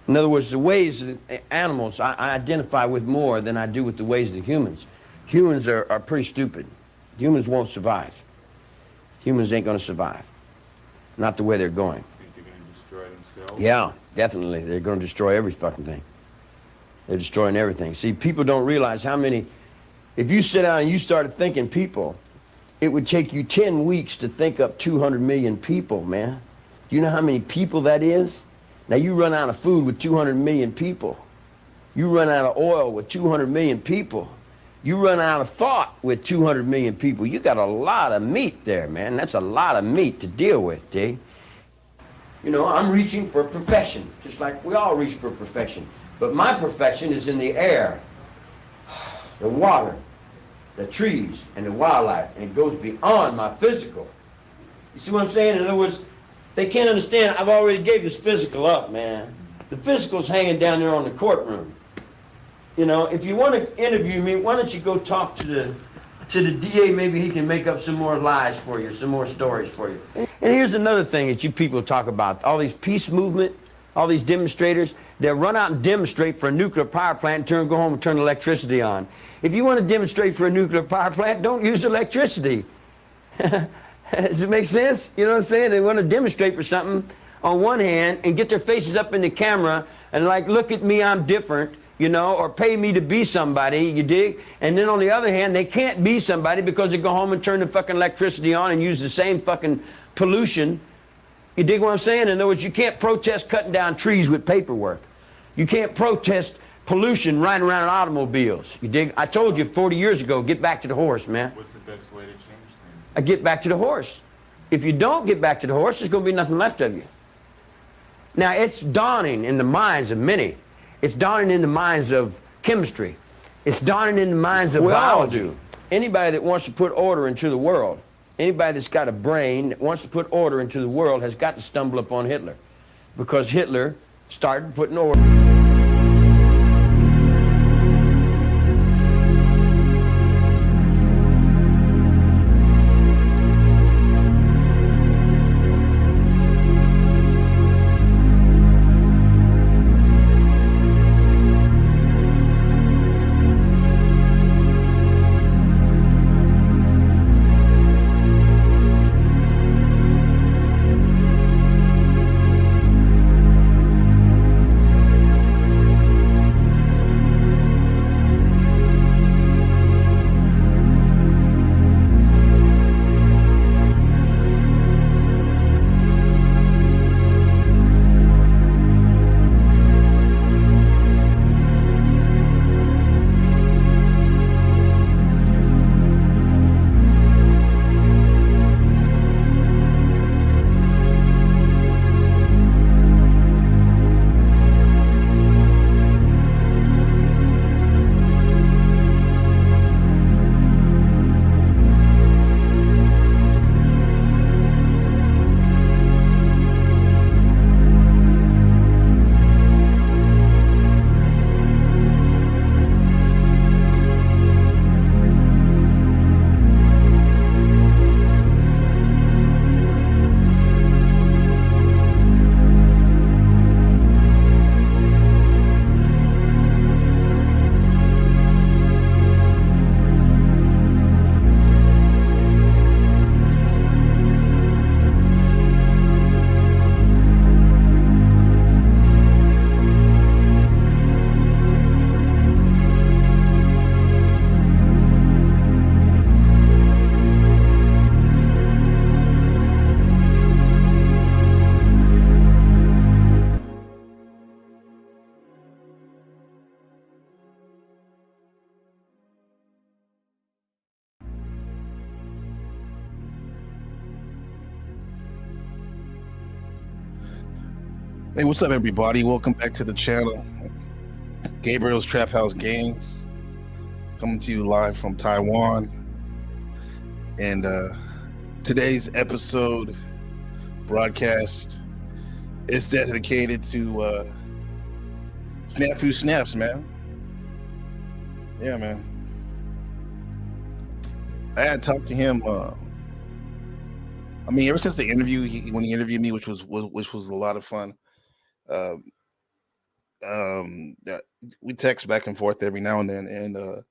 In other words, the ways of animals I identify with more than I do with the ways of the humans. Humans are pretty stupid. Humans won't survive. Humans ain't going to survive. Not the way they're going. Think they're going to destroy themselves? Yeah, definitely. They're going to destroy every fucking thing. They're destroying everything. See, people don't realize how many... If you sit down and you started thinking people, it would take you 10 weeks to think up 200 million people, man. Do you know how many people that is? Now, you run out of food with 200 million people. You run out of oil with 200 million people. You run out of thought with 200 million people. You got a lot of meat there, man. That's a lot of meat to deal with, D. You know, I'm reaching for perfection, just like we all reach for perfection. But my perfection is in the air, the water, the trees, and the wildlife, and it goes beyond my physical. You see what I'm saying? In other words, they can't understand. I've already gave this physical up, man. The physical's hanging down there on the courtroom. You know, if you want to interview me, why don't you go talk to the DA? Maybe he can make up some more lies for you, some more stories for you. And here's another thing that you people talk about. All these peace movement, all these demonstrators, they'll run out and demonstrate for a nuclear power plant and go home and turn electricity on. If you want to demonstrate for a nuclear power plant, don't use electricity. Does it make sense? You know what I'm saying? They want to demonstrate for something on one hand and get their faces up in the camera and like, look at me, I'm different, you know, or pay me to be somebody, you dig? And then on the other hand, they can't be somebody because they go home and turn the fucking electricity on and use the same fucking pollution. You dig what I'm saying? In other words, you can't protest cutting down trees with paperwork. You can't protest pollution riding around in automobiles. You dig? I told you 40 years ago, get back to the horse, man. What's the best way to change things? I get back to the horse. If you don't get back to the horse, there's going to be nothing left of you. Now, it's dawning in the minds of many. It's dawning in the minds of chemistry. It's dawning in the minds of biology. Anybody that wants to put order into the world, anybody that's got a brain that wants to put order into the world has got to stumble upon Hitler. Because Hitler started putting order. Hey, what's up, everybody? Welcome back to the channel. Gabriel's Trap House Games, coming to you live from Taiwan. And today's episode broadcast is dedicated to Snafu Snaps, man. Yeah, man. I had talked to him. I mean, ever since the interview, when he interviewed me, which was a lot of fun. Yeah, we text back and forth every now and then, and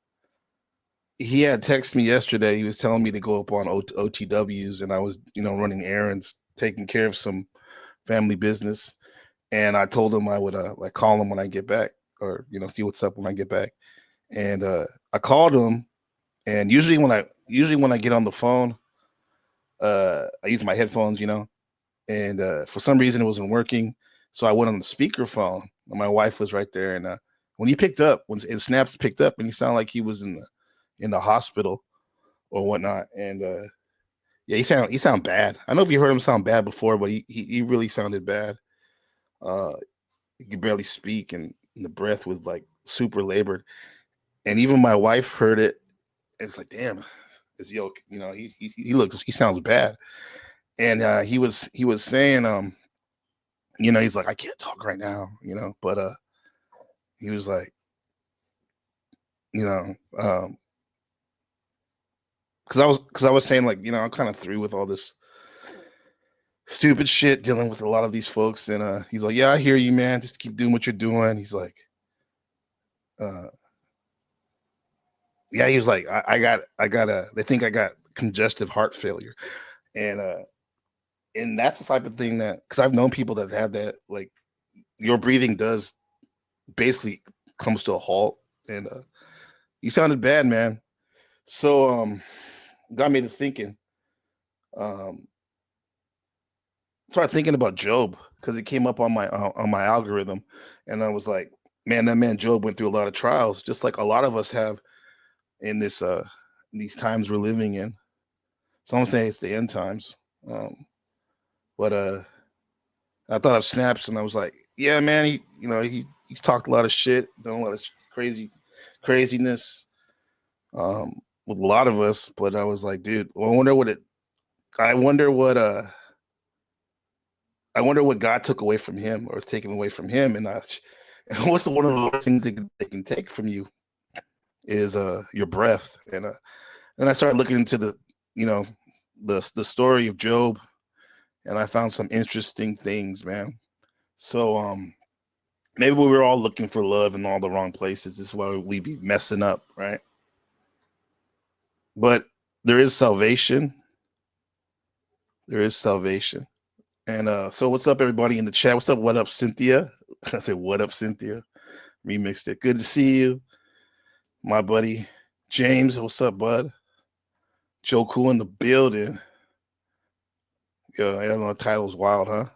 he had texted me yesterday. He was telling me to go up on OTWs, and I was, running errands, taking care of some family business, and I told him I would like call him when I get back, or see what's up when I get back. And I called him, and usually when I get on the phone, I use my headphones, and for some reason it wasn't working, so I went on the speakerphone. And my wife was right there, and when he picked up, when and Snaps picked up, and he sounded like he was in the hospital or whatnot, and yeah, he sound bad. I know if you heard him sound bad before, but he really sounded bad. Uh, he could barely speak, and the breath was like super labored. And even my wife heard it. It's like, damn, is he okay? He sounds bad. And he was saying, he's like, I can't talk right now, but he was like, you know, um, because I was saying, like, I'm kind of through with all this stupid shit dealing with a lot of these folks, and he's like, yeah, I hear you, man, just keep doing what you're doing. He's like, uh yeah, he was like, they think I got congestive heart failure, and that's the type of thing that, because I've known people that had that, like, your breathing does basically comes to a halt, and he sounded bad, man. So got me to thinking. Um, started thinking about Job, because it came up on my algorithm, and I was like, man, that man Job went through a lot of trials, just like a lot of us have in these times we're living in. Some say it's the end times, but I thought of Snaps, and I was like, yeah, man, he's talked a lot of shit, done a lot of craziness, with a lot of us. But I was like, dude, I wonder what I wonder what God took away from him, or is taken away from him. And what's one of the worst things they can take from you is your breath. And then I started looking into you know the story of Job, and I found some interesting things, man. So maybe we were all looking for love in all the wrong places. This is why we be messing up, right? But there is salvation. There is salvation. And so what's up, everybody in the chat? What's up? What up, Cynthia? I said, what up, Cynthia? Remixed it. Good to see you, my buddy James. What's up, bud? Joe Cool in the building. Yeah, I don't know, the title's wild, huh?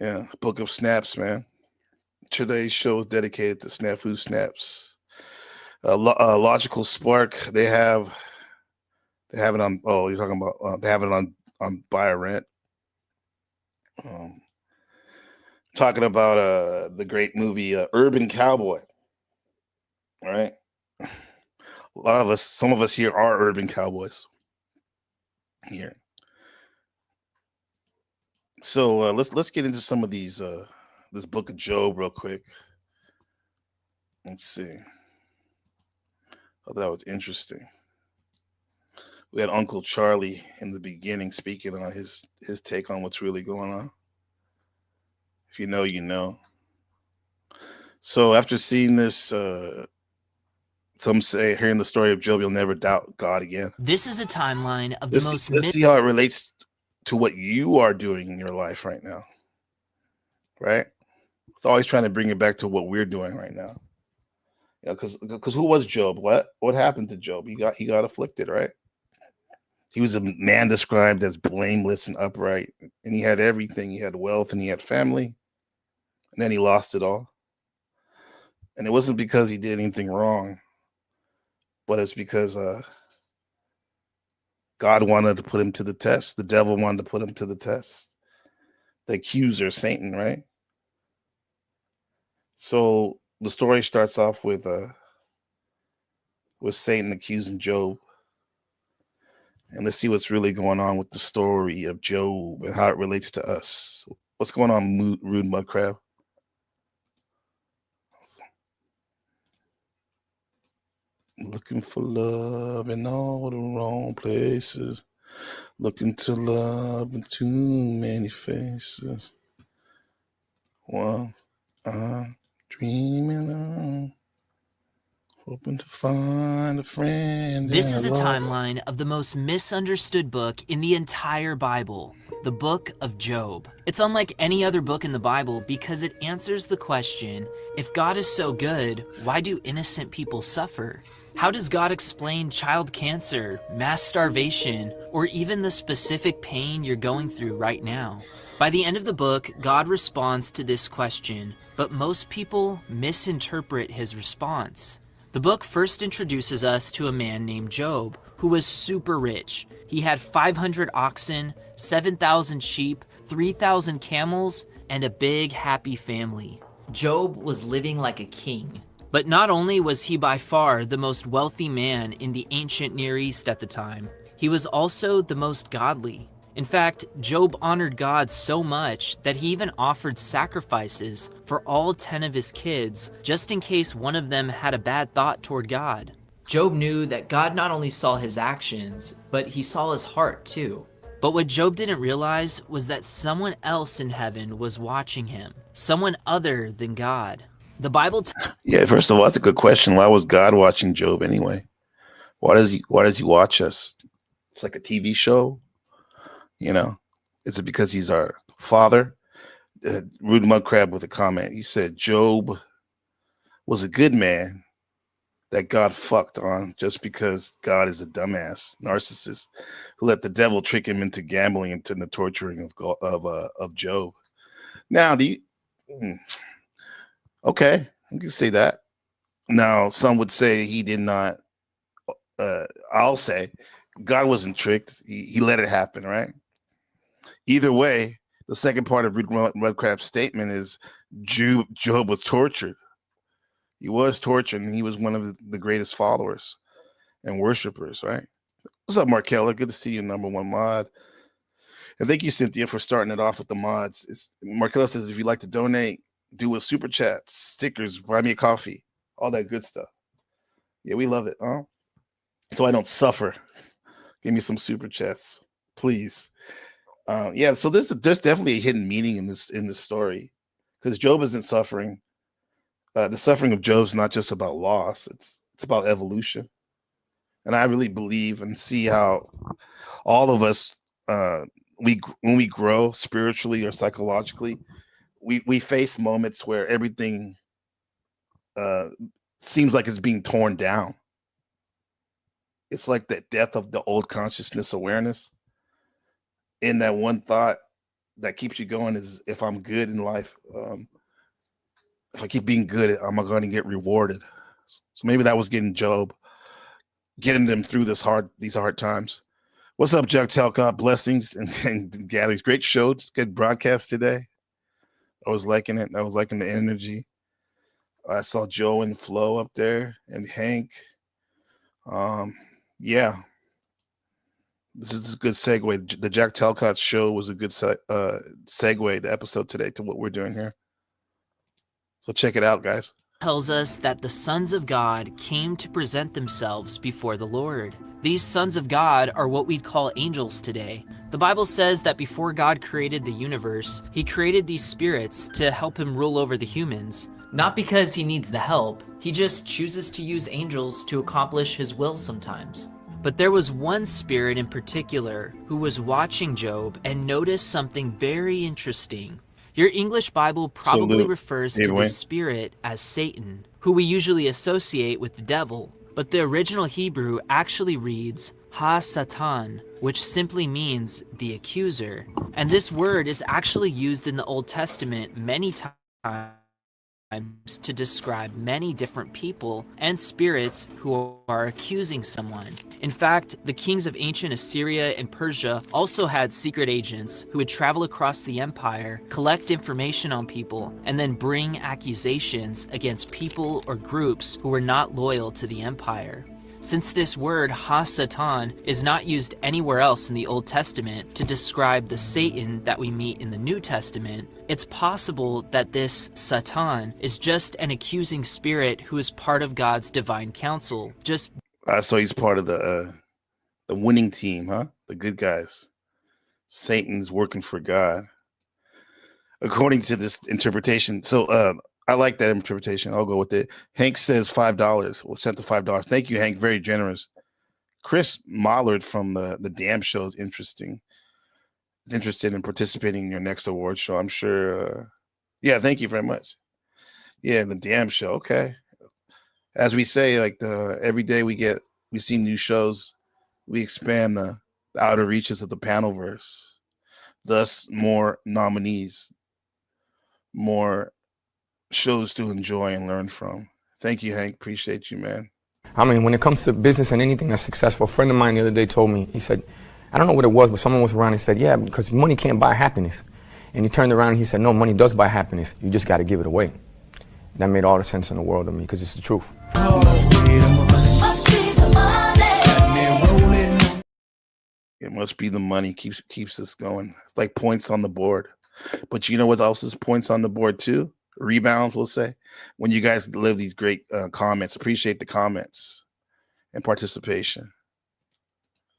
Yeah, Book of Snaps, man. Today's show is dedicated to Snafu Snaps. Logical Spark. They have it on. Oh, you're talking about. They have it on Buy or Rent. Um, talking about the great movie Urban Cowboy. All right. A lot of us, some of us here are urban cowboys here. So let's get into some of these this book of Job real quick. Let's see. Oh, that was interesting. We had Uncle Charlie in the beginning speaking on his take on what's really going on. If you know, you know. So after seeing this, some say hearing the story of Job, you'll never doubt God again. This is a timeline of Let's the most. let's see how it relates to what you are doing in your life right now. Right? It's always trying to bring it back to what we're doing right now. Because who was Job? What happened to Job? He got afflicted, right? He was a man described as blameless and upright, and he had everything. He had wealth and he had family, and then he lost it all. And it wasn't because he did anything wrong, but it's because God wanted to put him to the test. The devil wanted to put him to the test. The accuser, Satan, right? So the story starts off with Satan accusing Job. And let's see what's really going on with the story of Job and how it relates to us. What's going on, Rude Mudcrab? Looking for love in all the wrong places. Looking to love in too many faces. Well, Dreaming on, hoping to find a friend. This in is a love. timeline of the most misunderstood book in the entire Bible, the book of Job. It's unlike any other book in the Bible because it answers the question, if God is so good, why do innocent people suffer? How does God explain child cancer, mass starvation, or even the specific pain you're going through right now? By the end of the book, God responds to this question, but most people misinterpret his response. The book first introduces us to a man named Job, who was super rich. He had 500 oxen, 7,000 sheep, 3,000 camels, and a big happy family. Job was living like a king. But not only was he by far the most wealthy man in the ancient Near East at the time, he was also the most godly. In fact, Job honored God so much that he even offered sacrifices for all 10 of his kids, just in case one of them had a bad thought toward God. Job knew that God not only saw his actions, but he saw his heart too. But what Job didn't realize was that someone else in heaven was watching him, someone other than God. The Bible Yeah, first of all, that's a good question. Why was God watching Job anyway? Why does he watch us? It's like a TV show, you know? Is it because he's our father? Rude Mudcrab with a comment. He said Job was a good man that God fucked on just because God is a dumbass narcissist who let the devil trick him into gambling and to the torturing of Job. Now, okay, you can say that. Now, some would say he did not. I'll say God wasn't tricked. He let it happen, right? Either way, the second part of Rude Mudcrab's statement is Job was tortured. He was tortured, and he was one of the greatest followers and worshipers, right? What's up, Markella? Good to see you, number one mod. And thank you, Cynthia, for starting it off with the mods. Markella says, if you'd like to donate, do a super chat, stickers, buy me a coffee, all that good stuff. Yeah, we love it, huh? So I don't suffer. Give me some super chats, please. Yeah, so there's definitely a hidden meaning in this story, because Job isn't suffering. The suffering of Job's not just about loss; it's about evolution. And I really believe and see how all of us, when we grow spiritually or psychologically, we face moments where everything uh, seems like it's being torn down. It's like the death of the old consciousness awareness. In that one thought that keeps you going is, if I'm good in life, if I keep being good, am I going to get rewarded? So maybe that was getting Job, getting them through these hard times. What's up, Jack Talcott? Blessings and gatherings. Great show. Good broadcast today. I was liking it. I was liking the energy. I saw Joe and Flo up there and Hank. Yeah, this is a good segue. The Jack Talcott show was a good segue, the episode today, to what we're doing here. So check it out, guys. tells us that the sons of God came to present themselves before the Lord. These sons of God are what we'd call angels today. The Bible says that before God created the universe, he created these spirits to help him rule over the humans. Not because he needs the help, he just chooses to use angels to accomplish his will sometimes. But there was one spirit in particular who was watching Job and noticed something very interesting. Your English Bible probably Salute. refers Hey, to Wayne. this spirit as Satan, who we usually associate with the devil. But the original Hebrew actually reads Ha-Satan, which simply means the accuser. And this word is actually used in the Old Testament many times to describe many different people and spirits who are accusing someone. In fact, the kings of ancient Assyria and Persia also had secret agents who would travel across the empire, collect information on people, and then bring accusations against people or groups who were not loyal to the empire. Since this word Ha-Satan is not used anywhere else in the Old Testament to describe the Satan that we meet in the New Testament, it's possible that this Satan is just an accusing spirit who is part of God's divine counsel. So he's part of the winning team, huh? The good guys. Satan's working for God, according to this interpretation. So I like that interpretation. I'll go with it. Hank says $5. Well, sent the $5. Thank you, Hank. Very generous. Chris Mollard from the Damn Show is interested in participating in your next award show. I'm sure. Yeah, thank you very much. Yeah, the Damn Show. Okay. As we say, like every day we see new shows, we expand the outer reaches of the panelverse. Thus, more nominees, more shows to enjoy and learn from. Thank you, Hank. Appreciate you, man. I mean, when it comes to business and anything that's successful, a friend of mine the other day told me, he said, I don't know what it was, but someone was around and said, yeah, because money can't buy happiness. And he turned around and he said, no, money does buy happiness. You just got to give it away. That made all the sense in the world to me because it's the truth. It must be the money keeps us going. It's like points on the board. But you know what else is points on the board too? Rebounds, we'll say. When you guys leave these great comments, appreciate the comments and participation.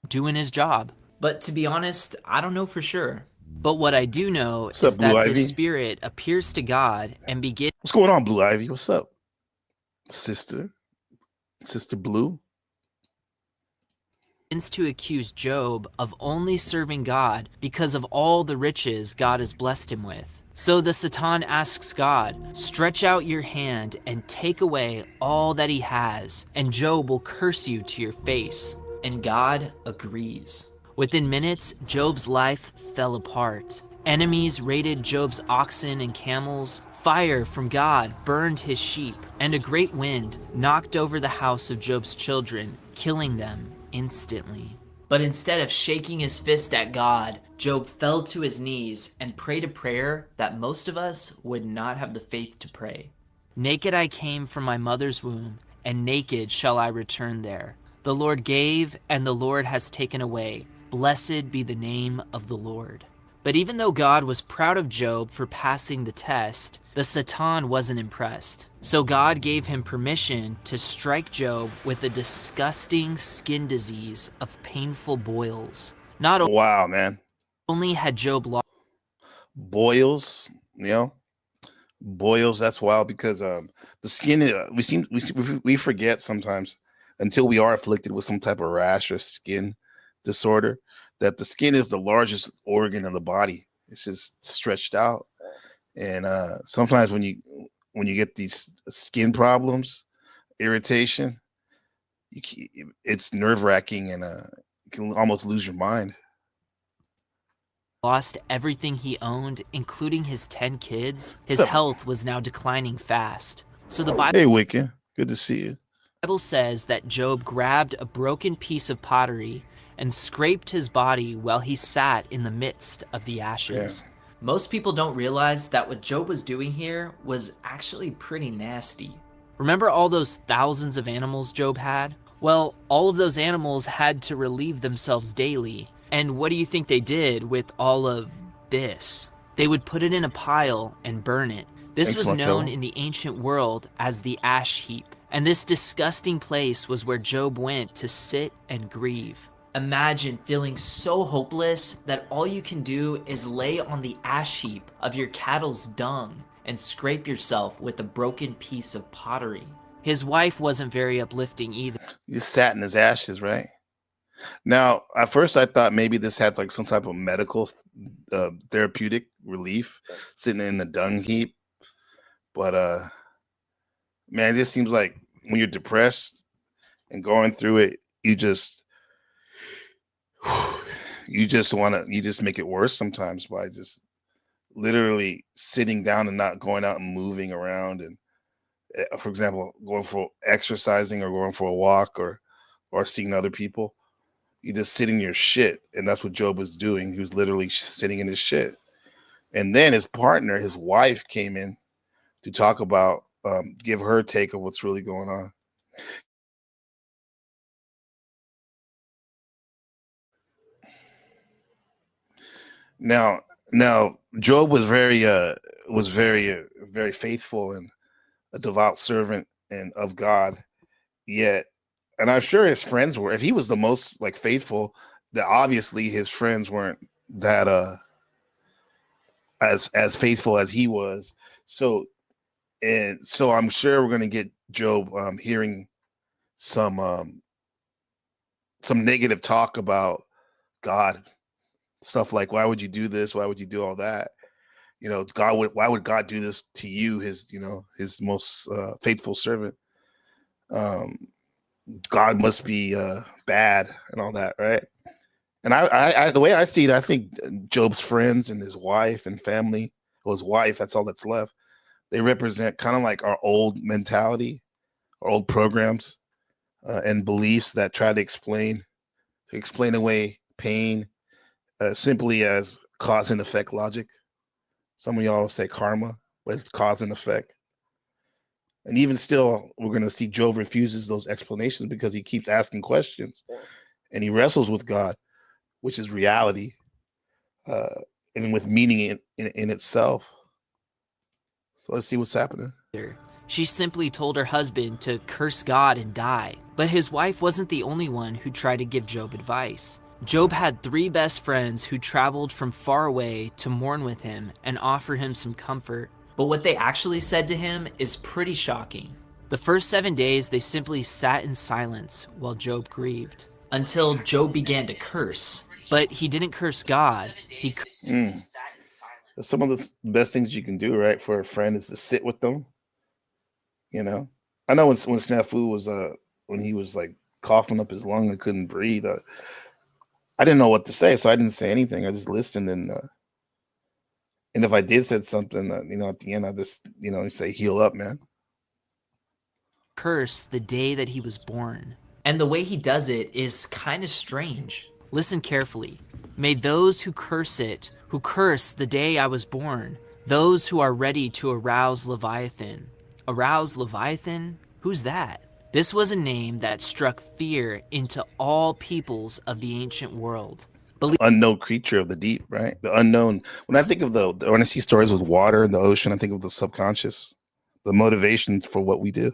Doing his job. But to be honest, I don't know for sure. But what I do know What's is up, Blue that Ivy? the Spirit appears to God and begins What's going on, Blue Ivy? What's up, sister Blue? to accuse Job of only serving God because of all the riches God has blessed him with. So the Satan asks God, stretch out your hand and take away all that he has, and Job will curse you to your face. And God agrees. Within minutes, Job's life fell apart. Enemies raided Job's oxen and camels. Fire from God burned his sheep, and a great wind knocked over the house of Job's children, killing them instantly. But instead of shaking his fist at God, Job fell to his knees and prayed a prayer that most of us would not have the faith to pray. Naked I came from my mother's womb, and naked shall I return there. The Lord gave, and the Lord has taken away. Blessed be the name of the Lord. But even though God was proud of Job for passing the test, the Satan wasn't impressed. So God gave him permission to strike Job with a disgusting skin disease of painful boils. Not Wow, man. only had Job lost Boils, boils. That's wild because the skin. We forget sometimes until we are afflicted with some type of rash or skin disorder that the skin is the largest organ in the body. It's just stretched out, and sometimes when you get these skin problems, irritation, it's nerve wracking, and you can almost lose your mind. lost everything he owned, including his 10 kids. His What's up? health was now declining fast. So the Hey, Wicked, good to see you. Bible says that Job grabbed a broken piece of pottery and scraped his body while he sat in the midst of the ashes. Yeah. Most people don't realize that what Job was doing here was actually pretty nasty. Remember all those thousands of animals Job had? Well, all of those animals had to relieve themselves daily. And what do you think they did with all of this? They would put it in a pile and burn it. This Thanks, was known Markel. in the ancient world as the ash heap. And this disgusting place was where Job went to sit and grieve. Imagine feeling so hopeless that all you can do is lay on the ash heap of your cattle's dung and scrape yourself with a broken piece of pottery. His wife wasn't very uplifting either. He sat in his ashes, right? Now, at first, I thought maybe this had like some type of medical therapeutic relief sitting in the dung heap. But man, this seems like when you're depressed and going through it, you just make it worse sometimes by just literally sitting down and not going out and moving around. And for example, going for exercising or going for a walk or seeing other people. You just sit in your shit, and that's what Job was doing. He was literally sitting in his shit. And then his partner, his wife, came in to talk about, give her take of what's really going on. Now, Job was very faithful and a devout servant and of God. Yet, and I'm sure his friends were. If he was the most like faithful, that obviously his friends weren't that as faithful as he was. So And so I'm sure we're going to get Job hearing some negative talk about God, stuff like, why would you do this? Why would you do all that? Why would God do this to you, his most faithful servant? God must be bad and all that, right? And I the way I see it, I think Job's friends and his wife and family, well, his wife, that's all that's left. They represent kind of like our old mentality, our old programs and beliefs that try to explain away pain simply as cause and effect logic. Some of y'all say karma, but it's cause and effect. And even still, we're going to see Job refuses those explanations because he keeps asking questions and he wrestles with God, which is reality, and with meaning in itself. So let's see what's happening. She simply told her husband to curse God and die. But his wife wasn't the only one who tried to give Job advice. Job had 3 best friends who traveled from far away to mourn with him and offer him some comfort. But what they actually said to him is pretty shocking. The first 7 days, they simply sat in silence while Job grieved, until Job began to curse. But he didn't curse God. He Some of the best things you can do, right, for a friend is to sit with them. I know when Snafu was when he was like coughing up his lung and couldn't breathe, I didn't know what to say, so I didn't say anything. I just listened, and if I did said something, at the end, I just say, heal up, man. curse the day that he was born. And the way he does it is kind of strange. Listen carefully. May those who curse it, who curse the day I was born, those who are ready to arouse Leviathan. Arouse Leviathan? Who's that? This was a name that struck fear into all peoples of the ancient world. Unknown creature of the deep, right? The unknown. When I think of when I see stories with water and the ocean, I think of the subconscious, the motivation for what we do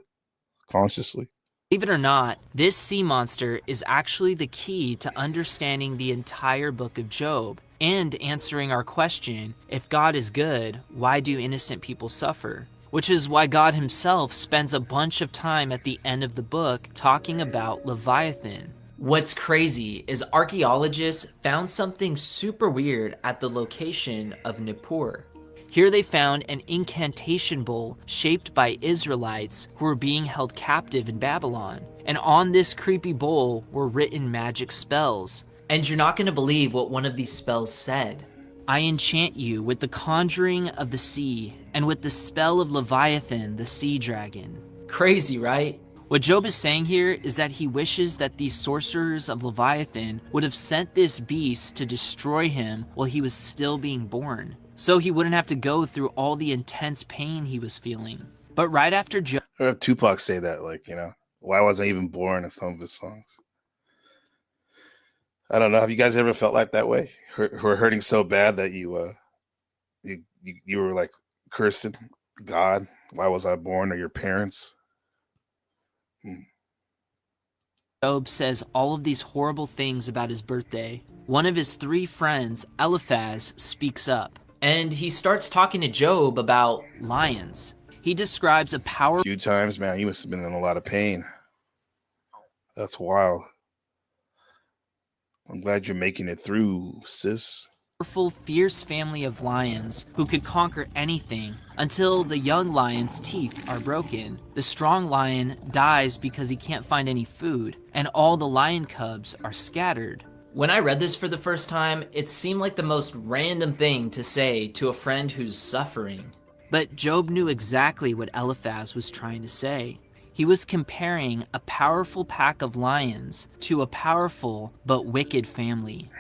consciously. Believe it or not, this sea monster is actually the key to understanding the entire book of Job and answering our question, if God is good, why do innocent people suffer? Which is why God himself spends a bunch of time at the end of the book talking about Leviathan. What's crazy is archaeologists found something super weird at the location of Nippur. Here they found an incantation bowl shaped by Israelites who were being held captive in Babylon. And on this creepy bowl were written magic spells. And you're not going to believe what one of these spells said. I enchant you with the conjuring of the sea and with the spell of Leviathan, the sea dragon. Crazy, right? What Job is saying here is that he wishes that these sorcerers of Leviathan would have sent this beast to destroy him while he was still being born, so he wouldn't have to go through all the intense pain he was feeling. But right after Job... I heard Tupac say that, why was I even born in some of his songs? I don't know. Have you guys ever felt like that way? We're hurting so bad that you were like cursing God. Why was I born? Or your parents? Job says all of these horrible things about his birthday. One of his 3 friends, Eliphaz, speaks up, and he starts talking to Job about lions. He describes a A few times, man. You must have been in a lot of pain. That's wild. I'm glad you're making it through, sis. powerful, fierce family of lions who could conquer anything until the young lion's teeth are broken. The strong lion dies because he can't find any food, and all the lion cubs are scattered. When I read this for the first time, it seemed like the most random thing to say to a friend who's suffering. But Job knew exactly what Eliphaz was trying to say. He was comparing a powerful pack of lions to a powerful but wicked family,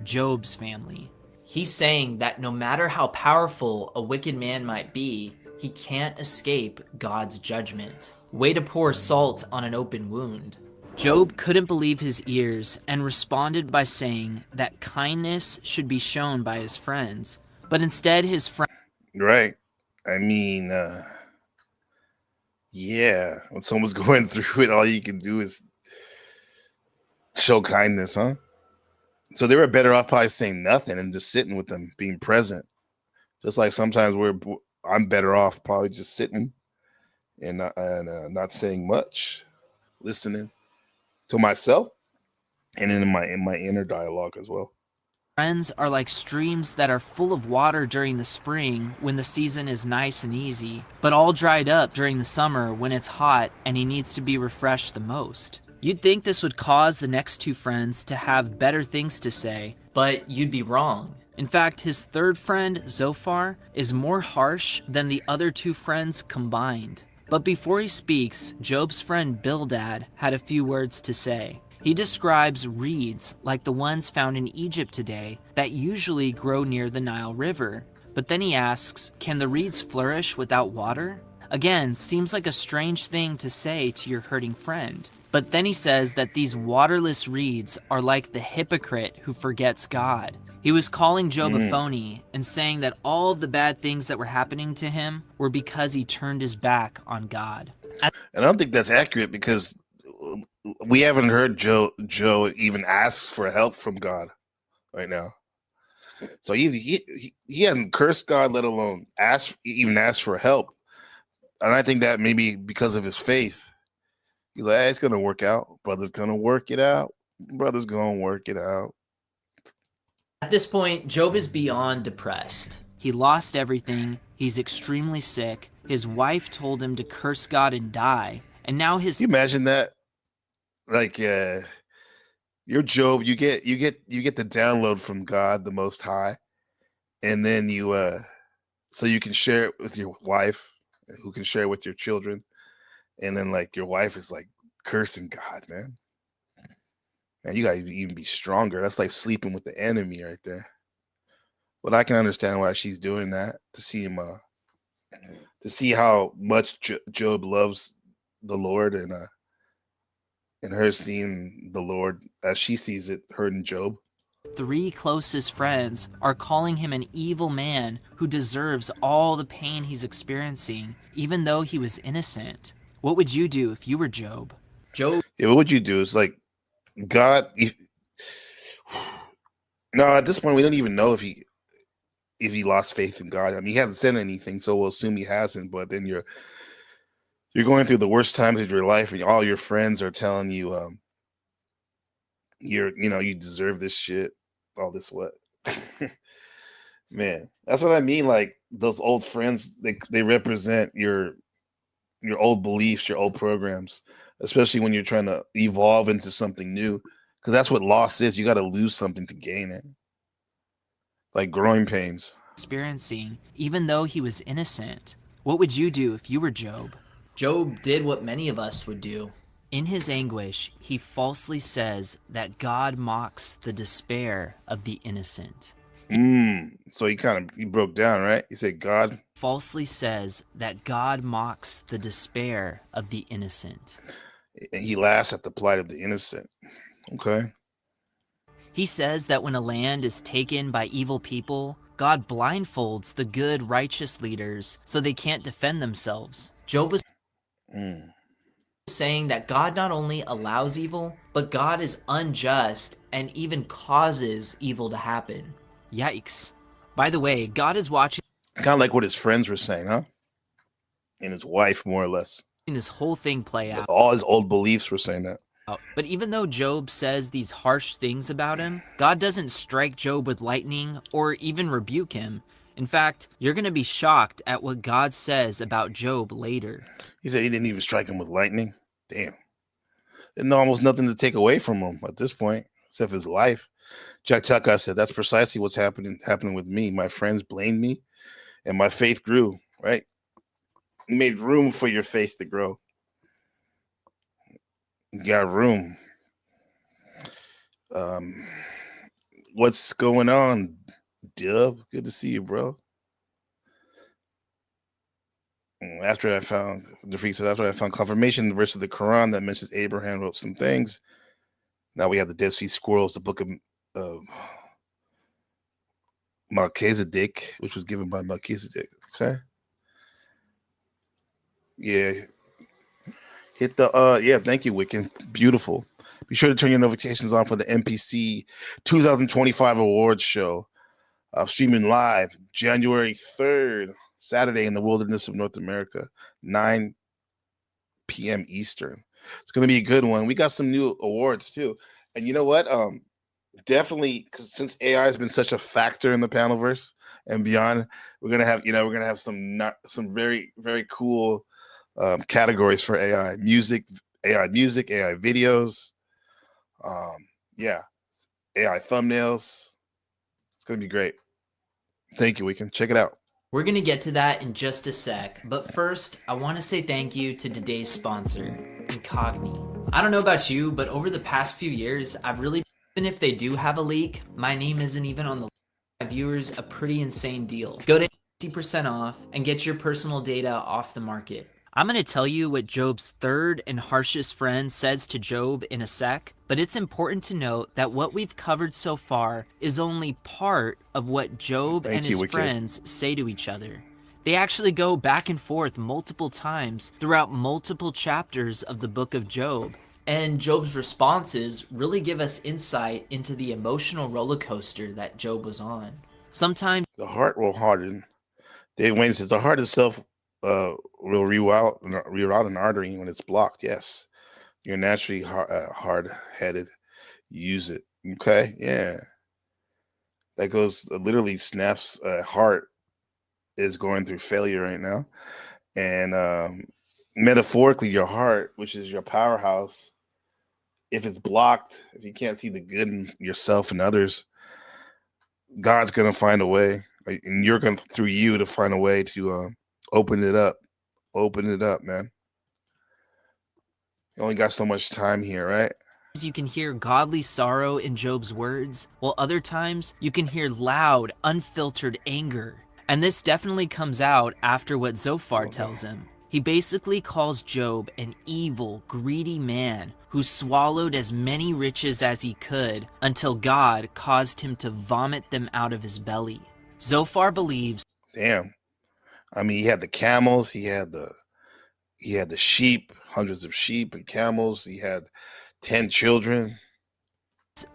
Job's family. He's saying that no matter how powerful a wicked man might be, he can't escape God's judgment. Way to pour salt on an open wound. Job couldn't believe his ears and responded by saying that kindness should be shown by his friends, but instead his friends... Right. I mean, yeah, when someone's going through it, all you can do is show kindness, huh? So they were better off probably saying nothing and just sitting with them, being present. Just like sometimes I'm better off probably just sitting and not saying much, listening to myself and in my inner dialogue as well. Friends are like streams that are full of water during the spring when the season is nice and easy, but all dried up during the summer when it's hot and he needs to be refreshed the most. You'd think this would cause the next two friends to have better things to say, but you'd be wrong. In fact, his third friend, Zophar, is more harsh than the other two friends combined. But before he speaks, Job's friend Bildad had a few words to say. He describes reeds like the ones found in Egypt today that usually grow near the Nile River. But then he asks, can the reeds flourish without water? Again, seems like a strange thing to say to your hurting friend. But then he says that these waterless reeds are like the hypocrite who forgets God. He was calling Job a phony and saying that all of the bad things that were happening to him were because he turned his back on God. And I don't think that's accurate because we haven't heard Joe even ask for help from God right now. So he hasn't cursed God, let alone even asked for help. And I think that maybe because of his faith, he's like, hey, it's gonna work out. Brother's gonna work it out. Brother's gonna work it out. At this point, Job is beyond depressed. He lost everything. He's extremely sick. His wife told him to curse God and die. And now his... Can you imagine that? Like, you're Job. You get the download from God, the Most High, and then so you can share it with your wife, who can share it with your children, and then like your wife is like cursing God, man. Man, you gotta even be stronger. That's like sleeping with the enemy right there. But I can understand why she's doing that, to see him, to see how much Job loves the Lord, and her seeing the Lord as she sees it, her and Job. Three closest friends are calling him an evil man who deserves all the pain he's experiencing, even though he was innocent. What would you do if you were Job? Yeah, what would you do? It's like God. No, at this point, we don't even know if he lost faith in God. I mean, he hasn't said anything, so we'll assume he hasn't. But then you're going through the worst times of your life, and all your friends are telling you, you deserve this shit, all this what? Man, that's what I mean. Like those old friends, they represent your old beliefs, your old programs, especially when you're trying to evolve into something new, because that's what loss is. You got to lose something to gain it, like growing pains. Experiencing, even though he was innocent. What would you do if you were Job? Job did what many of us would do. In his anguish, he falsely says that God mocks the despair of the innocent. So he broke down, right? He said God falsely says that God mocks the despair of the innocent. And he laughs at the plight of the innocent. Okay. He says that when a land is taken by evil people, God blindfolds the good, righteous leaders so they can't defend themselves. Job was saying that God not only allows evil, but God is unjust and even causes evil to happen. Yikes. By the way, God is watching. It's kind of like what his friends were saying, huh? And his wife, more or less. This whole thing play out. All his old beliefs were saying that. But even though Job says these harsh things about him, God doesn't strike Job with lightning or even rebuke him. In fact, you're going to be shocked at what God says about Job later. He said he didn't even strike him with lightning. Damn. There's almost nothing to take away from him at this point, except his life. Jack Tucker said, that's precisely what's happening with me. My friends blamed me, and my faith grew, right? You made room for your faith to grow. You got room. What's going on, Dub? Good to see you, bro. After I found confirmation in the verse of the Quran that mentions Abraham wrote some things. Now we have the Dead Sea Scrolls, the book of Melchizedek, which was given by Melchizedek. Okay. Yeah. Hit the thank you, Wiccan. Beautiful. Be sure to turn your notifications on for the NPC 2025 awards show. Streaming live January 3rd, Saturday in the wilderness of North America, 9 p.m. Eastern. It's going to be a good one. We got some new awards too. And you know what? Definitely, 'cause since AI has been such a factor in the panelverse and beyond, we're gonna have some very very cool categories for AI music, AI videos, yeah, AI thumbnails. It's gonna be great. Thank you. We can check it out. We're gonna get to that in just a sec, but first, I wanna say thank you to today's sponsor, Incogni. I don't know about you, but over the past few years, I've really, even if they do have a leak, my name isn't even on the list. My viewers a pretty insane deal. Go to 50% off and get your personal data off the market. I'm gonna tell you what Job's third and harshest friend says to Job in a sec, but it's important to note that what we've covered so far is only part of what Job and his friends say to each other. They actually go back and forth multiple times throughout multiple chapters of the book of Job. And Job's responses really give us insight into the emotional roller coaster that Job was on. Sometimes The heart will harden. Dave Wayne says the heart itself will reroute an artery when it's blocked. Yes, you're naturally hard-headed. Use it. Okay, yeah. That goes literally. Snaf's heart is going through failure right now, and metaphorically, your heart, which is your powerhouse, if it's blocked, if you can't see the good in yourself and others, God's gonna find a way, and you're gonna through you to find a way to open it up. Open it up, man. You only got so much time here, right? you can hear godly sorrow in Job's words, while other times you can hear loud, unfiltered anger. And this definitely comes out after what Zophar tells him. He basically calls Job an evil, greedy man who swallowed as many riches as he could until God caused him to vomit them out of his belly. Zophar believes, Damn. I mean, he had the camels, he had the sheep, hundreds of sheep and camels. He had 10 children.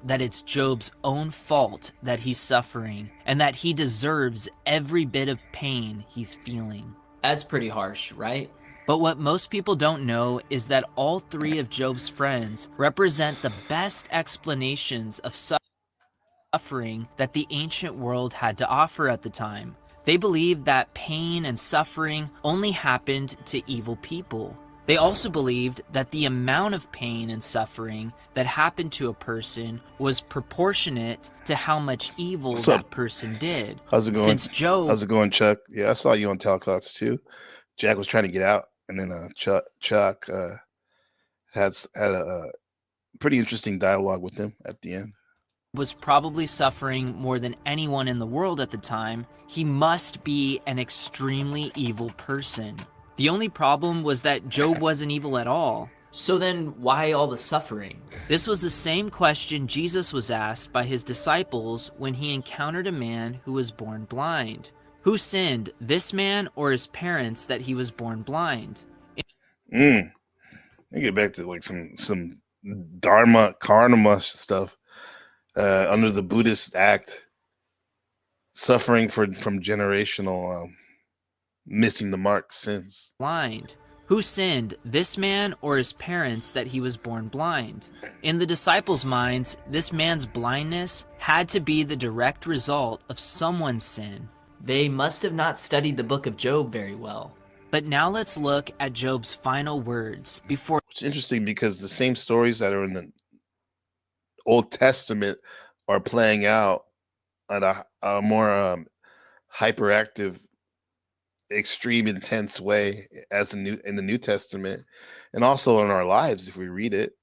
that it's Job's own fault that he's suffering and that he deserves every bit of pain he's feeling. That's pretty harsh, right? But what most people don't know is that all three of Job's friends represent the best explanations of suffering that the ancient world had to offer at the time. They believed that pain and suffering only happened to evil people. They also believed that the amount of pain and suffering that happened to a person was proportionate to how much evil that person did. How's it going? Since Job, How's it going, Chuck? Yeah, I saw you on Talcots too. Jack was trying to get out, and then Chuck had a pretty interesting dialogue with him at the end. was probably suffering more than anyone in the world at the time, he must be an extremely evil person. The only problem was that Job wasn't evil at all. So then why all the suffering? This was the same question Jesus was asked by his disciples when he encountered a man who was born blind. Who sinned, this man or his parents, that he was born blind? Let me get back to like some dharma karma stuff. Under the Buddhist act, suffering from generational missing the mark sins. Blind. Who sinned, this man or his parents, that he was born blind? In the disciples' minds, this man's blindness had to be the direct result of someone's sin. They must have not studied the book of Job very well. But now let's look at Job's final words before. It's interesting because the same stories that are in the Old Testament are playing out at a more hyperactive, extreme, intense way as in the New Testament, and also in our lives if we read it.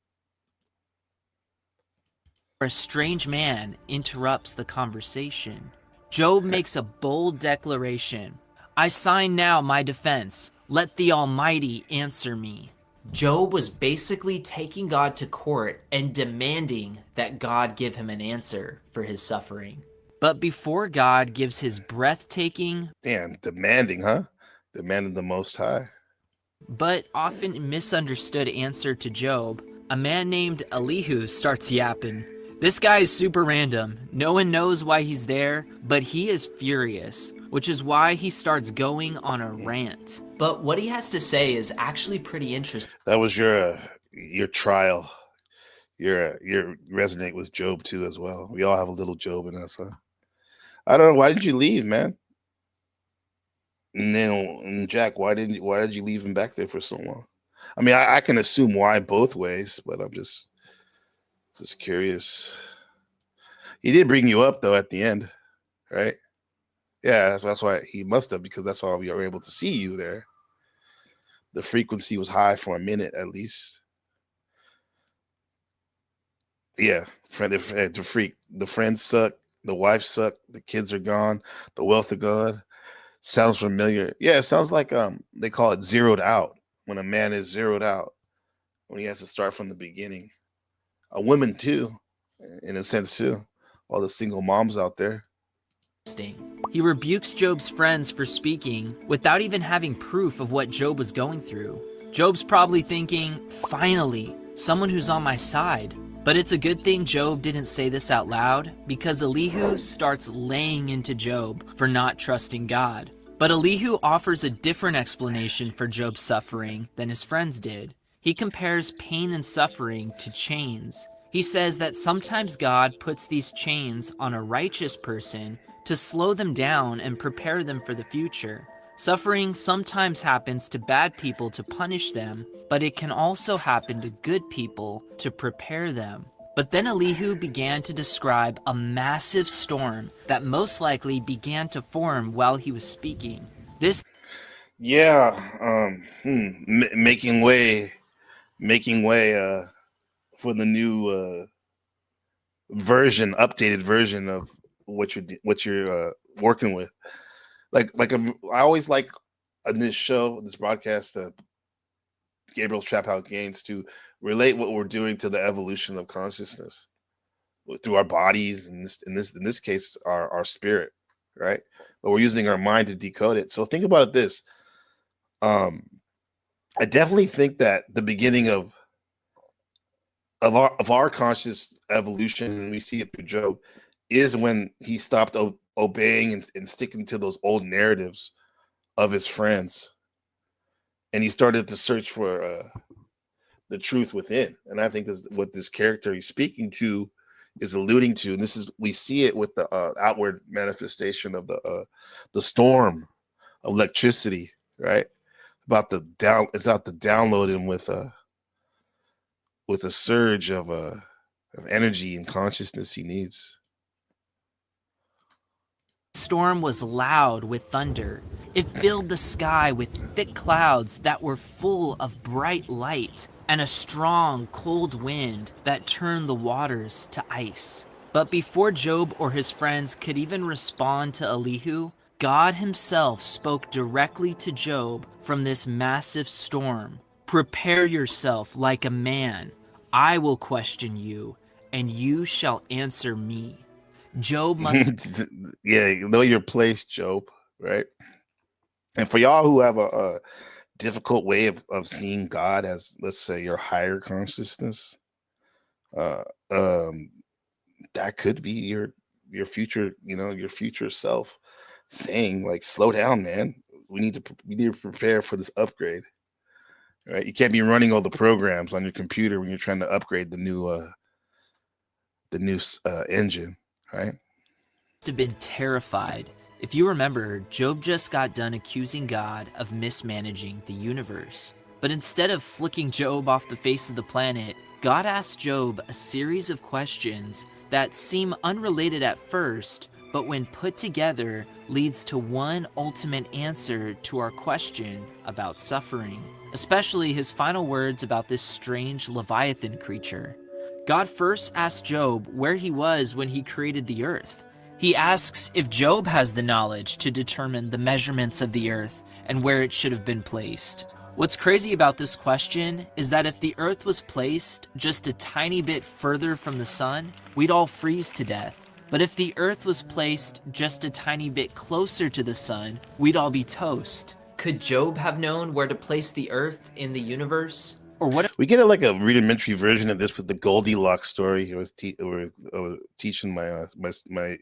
A strange man interrupts the conversation. Job makes a bold declaration. I sign now my defense. Let the Almighty answer me. Job was basically taking God to court and demanding that God give him an answer for his suffering. But before God gives his breathtaking, Demanding, huh? Demanding the Most High. but often misunderstood answer to Job, a man named Elihu starts yapping. This guy is super random. No one knows why he's there, but he is furious. which is why he starts going on a rant. But what he has to say is actually pretty interesting. That was your trial. You resonate with Job too as well. We all have a little Job in us, huh? I don't know. Why did you leave, man? And Jack, why did you leave him back there for so long? I mean, I can assume why both ways, but I'm just curious. He did bring you up though at the end, right? Yeah, that's why he must have, because that's why we were able to see you there. The frequency was high for a minute at least. Yeah, the friends suck, the wife suck, the kids are gone, the wealth of God. Sounds familiar. Yeah, it sounds like they call it zeroed out, when a man is zeroed out, when he has to start from the beginning. A woman too, in a sense too. All the single moms out there. He rebukes Job's friends for speaking without even having proof of what Job was going through. Job's probably thinking, finally, someone who's on my side. But it's a good thing Job didn't say this out loud, because Elihu starts laying into Job for not trusting God. But Elihu offers a different explanation for Job's suffering than his friends did. He compares pain and suffering to chains. He says that sometimes God puts these chains on a righteous person to slow them down and prepare them for the future. Suffering sometimes happens to bad people to punish them, but it can also happen to good people to prepare them. But then Elihu began to describe a massive storm that most likely began to form while he was speaking. This Making way for the new updated version of what you're working with. I always like on this broadcast, Gabriel's Trap House Gains, to relate what we're doing to the evolution of consciousness through our bodies, and in this case, our spirit, right? But we're using our mind to decode it. So think about it this. I definitely think that the beginning of our conscious evolution, and we see it through Job, is when he stopped obeying and sticking to those old narratives of his friends, and he started to search for the truth within. And I think that's what this character he's speaking to is alluding to. And we see it with the outward manifestation of the storm of electricity, right? It's out to download him with a surge of energy and consciousness he needs. storm was loud with thunder. It filled the sky with thick clouds that were full of bright light, and a strong, cold wind that turned the waters to ice. But before Job or his friends could even respond to Elihu, God himself spoke directly to Job from this massive storm. Prepare yourself like a man. I will question you, and you shall answer me. Job must... Yeah, know your place, Job, right? And for y'all who have a difficult way of seeing God as, let's say, your higher consciousness, that could be your future, your future self saying, like, slow down, man. We need to prepare for this upgrade, right? You can't be running all the programs on your computer when you're trying to upgrade the new engine, right? have been terrified. If you remember, Job just got done accusing God of mismanaging the universe. But instead of flicking Job off the face of the planet, God asked Job a series of questions that seem unrelated at first, but when put together, leads to one ultimate answer to our question about suffering, especially his final words about this strange Leviathan creature. God first asked Job where he was when he created the earth. He asks if Job has the knowledge to determine the measurements of the earth and where it should have been placed. What's crazy about this question is that if the earth was placed just a tiny bit further from the sun, we'd all freeze to death. But if the earth was placed just a tiny bit closer to the sun, we'd all be toast. Could Job have known where to place the earth in the universe? Or what? We get a rudimentary version of this with the Goldilocks story. I was teaching my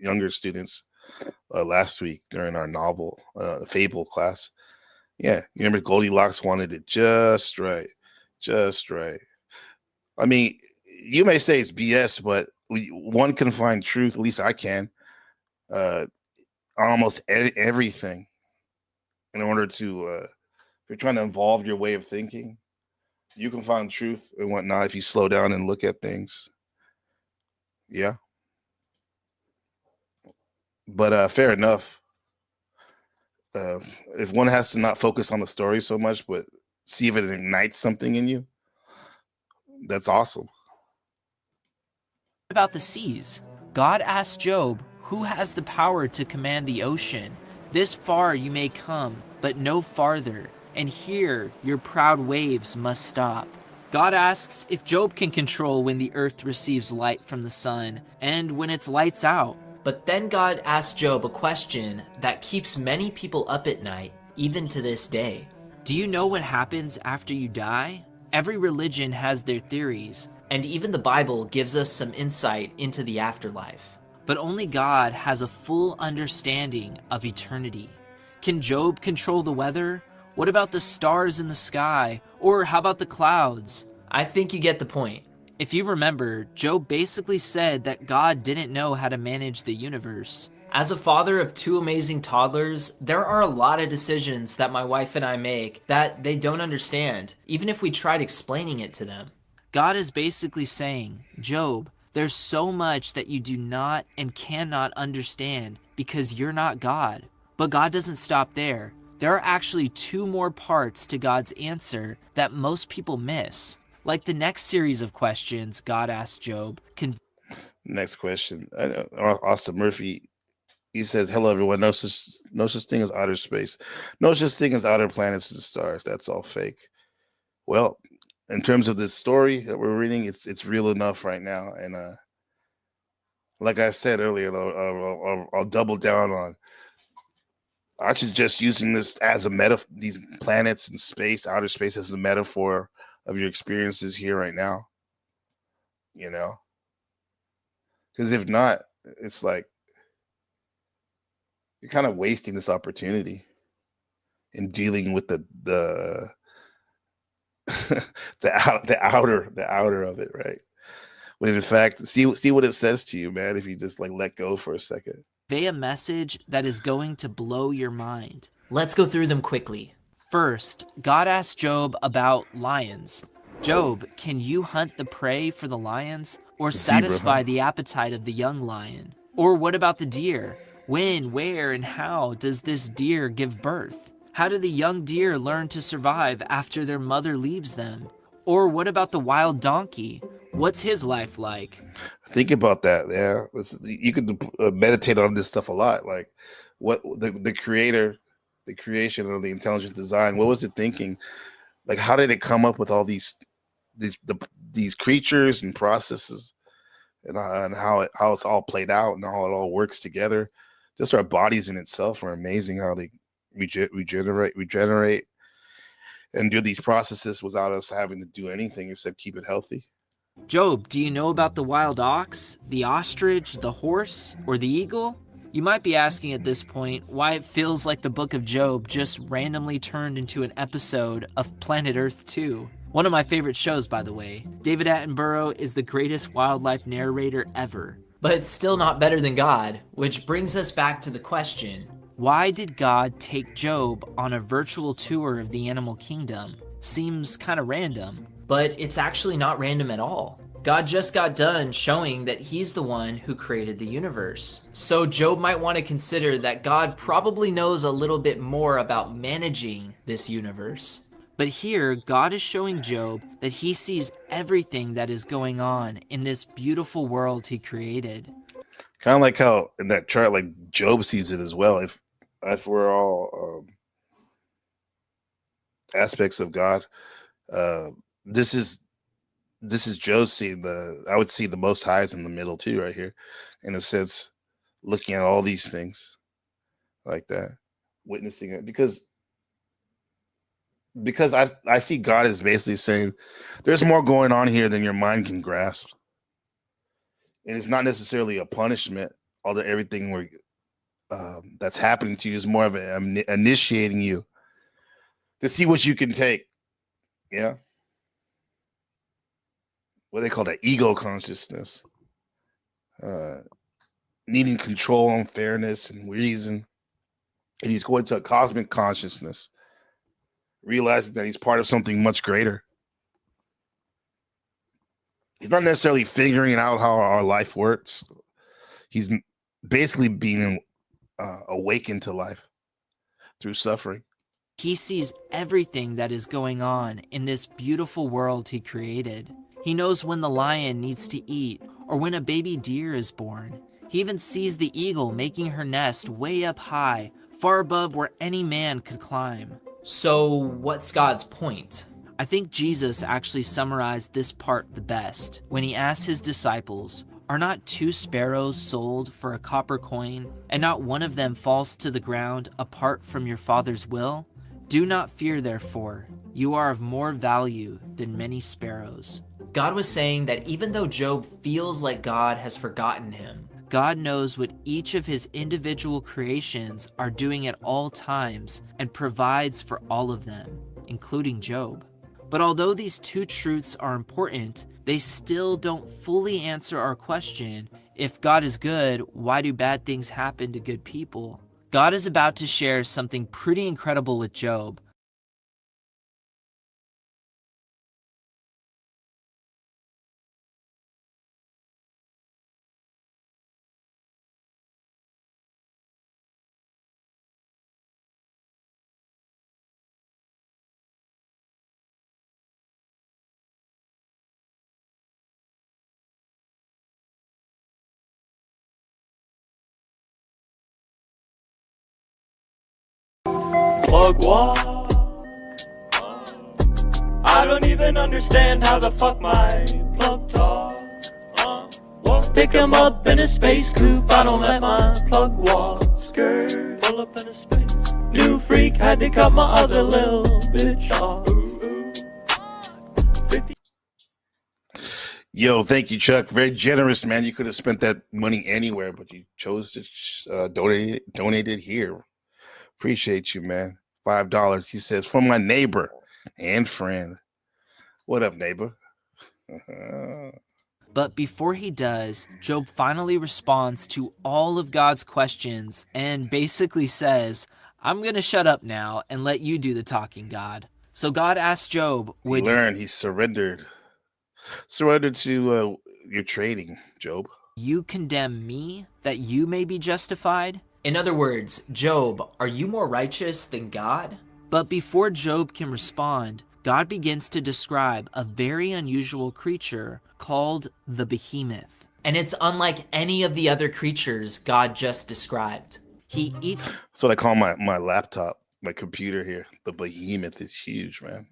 younger students last week during our novel fable class. Yeah, you remember Goldilocks wanted it just right, just right. I mean, you may say it's BS, but one can find truth. At least I can. Uh, on almost everything in order to, if you're trying to evolve your way of thinking, you can find truth and whatnot if you slow down and look at things. Yeah, but fair enough. Uh, if one has to not focus on the story so much, but see if it ignites something in you, that's awesome. About the seas? God asked Job, "Who has the power to command the ocean? This far you may come, but no farther, and here your proud waves must stop." God asks if Job can control when the earth receives light from the sun and when it's lights out. But then God asks Job a question that keeps many people up at night, even to this day. Do you know what happens after you die? Every religion has their theories, and even the Bible gives us some insight into the afterlife. But only God has a full understanding of eternity. Can Job control the weather? What about the stars in the sky? Or how about the clouds? I think you get the point. If you remember, Job basically said that God didn't know how to manage the universe. As a father of 2 amazing toddlers, there are a lot of decisions that my wife and I make that they don't understand, even if we tried explaining it to them. God is basically saying, Job, there's so much that you do not and cannot understand because you're not God. But God doesn't stop there. There are actually 2 more parts to God's answer that most people miss. Like the next series of questions God asked Job. Next question. Austin Murphy. He says, "Hello, everyone. No such thing as outer space. No such thing as outer planets and stars. That's all fake." Well, in terms of this story that we're reading, it's real enough right now. And like I said earlier, I'll double down on. I should just using this as a metaphor. These planets and space, outer space, as a metaphor of your experiences here right now. You know, because if not, it's like you're kind of wasting this opportunity in dealing with the the outer of it, right? When in fact, see what it says to you, man. If you just like let go for a second. Convey a message that is going to blow your mind. Let's go through them quickly. First, God asked Job about lions. Job, can you hunt the prey for the lions or satisfy the appetite of the young lion? Or what about the deer? When, where, and how does this deer give birth? How do the young deer learn to survive after their mother leaves them? Or what about the wild donkey? What's his life like? Think about that. Yeah, you could meditate on this stuff a lot. Like, what the creator, the creation of the intelligent design. What was it thinking? Like, how did it come up with all these creatures and processes, and how it's all played out and how it all works together? Just our bodies in itself are amazing. How they regenerate, and do these processes without us having to do anything except keep it healthy. Job, do you know about the wild ox, the ostrich, the horse, or the eagle? You might be asking at this point why it feels like the book of Job just randomly turned into an episode of Planet Earth 2. One of my favorite shows, by the way. David Attenborough is the greatest wildlife narrator ever. But it's still not better than God, which brings us back to the question, why did God take Job on a virtual tour of the animal kingdom? Seems kind of random. But it's actually not random at all. God just got done showing that he's the one who created the universe. So Job might want to consider that God probably knows a little bit more about managing this universe. But here, God is showing Job that he sees everything that is going on in this beautiful world he created. Kind of like how in that chart, like Job sees it as well. If we're all aspects of God, this is Joe seeing I would see the most highs in the middle too, right here, in a sense, looking at all these things like that, witnessing it, because I see God as basically saying there's more going on here than your mind can grasp, and it's not necessarily a punishment, although everything that's happening to you is more of initiating you to see what you can take. Yeah. What they call that ego consciousness. Needing control and fairness and reason. And he's going to a cosmic consciousness, realizing that he's part of something much greater. He's not necessarily figuring out how our life works. He's basically being awakened to life through suffering. He sees everything that is going on in this beautiful world he created. He knows when the lion needs to eat or when a baby deer is born. He even sees the eagle making her nest way up high, far above where any man could climb. So what's God's point? I think Jesus actually summarized this part the best when he asked his disciples, "Are not 2 sparrows sold for a copper coin, and not one of them falls to the ground apart from your Father's will? Do not fear, therefore. You are of more value than many sparrows." God was saying that even though Job feels like God has forgotten him, God knows what each of his individual creations are doing at all times and provides for all of them, including Job. But although these 2 truths are important, they still don't fully answer our question, if God is good, why do bad things happen to good people? God is about to share something pretty incredible with Job. Plug walk. I don't even understand how the fuck my plug talk. Pick him up in a space coupe. I don't let my plug walk. Skirt, pull up in a space. New freak had to cut my other little bitch off. 50. Yo, thank you, Chuck. Very generous, man. You could have spent that money anywhere, but you chose to donate it here. Appreciate you, man. $5. He says, from my neighbor and friend. What up, neighbor? But before he does, Job finally responds to all of God's questions and basically says, "I'm going to shut up now and let you do the talking, God." So God asked Job, He learned, he surrendered. Surrendered to your trading, Job. "You condemn me that you may be justified?" In other words, Job, are you more righteous than God? But before Job can respond, God begins to describe a very unusual creature called the behemoth. And it's unlike any of the other creatures God just described. He eats... That's what I call my laptop, my computer here. The behemoth is huge, man.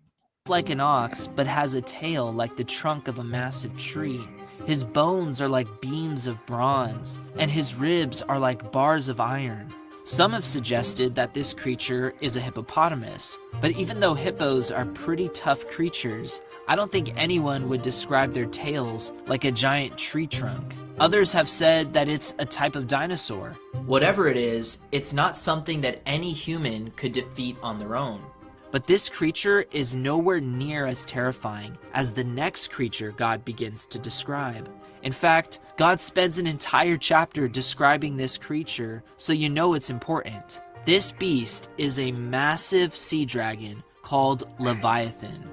like an ox, but has a tail like the trunk of a massive tree. His bones are like beams of bronze, and his ribs are like bars of iron. Some have suggested that this creature is a hippopotamus, but even though hippos are pretty tough creatures, I don't think anyone would describe their tails like a giant tree trunk. Others have said that it's a type of dinosaur. Whatever it is, it's not something that any human could defeat on their own. But this creature is nowhere near as terrifying as the next creature God begins to describe. In fact, God spends an entire chapter describing this creature, so you know it's important. This beast is a massive sea dragon called Leviathan.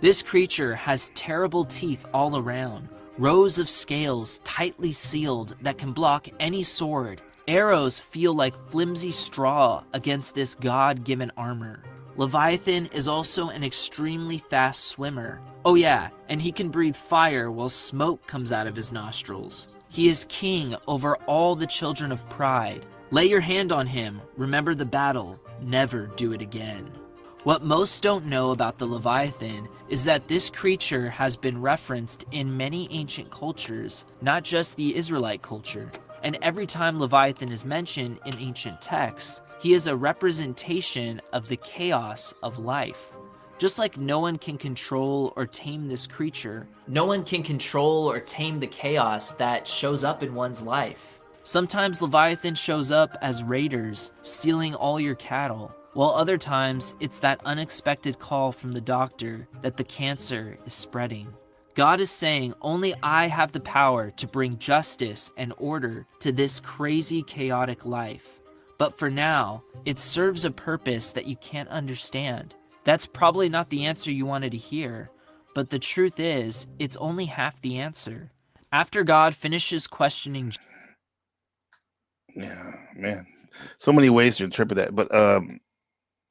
This creature has terrible teeth all around, rows of scales tightly sealed that can block any sword. Arrows feel like flimsy straw against this God-given armor. Leviathan is also an extremely fast swimmer. Oh yeah, and he can breathe fire while smoke comes out of his nostrils. He is king over all the children of pride. Lay your hand on him, remember the battle, never do it again. What most don't know about the Leviathan is that this creature has been referenced in many ancient cultures, not just the Israelite culture. And every time Leviathan is mentioned in ancient texts, he is a representation of the chaos of life. Just like no one can control or tame this creature, no one can control or tame the chaos that shows up in one's life. Sometimes Leviathan shows up as raiders, stealing all your cattle, while other times it's that unexpected call from the doctor that the cancer is spreading. God is saying only I have the power to bring justice and order to this crazy, chaotic life. But for now, it serves a purpose that you can't understand. That's probably not the answer you wanted to hear, but the truth is, it's only half the answer. After God finishes questioning, Yeah, man. So many ways to interpret that. But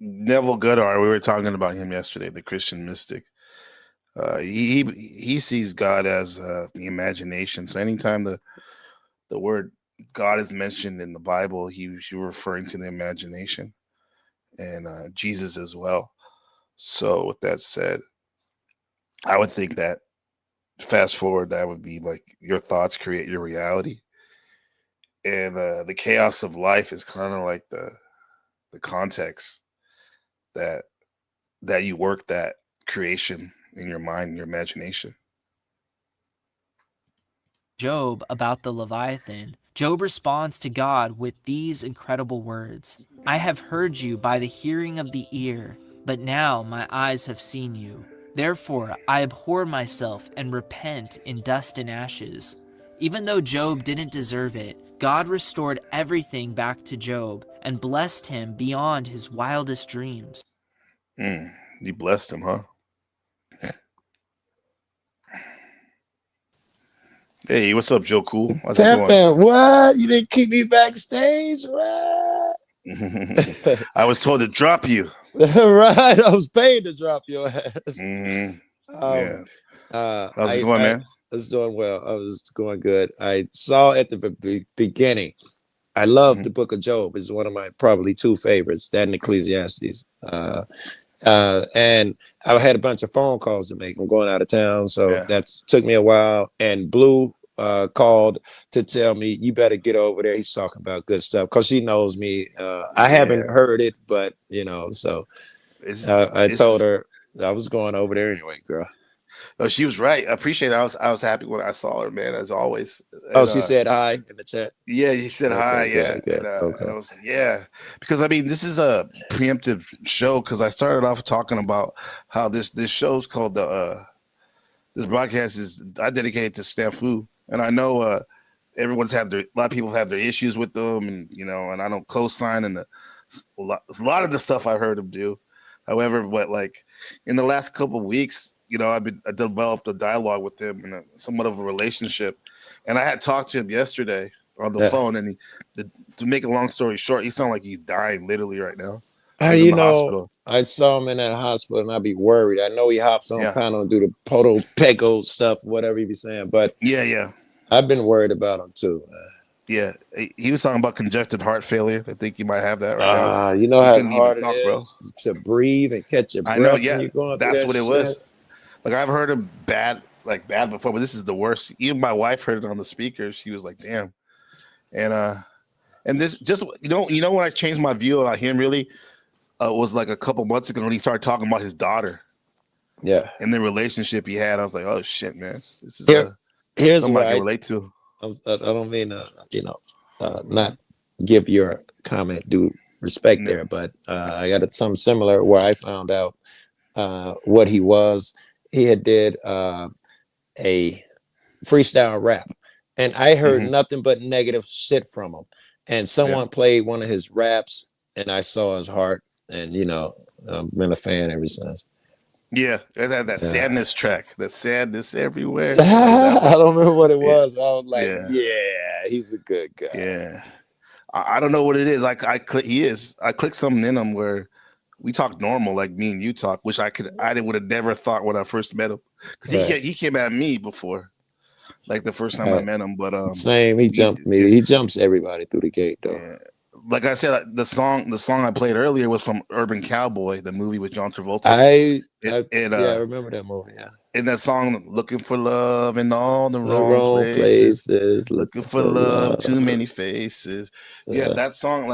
Neville Goddard, we were talking about him yesterday, the Christian mystic. He sees God as the imagination. So anytime the word God is mentioned in the Bible, he's referring to the imagination, and Jesus as well. So with that said, I would think that fast forward, that would be like your thoughts create your reality, and the chaos of life is kind of like the context that you work that creation in your mind and your imagination. Job about the Leviathan, Job responds to God with these incredible words: I have heard you by the hearing of the ear, but now my eyes have seen you. Therefore, I abhor myself and repent in dust and ashes. Even though Job didn't deserve it, God restored everything back to Job and blessed him beyond his wildest dreams. You blessed him, huh? Hey, what's up, Joe Cool? How's it going? Pepe, what? You didn't keep me backstage? What? I was told to drop you. Right. I was paid to drop your ass. Yeah. How's it going, man? I was doing well. I was going good. I saw at the beginning. I love the book of Job. It's one of my probably two favorites, that and Ecclesiastes. And I had a bunch of phone calls to make. I'm going out of town, so that took me a while. And Blue called to tell me, you better get over there. He's talking about good stuff because she knows me. I haven't heard it, but so I told her I was going over there anyway, girl. No, she was right. I appreciate it. I was happy when I saw her, man, as always. And, she said hi in the chat. Yeah, you said hi. Yeah, good. And I was because I mean, this is a preemptive show because I started off talking about how this show's called this broadcast is dedicated to Snafu, and I know a lot of people have their issues with them, and and I don't co-sign a lot of the stuff I heard him do. However, but like in the last couple of weeks, I developed a dialogue with him and somewhat of a relationship. And I had talked to him yesterday on the phone, and to make a long story short, he sounded like he's dying literally right now. He's in the hospital. I saw him in that hospital, and I'd be worried. I know he hops on panel and do the poto pego stuff, whatever he be saying, but I've been worried about him too. Yeah, he was talking about congested heart failure. I think you might have that right now. You know how hard it is to breathe and catch your breath. I know, when you're going that's through what that it was. Like I've heard him bad before, but this is the worst. Even my wife heard it on the speakers. She was like, "Damn!" And this just when I changed my view about him really was like a couple months ago when he started talking about his daughter. Yeah, and the relationship he had. I was like, "Oh shit, man! This is here's something what I can relate to." I don't mean to, not give your comment due respect there, but I got something similar where I found out what he was. He had did a freestyle rap, and I heard nothing but negative shit from him. And someone played one of his raps, and I saw his heart, and I've been a fan ever since. Yeah, that sadness track, that sadness everywhere. I don't remember what it was. I was like, he's a good guy. Yeah, I don't know what it is. I clicked something in him where we talk normal, like me and you talk, which I would have never thought when I first met him, because he came at me before, like the first time I met him. But same, he jumped me. He jumps everybody through the gate, though. Yeah. Like I said, the song I played earlier was from Urban Cowboy, the movie with John Travolta. I remember that movie. Yeah, in that song, looking for love in all the wrong places, looking for love, too many faces. Yeah, that song,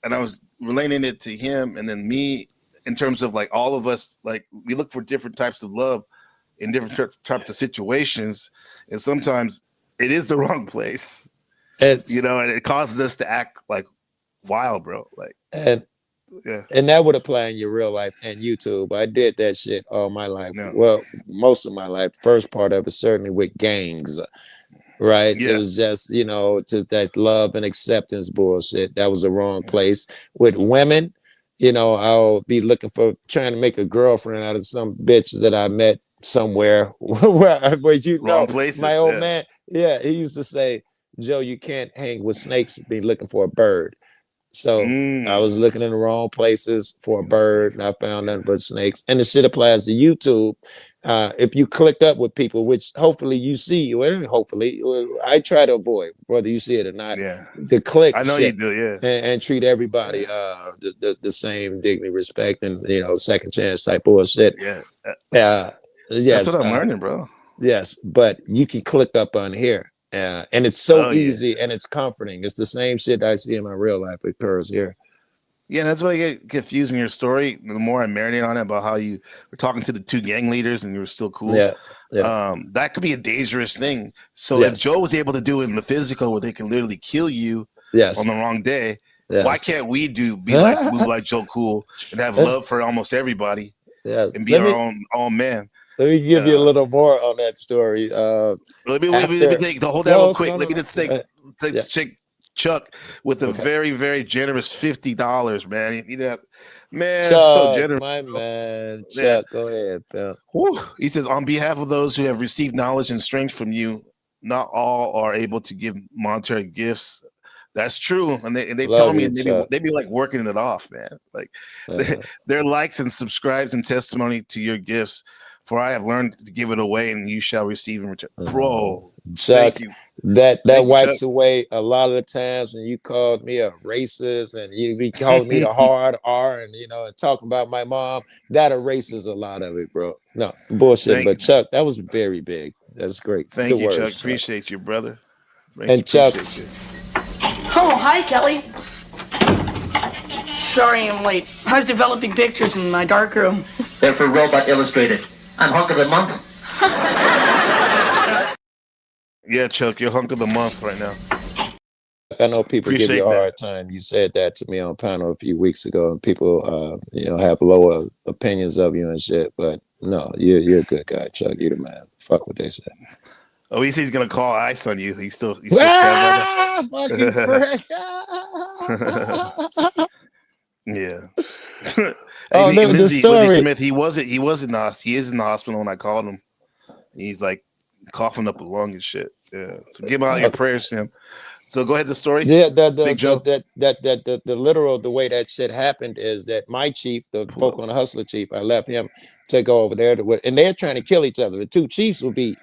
and I was relating it to him, and then me, in terms of like all of us, like we look for different types of love in different types of situations, and sometimes it is the wrong place. You know, and it causes us to act like wild, bro. Like, and yeah, and that would apply in your real life and YouTube. I did that shit all my life. no, Well, most of my life. First part of it, certainly with gangs. Right. It yeah, was just, just that love and acceptance bullshit. That was the wrong place. With women, I'll be looking for trying to make a girlfriend out of some bitch that I met somewhere where wrong places. my old Yeah. man, yeah, he used to say, Joe, you can't hang with snakes, be looking for a bird. So I was looking in the wrong places for a bird, and I found nothing but snakes. And the shit applies to YouTube. If you click up with people, which hopefully you see, well, hopefully I try to avoid, whether you see it or not, Yeah, to click I know shit you do. Yeah, and treat everybody the same dignity, respect, and second chance type bullshit. yeah. That's Yes, what I'm learning, bro. yes, but you can click up on here. And it's so Oh yeah, easy and it's comforting. It's the same shit I see in my real life occurs here. yeah. That's what I get confused in your story. The more I marinate on it about how you were talking to the two gang leaders and you were still cool. Yeah, yeah. That could be a dangerous thing. So if Yes. Joe was able to do it in the physical, where they can literally kill you Yes. on the wrong day, Yes. why can't we be like move like Joe Cool and have love for almost everybody Yes. and be our own man? Let me give you a little more on that story. Let me take the whole that real quick. Let me just take Chuck with a very, very generous $50, man. Man, Chuck, so generous. my man. Chuck, Yeah. go ahead, pal. Whew. He says, on behalf of those who have received knowledge and strength from you, not all are able to give monetary gifts. That's true. And they tell me they be like working it off, man. Like their likes and subscribes and testimony to your gifts. For I have learned to give it away, and you shall receive in return. Bro, Chuck, thank you. that Thank you, wipes Chuck. away a lot of the times when you called me a racist and you be calling me the hard R and and talking about my mom. That erases a lot of it, bro. No bullshit. But Chuck, that was very big. That's great. Thank Good you, words, Chuck. Appreciate you, brother. And Chuck, appreciate you. Oh, hi, Kelly. Sorry I'm late. I was developing pictures in my darkroom. They're for Robot Illustrated. I'm hunk of the month. Yeah, Chuck, you're hunk of the month right now. I know people give Appreciate you a that. hard time. You said that to me on panel a few weeks ago, and people, have lower opinions of you and shit. But no, you're a good guy, Chuck. You're the man. Fuck what they say. Oh, he says he's gonna call ice on you. He's still sad right Fucking prick. Yeah. Oh, Hey, the Lindsay story. Smith, he is in the hospital when I called him. He's like coughing up a lung and shit. Yeah. So give out your prayers to him. So go ahead, the story. Yeah, Big Joe. the literal the way that shit happened is that my chief, the folk on the hustler chief, I left him to go over there and they're trying to kill each other. The two chiefs would be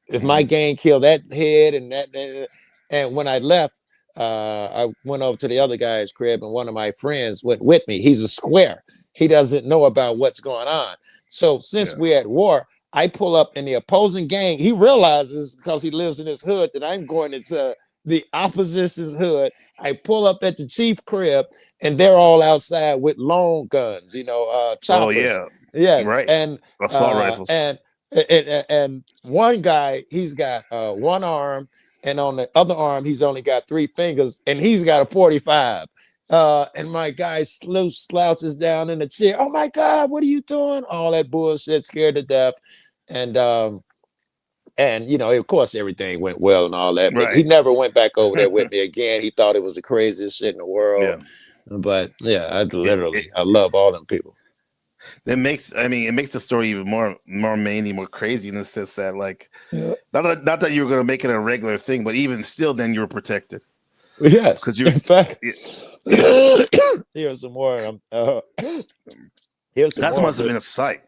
if my gang killed that head and that and when I left, I went over to the other guy's crib and one of my friends went with me. He's a square. He doesn't know about what's going on. So since we're at war, I pull up in the opposing gang. He realizes because he lives in his hood that I'm going into the opposition's hood. I pull up at the chief crib and they're all outside with long guns, choppers. Oh yeah. Yes. Right. And assault rifles. And one guy, he's got one arm, and on the other arm, he's only got 3 fingers, and he's got a 45. And my guy slouches down in the chair. Oh my God, what are you doing? All that bullshit, scared to death. And of course, everything went well and all that, but he never went back over there with me again. He thought it was the craziest shit in the world. Yeah. But yeah, I love all them people. It makes the story even more many more crazy in the sense that not that you were going to make it a regular thing, but even still, then you were protected. Yes, because you're in fact. Here's some more. Here's some that more. must have been a sight.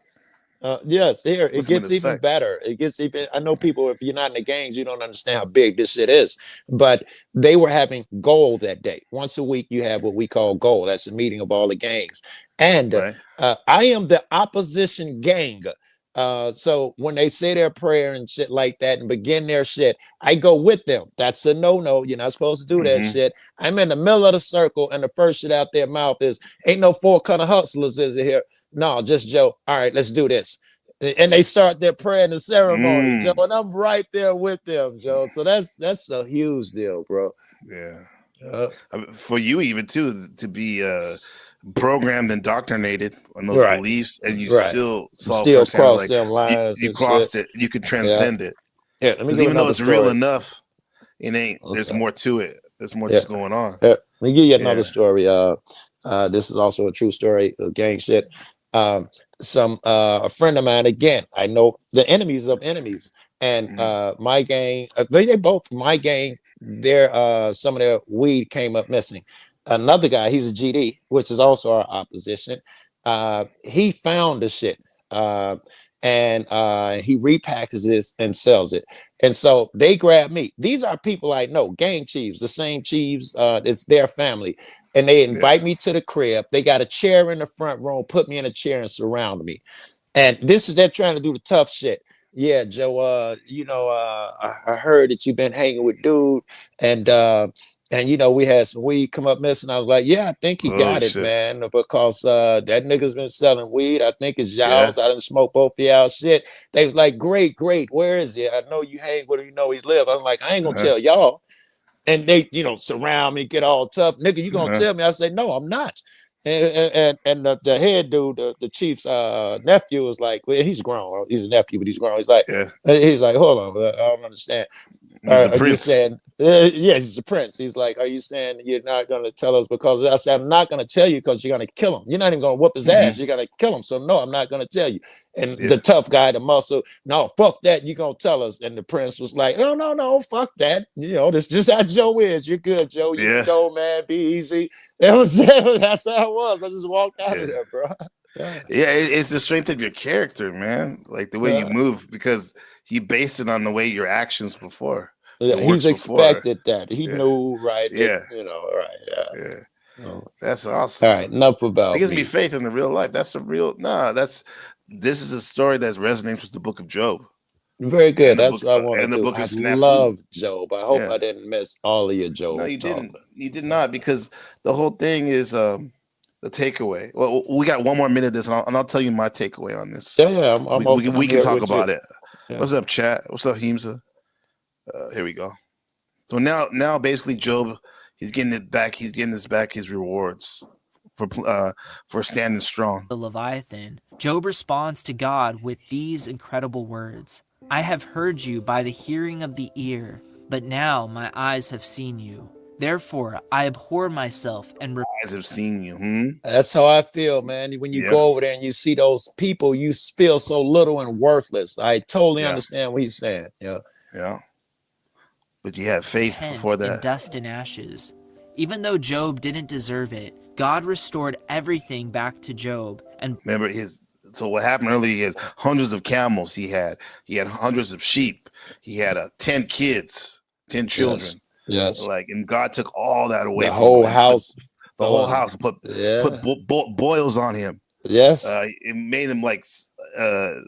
Yes, here it gets even better. It gets even. I know people. If you're not in the gangs, you don't understand how big this shit is. But they were having goal that day. Once a week, you have what we call goal. That's a meeting of all the gangs. And I am the opposition gang. So when they say their prayer and shit like that and begin their shit, I go with them. That's a no-no. You're not supposed to do that shit. I'm in the middle of the circle, and the first shit out their mouth is, "Ain't no 4 kind of hustlers is it here." No, just Joe. All right, let's do this. And they start their prayer and the ceremony, Joe. Mm, And I'm right there with them, Joe. So that's a huge deal, bro. yeah. Uh, I mean, for you even too to be programmed, indoctrinated on those right, beliefs, and you right. still saw Still firsthand cross like them lines you and shit. crossed it, you could Yeah. transcend it. Yeah. Let me Because give even though another it's real story. enough, it ain't. What's There's that? more to it. There's more Yeah. just going on. Let me give you another Yeah. story. This is also a true story of gang shit. Um, a friend of mine, again, I know the enemies of enemies, and Mhm. my gang, they both my gang. Their some of their weed came up missing. Another guy, he's a GD, which is also our opposition. He found the shit. Uh, and he repackages and sells it. And so they grab me. These are people I know, gang chiefs, the same chiefs. It's their family. And they Yeah. invite me to the crib. They got a chair in the front room, put me in a chair and surround me. And this is they're trying to do the tough shit. Yeah, Joe, I heard that you've been hanging with dude and we had some weed come up missing. I was like, yeah, I think he Oh got it, shit. man, because that nigga's been selling weed. I think it's Yeah. y'all's. I didn't smoke both of y'all's shit. They was like, great, where is he? I know you hang with him, you know he live. I'm like, I ain't gonna Uh-huh. tell y'all. And they, surround me, get all tough. Nigga, you gonna Uh-huh. tell me? I say, no, I'm not. And the head dude, the chief's nephew was like, well, he's grown. He's a nephew, but he's grown. Yeah. He's like, hold on, I don't understand. He's the Are you prince. saying, yes, he's a prince. He's like, are you saying you're not going to tell us? Because I said, I'm not going to tell you because you're going to kill him. You're not even going to whoop his ass. You're going to kill him. So, no, I'm not going to tell you. And Yeah. the tough guy, the muscle, no, fuck that. You're going to tell us. And the prince was like, oh, no, fuck that. This just how Joe is. You're good, Joe. Yeah. Man. Be easy. That's how it was. I just walked out of Yeah. there, bro. Yeah, it's the strength of your character, man. Like the way you move, because he based it on the way your actions before. Yeah, Your he's works before. expected that. He Yeah. knew, right? That, Yeah. right. Yeah. Yeah. Oh. That's All awesome. right, enough It about gives me me. faith in the real life. That's a real this is a story that resonates with the book of Job Very good. and the That's book what I want to and the do. book I of Snafu. love Job. I hope Yeah. I didn't miss all of your No, Job you talk. didn't. You did not, because the whole thing is the takeaway. Well, we got one more minute of this, and I'll tell you my takeaway on this. Yeah, I'm open. We I'm can here talk with you. about it. Yeah. What's up, chat? What's up, Himza? Here we go. So now basically Job, he's getting it back. He's getting his rewards for standing strong. The Leviathan, Job responds to God with these incredible words: I have heard you by the hearing of the ear, but now my eyes have seen you. Therefore, I abhor myself and Eyes have seen you. That's how I feel, man. When you Yeah. go over there and you see those people, you feel so little and worthless. I totally Yeah. understand what he's saying. Yeah. Yeah. But you had faith repent before in that. dust and ashes. Even though Job didn't deserve it, God restored everything back to Job. And Remember so what happened earlier, he had hundreds of camels. He had hundreds of sheep. He had 10 kids, 10 children. Yes. Like, and God took all that away The from whole him. And house. the whole house put boils on him. Yes. It made him like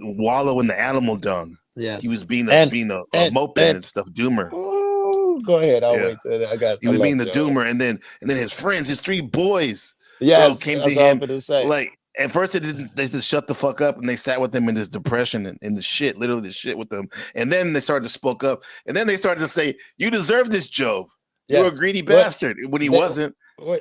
wallow in the animal dung. Yes. He was being a moped and stuff, doomer. Oh, go ahead. I'll wait till He was being the doomer, and then his friends, his 3 boys, yes, came to that's him. All to say. Like, at first they just shut the fuck up, and they sat with him in this depression and in the shit, literally the shit with them. And then they started to spoke up, and then they started to say, "You deserve this, Job. You're a greedy bastard." When he wasn't.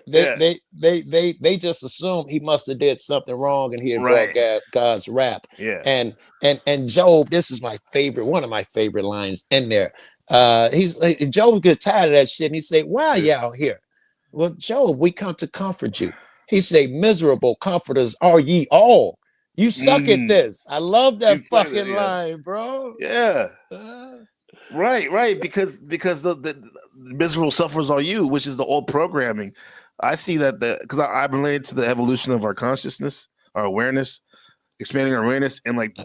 They just assumed he must have did something wrong, and he had brought God's wrath. Yeah. And Job, this is one of my favorite lines in there. Job gets tired of that shit, and he say, "Why are y'all here?" Well, Job, we come to comfort you. He say, "Miserable comforters are ye all. You suck at this." I love that fucking line, bro. Yeah. Right. Because the miserable sufferers are you, which is the old programming. I see that because I relate to the evolution of our consciousness, our awareness, expanding our awareness, and like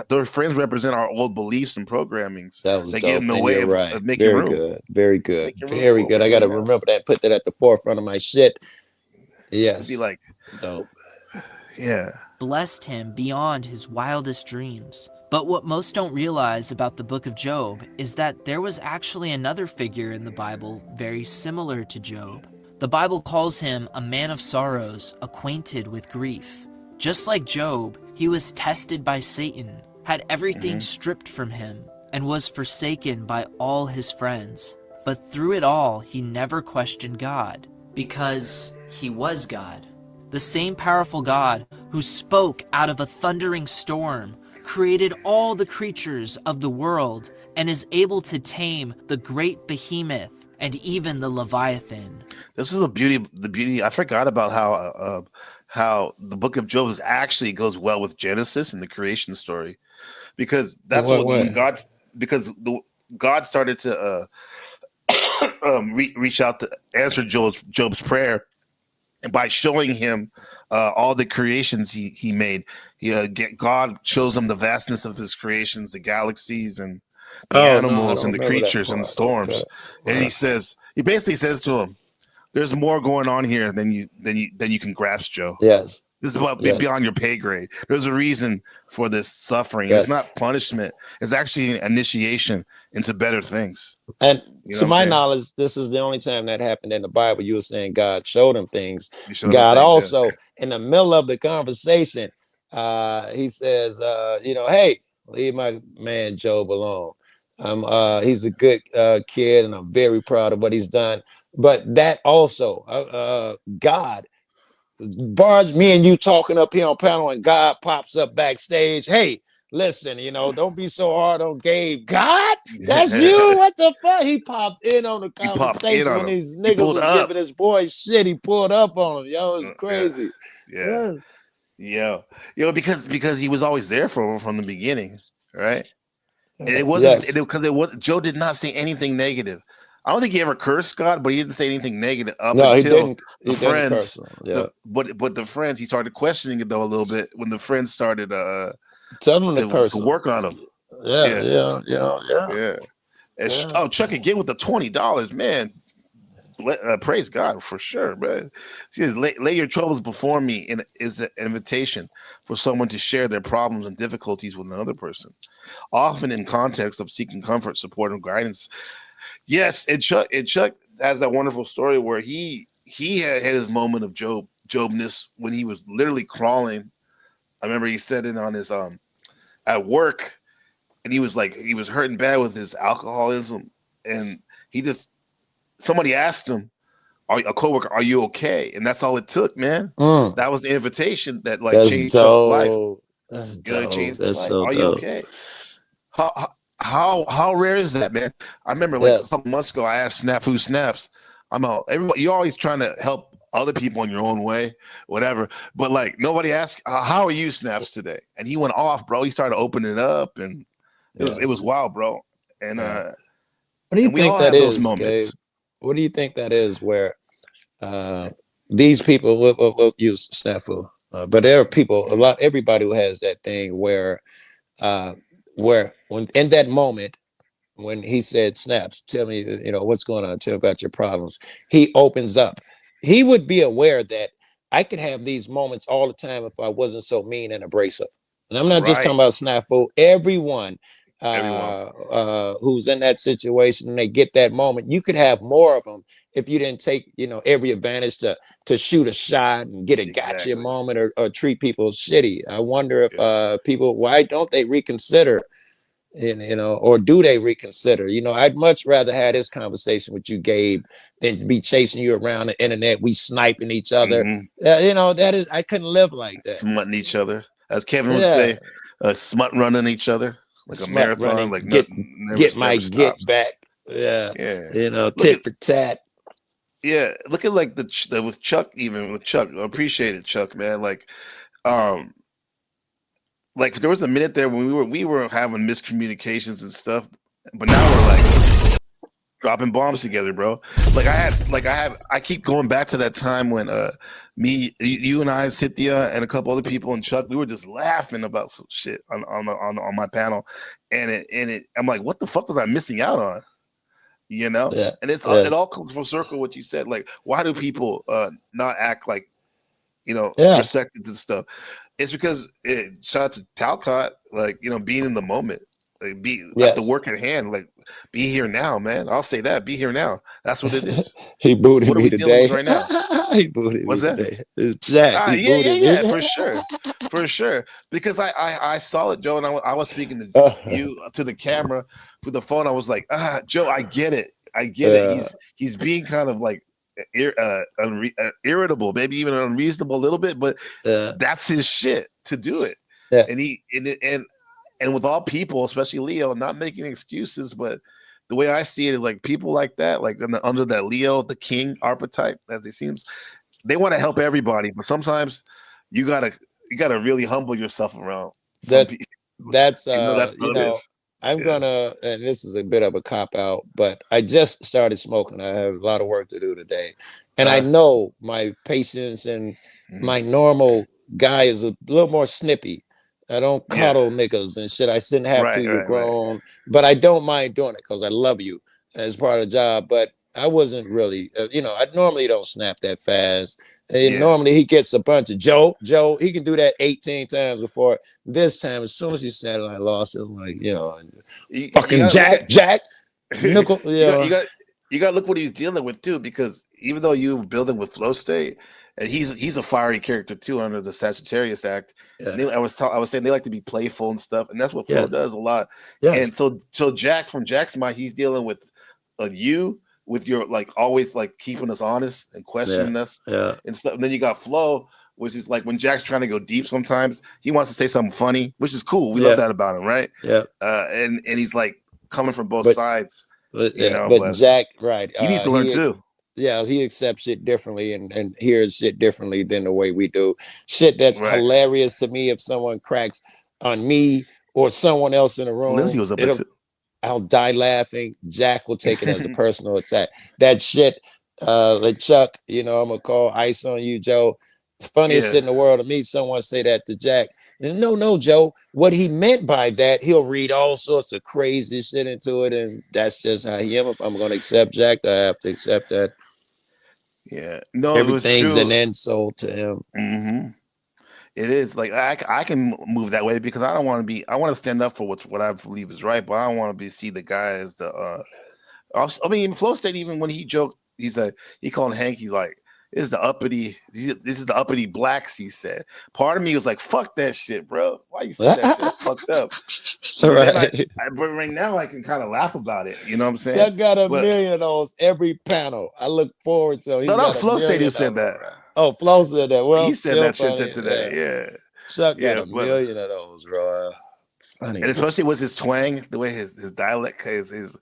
their friends represent our old beliefs and programmings. That was they dope. get in the way of making Very room. good. Very good. Very good. I got to remember that. Put that at the forefront of my shit. Yes. Be like, dope. Yeah. Blessed him beyond his wildest dreams. But what most don't realize about the book of Job is that there was actually another figure in the Bible very similar to Job. The Bible calls him a man of sorrows, acquainted with grief. Just like Job, he was tested by Satan. had everything stripped from him, and was forsaken by all his friends. But through it all, he never questioned God, because he was God. The same powerful God who spoke out of a thundering storm, created all the creatures of the world, and is able to tame the great behemoth and even the Leviathan. This is the beauty. I forgot about how the book of Job is actually goes well with Genesis and the creation story, because that's What when way? God started to reach out to answer Job's prayer, and by showing him all the creations he made, God shows him the vastness of his creations, the galaxies and the Oh no, I animals don't and the remember that creatures and the part. Okay. storms. And he basically says to him, "There's more going on here than you can grasp, Joe. Yes. This is about Yes. beyond your pay grade. There's a reason for this suffering. It's Yes. not punishment. It's actually an initiation into better things." And You know to what I'm my saying? knowledge, this is the only time that happened in the Bible. You were saying God showed him things. You show them God things, yeah. also, in the middle of the conversation, he says, hey, leave my man Job alone. He's a good kid, and I'm very proud of what he's done. But that also, God bars me and you talking up here on panel, and God pops up backstage. Hey, listen, don't be so hard on Gabe. God, that's you. What the fuck? He popped in on the He popped in conversation on when him. these He niggas pulled was up. giving his boy shit. He pulled up on him. Yo, it's crazy. Yeah. Because he was always there for him from the beginning, right? And it wasn't Yes. because it was Joe did not say anything negative. I don't think he ever cursed God, but he didn't say anything negative up No, he until didn't. the He didn't curse friends. him. Yeah. But the friends, he started questioning it though a little bit when the friends started Tell him to to curse him. work on him. Yeah. Yeah, Yeah. Yeah. Yeah. yeah. And Yeah. Chuck again with the $20, man. Praise God for sure, man. She says, lay your troubles before me, and is an invitation for someone to share their problems and difficulties with another person, often in context of seeking comfort, support, and guidance. Yes, and Chuck has that wonderful story where he had his moment of Jobness when he was literally crawling. I remember he said it on his at work, and he was hurting bad with his alcoholism, and he just somebody asked him, a coworker, "Are you okay?" And that's all it took, man. Mm, That was the invitation that that's changed Chuck's life. dope. That's It dope. changed his That's life. so Are you dope. okay? How how rare is that, man? I remember like a Yes. couple months ago, I asked Snafu Snaps. Everybody. You're always trying to help other people in your own way, whatever. But like nobody asked, "How are you, Snaps, today?" And he went off, bro. He started opening it up, and Yeah. it was wild, bro. And Yeah. What do you and we think all that have those is, Gabe? moments. What do you think that is where these people will use snafu, but there are people, everybody who has that thing uh, where when in that moment when he said, "Snaps, tell me, what's going on? Tell me about your problems." He opens up. He would be aware that I could have these moments all the time if I wasn't so mean and abrasive. And I'm not just Right. talking about Snafu. Everyone Everyone. who's in that situation and they get that moment, you could have more of them if you didn't take, every advantage to shoot a shot and get a gotcha Exactly. moment or treat people shitty. I wonder if Yeah. people, why don't they reconsider? And or do they reconsider? I'd much rather have this conversation with you, Gabe, than be chasing you around the internet. We sniping each other. Mm-hmm. That is, I couldn't live like that. Smutting each other, as Kevin would Yeah, say, smut running each other like a smut marathon, running, like get my never get stops. back. Yeah, Yeah, look tit at for tat. look at like the with Chuck, even with Chuck, I appreciate it, Chuck, man. Um, like there was a minute there when we were having miscommunications and stuff, but now we're like dropping bombs together, bro. I keep going back to that time when you and I, Cynthia, and a couple other people and Chuck, we were just laughing about some shit on my panel, and I'm like, what the fuck was I missing out on? Yeah, And it yes, all comes full circle. What you said, like, why do people not act like yeah, receptive to stuff? It's because shout out to Talcott, like being in the moment. Like, be at the Yes. work at hand. Like, be here now, man. I'll say that. Be here now. That's what it is. He booted What are me we dealing with today. right now? He booted me What's that? today. It's Jack. He booted me. Yeah, for sure. Because I saw it, Joe, and I was speaking to you to the camera with the phone. I was like, Joe, I get it. I get it. He's being kind of like irritable, maybe even unreasonable a little bit, but that's his shit to do it. Yeah. And with all people, especially Leo, not making excuses, but the way I see it is like people like that, like under that Leo, the king archetype, as it seems, they want to help everybody, but sometimes you gotta really humble yourself around some people. That's That's what it is. I'm gonna, and this is a bit of a cop out, but I just started smoking. I have a lot of work to do today, and I know my patience and my normal guy is a little more snippy. I don't cuddle niggas and shit. I shouldn't have to. You're grown, but I don't mind doing it because I love you as part of the job. But I wasn't really, I normally don't snap that fast. And normally he gets a bunch of Joe. He can do that 18 times before. This time, as soon as he said it, I lost it. I'm like, fucking Jack, nickel. You got to look what he's dealing with too, because even though you were building with Flow State, and he's a fiery character too under the Sagittarius Act. I was saying they like to be playful and stuff, and that's what Flow does a lot. And so Jack, from Jack's mind, he's dealing with you with your like always like keeping us honest and questioning us and stuff. And then you got Flow, which is like when Jack's trying to go deep, sometimes he wants to say something funny, which is cool. We love that about him, right? And he's like coming from both sides. But But Jack, right? He needs to learn too. Yeah, he accepts shit differently and hears shit differently than the way we do. Shit that's hilarious to me if someone cracks on me or someone else in the room. Lindsay was up there too. I'll die laughing. Jack will take it as a personal attack. That shit, like Chuck, I'm gonna call ice on you, Joe. Funniest shit in the world to me. Someone say that to Jack. No, Joe. What he meant by that, he'll read all sorts of crazy shit into it, and that's just how he am. If I'm gonna accept Jack, I have to accept that. Yeah, no, everything's an insult to him. Mm-hmm. It is like I can move that way because I don't want to be. I want to stand up for what I believe is right, but I don't want to see the guy as the. I mean, in Flow State, even when he joked, he called Hank. He's like, this is the uppity blacks. He said. Part of me was like, fuck that shit, bro. Why you say that shit? It's fucked up. But right now I can kind of laugh about it. You know what I'm saying? Chuck got a million of those every panel. I look forward to it. No, that was Flow State who said that. Oh, Flo said that. Well, he said that shit today. Yeah. Chuck got a million of those, bro. Funny. And especially with his twang, the way his dialect, his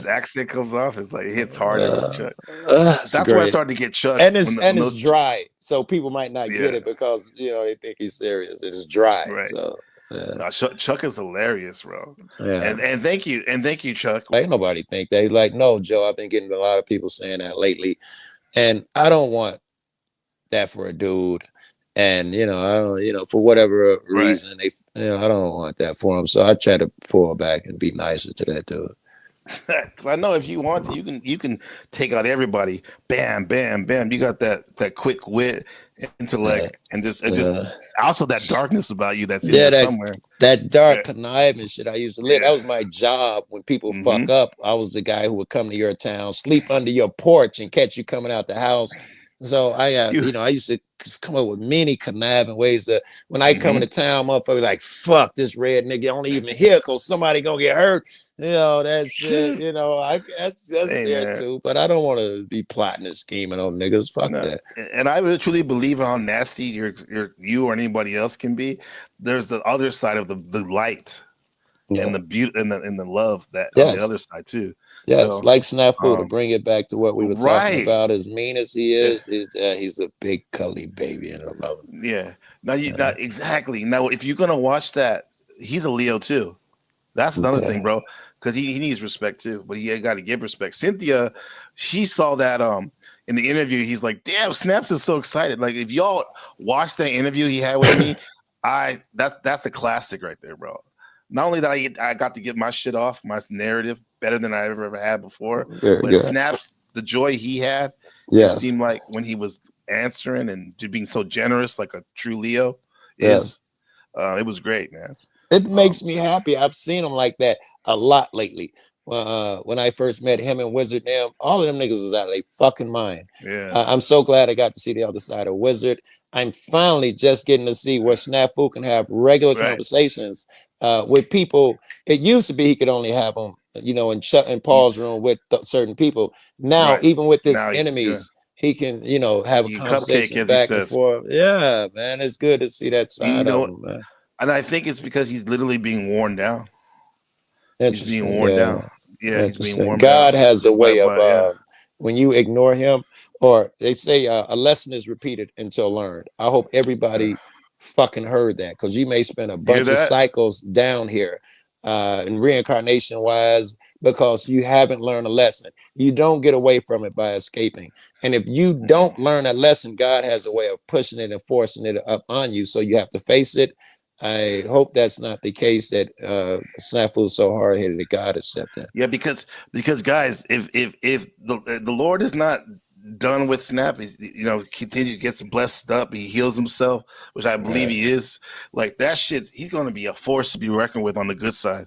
accent comes off, it's like it hits harder with Chuck. That's where I started to get Chuck. And it's dry, so people might not get it because they think he's serious. It's dry, right? So no, Chuck is hilarious, bro. Yeah, and thank you, Chuck. Ain't nobody think that. He's like, no, Joe. I've been getting a lot of people saying that lately, and I don't want that for a dude. And I don't, for whatever reason, I don't want that for him. So I try to pull back and be nicer to that dude. I know if you want to, you can take out everybody. Bam, bam, bam. You got that quick wit, intellect, and just also that darkness about you that's in there somewhere. That dark conniving shit I used to live. That was my job when people fuck up. I was the guy who would come to your town, sleep under your porch, and catch you coming out the house. So I used to come up with many conniving ways that when I come into town, motherfucker like, fuck this red nigga only even here because somebody gonna get hurt. That shit, that's there too. But I don't want to be plotting and scheming on niggas. Fuck that. And I really truly believe in how nasty you or anybody else can be. There's the other side of the light and the beauty and the love that on the other side too. Yes, so, like Snafu, to bring it back to what we were talking about, as mean as he is, he's a big cuddly baby and I love him. Yeah. Now exactly. Now if you're gonna watch that, he's a Leo too. That's another thing, bro. Because he needs respect too, but he got to give respect. Cynthia, she saw that in the interview. He's like, damn, Snaps is so excited. Like if y'all watch that interview he had with me, that's a classic right there, bro. Not only that I got to get my shit off, my narrative better than I ever had before, but Snaps, the joy he had, it seemed like when he was answering and being so generous, like a true Leo, it was great, man. It makes me happy. I've seen him like that a lot lately. When I first met him and Wizard, them, all of them niggas was out of their fucking mind. Yeah. I'm so glad I got to see the other side of Wizard. I'm finally just getting to see where Snafu can have regular Right. conversations with people. It used to be he could only have them, you know, in Chuck and Paul's room with certain people. Now, Right. even with his Now enemies, he can, you know, have a You cupcake, conversation as he back and says. forth. Yeah, man, it's good to see that You side know, of him, man. and I think it's because he's literally being worn down. He's being Interesting, worn yeah. down. Yeah, he's being Interesting. worn God down. has a way of Yeah. when you ignore him, or they say a lesson is repeated until learned. I hope everybody fucking heard that, because you may spend a bunch of that? cycles down here in reincarnation wise because you haven't learned a lesson. You don't get away from it by escaping. And if you don't learn a lesson, God has a way of pushing it and forcing it up on you. So you have to face it. I hope that's not the case, that Snafu is so hard headed that God has stepped in. Yeah, because guys, if the Lord is not done with Snap, he's, you know, continue gets blessed up, he heals himself, which I believe he is. Like that shit, he's going to be a force to be reckoned with on the good side,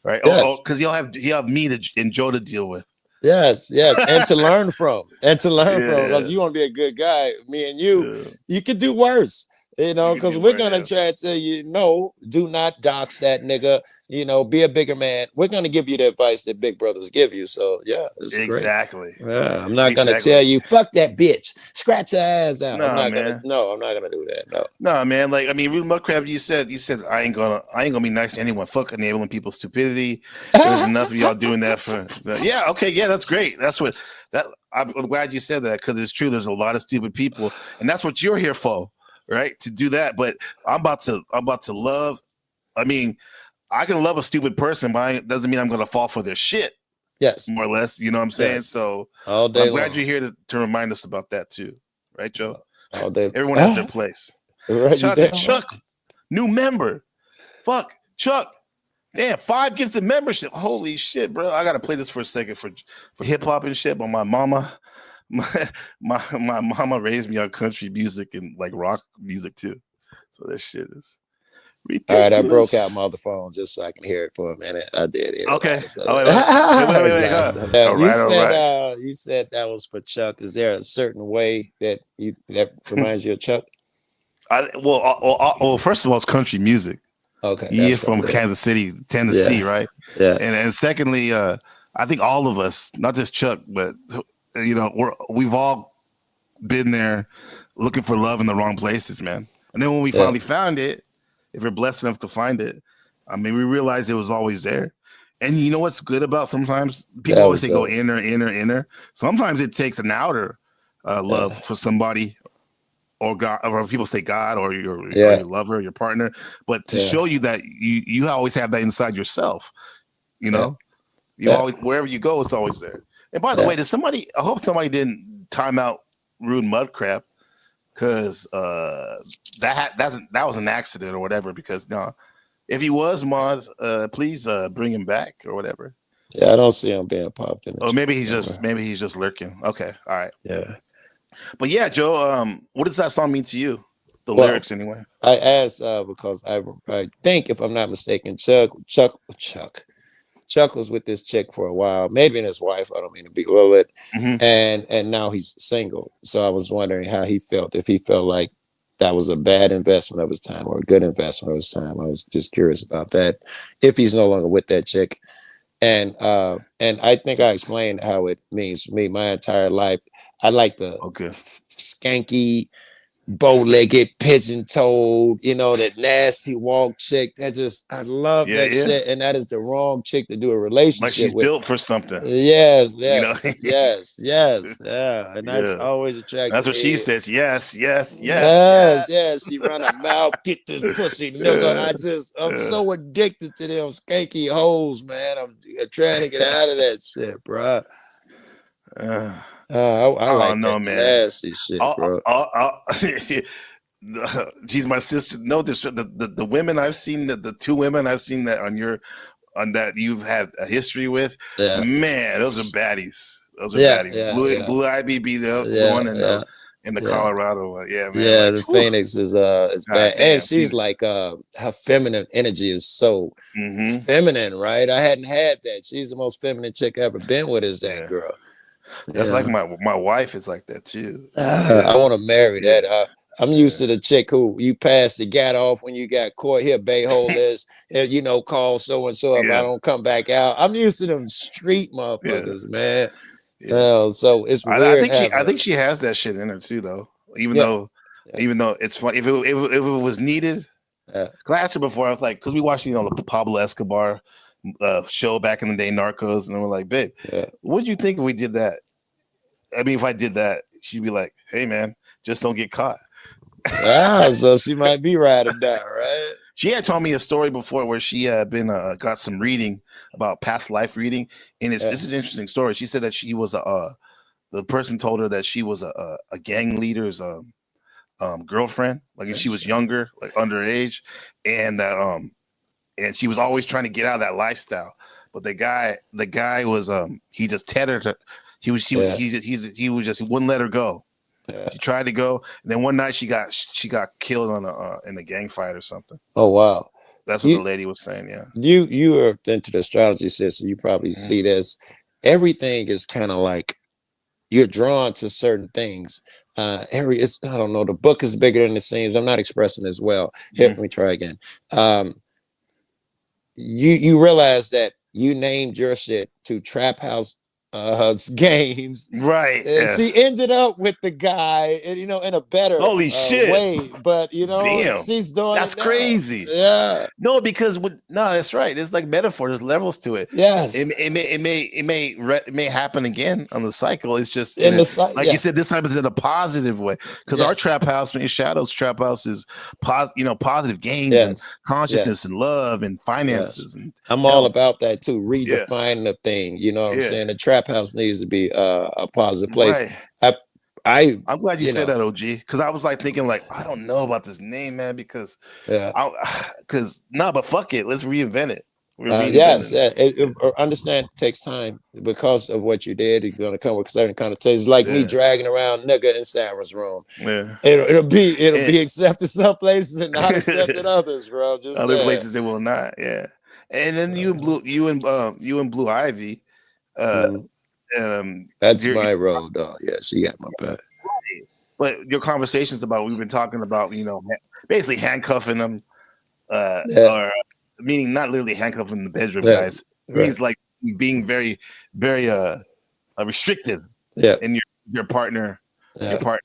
right? Yes. Because he'll have me and Joe to deal with. Yes, and to learn from, because Yeah. you want to be a good guy. Me and you could do worse, you know, You could because do we're worse, gonna yeah. try to tell you, no, do not dox that nigga. You know, be a bigger man. We're gonna give you the advice that big brothers give you. So yeah, it's Exactly. great. Yeah, I'm not gonna Exactly. tell you, fuck that bitch, scratch her ass out. Nah, I'm not man. I'm not gonna do that. No. No, man. Like, I mean, Rude Mudcrab, you said I ain't gonna be nice to anyone. Fuck enabling people's stupidity. There's enough of y'all doing that for. Yeah, okay, yeah, that's great. I'm glad you said that, because it's true. There's a lot of stupid people, and that's what you're here for, right? To do that. But I'm about to love. I mean, I can love a stupid person, but it doesn't mean I'm gonna fall for their shit. Yes. More or less, you know what I'm saying? Yes. So all day I'm glad long. you're here to remind us about that too, right, Joe? All day. Everyone has their place. Right, Shout out to Chuck, new member. Fuck, Chuck. Damn, 5 gifted membership. Holy shit, bro. I gotta play this for a second for hip hop and shit. But my mama raised me on country music and like rock music too. So that shit is ridiculous. All right, I broke out my other phone just so I can hear it for a minute. I did it. Okay. Wait. All You said that was for Chuck. Is there a certain way that reminds you of Chuck? Well, first of all, it's country music. Okay. You're from Kansas City, Tennessee, right? Yeah. And secondly, I think all of us, not just Chuck, but you know, we've all been there looking for love in the wrong places, man. And then when we finally found it, if we're blessed enough to find it, I mean, we realized it was always there. And you know what's good about sometimes people always say go inner. Sometimes it takes an outer love for somebody, or God, or people say God, or your lover, your partner, but to show you that you always have that inside yourself. You know, you always, wherever you go, it's always there. And by the way, I hope somebody didn't time out Rude Mudcrab, because that was an accident or whatever. Because no, if he was Moz, please bring him back or whatever. Yeah, I don't see him being popped in. Oh, maybe he's just lurking. Okay, all right. Yeah. But yeah, Joe, what does that song mean to you? The lyrics, anyway. I asked because I think, if I'm not mistaken, Chuck was with this chick for a while, maybe in his wife. I don't mean to belittle it. And now he's single. So I was wondering how he felt, if he felt like that was a bad investment of his time or a good investment of his time. I was just curious about that. If he's no longer with that chick. And I think I explained how it means for me my entire life. I like the skanky, bow-legged, pigeon-toed, you know, that nasty walk chick. I love that shit. And that is the wrong chick to do a relationship like she's with. built for something. Yes. You know? yes. Yeah. And that's always attractive. That's what she says. Yes. She run her mouth, get this pussy, nigga. I'm so addicted to them skanky hoes, man. I'm trying to get out of that shit, bro. I like that nasty shit, bro. She's my sister. No, the women I've seen, the 2 women I've seen that on that you've had a history with, man, those are baddies. Those are baddies. Blue IBB, the one, and in the Yeah. Colorado one. Yeah, man. Yeah, Like, the whew, Phoenix is God bad, damn, and she's like her feminine energy is so Mm-hmm. feminine, right? I hadn't had that. She's the most feminine chick I ever been with. Is that Yeah. girl? That's Yeah. like my wife is like that too. I want to marry Yeah. that. I'm used to the chick who you pass the gat off when you got caught. Here, bayhole this, you know, call so and so if I Yeah. don't come back out. I'm used to them street Yeah. motherfuckers, man. Yeah. So it's I weird think having I think she has that shit in her too, though. Even yeah, though yeah, even though it's funny if it was needed. yeah, Cause I asked her before, I was like, because we watched the Pablo Escobar show back in the day, Narcos, and we're like, babe, yeah. what'd you think if we did that? I mean, if I did that, she'd be like, hey man, just don't get caught. So she might be right or die, right? She had told me a story before where she had been got some reading about past life reading, and it's an interesting story. She said that she was the person told her that she was a gang leader's girlfriend, like when she was younger, like underage, and that and she was always trying to get out of that lifestyle. But the guy was he just tethered her. He was he just he wouldn't let her go. Yeah. She tried to go, and then one night she got killed on in a gang fight or something. Oh wow. That's what the lady was saying. Yeah. You are into the astrology system. You probably see this. Everything is kind of like you're drawn to certain things. It's I don't know. The book is bigger than it seems. I'm not expressing as well. Here, let me try again. You realize that you named your shit to Trap House games, right? And she ended up with the guy, and in a better holy shit way. But damn, she's doing that's it now. crazy. Yeah, no, because no, that's right. It's like metaphor. There's levels to it. Yes, it may happen again on the cycle. It's just like you said, this time is in a positive way because our trap house, Shadows Trap House, is positive gains and consciousness and love and finances. And I'm health. all about that too. Redefining the thing. You know what I'm saying? The trap house needs to be a positive place. Right. I'm glad you said that, OG, because I was like thinking like I don't know about this name, man, because but fuck it, let's reinvent it. Understand it takes time because of what you did. You're gonna come with certain connotations, like me dragging around nigga in Sarah's room. Yeah, it'll be accepted some places and not accepted others, bro. Just other places it will not. Yeah, and then you and Blue Ivy. That's my road, dog. Yeah, she got my back. But your conversations about we've been talking about, basically handcuffing them, or meaning not literally handcuffing in the bedroom, guys. It means like being very, very restricted in your partner, your partner,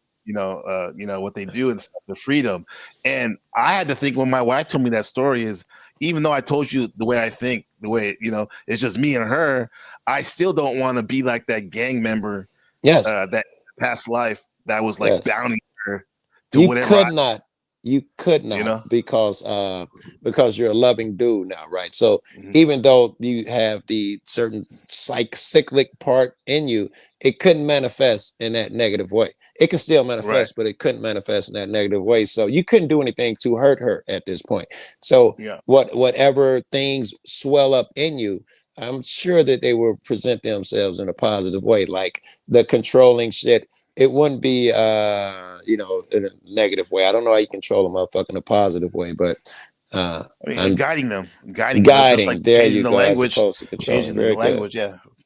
what they do and stuff, the freedom. And I had to think when my wife told me that story is, even though I told you the way I think, the way, it's just me and her, I still don't want to be like that gang member. Yes. That past life that was like bounding her to you whatever. You could not because you're a loving dude now, right? So even though you have the certain cyclic part in you, it couldn't manifest in that negative way. It could still manifest, but it couldn't manifest in that negative way. So you couldn't do anything to hurt her at this point. So whatever things swell up in you, I'm sure that they will present themselves in a positive way, like the controlling shit. It wouldn't be, in a negative way. I don't know how you control a motherfucker in a positive way, but I'm guiding them, just like there changing the language, changing the language,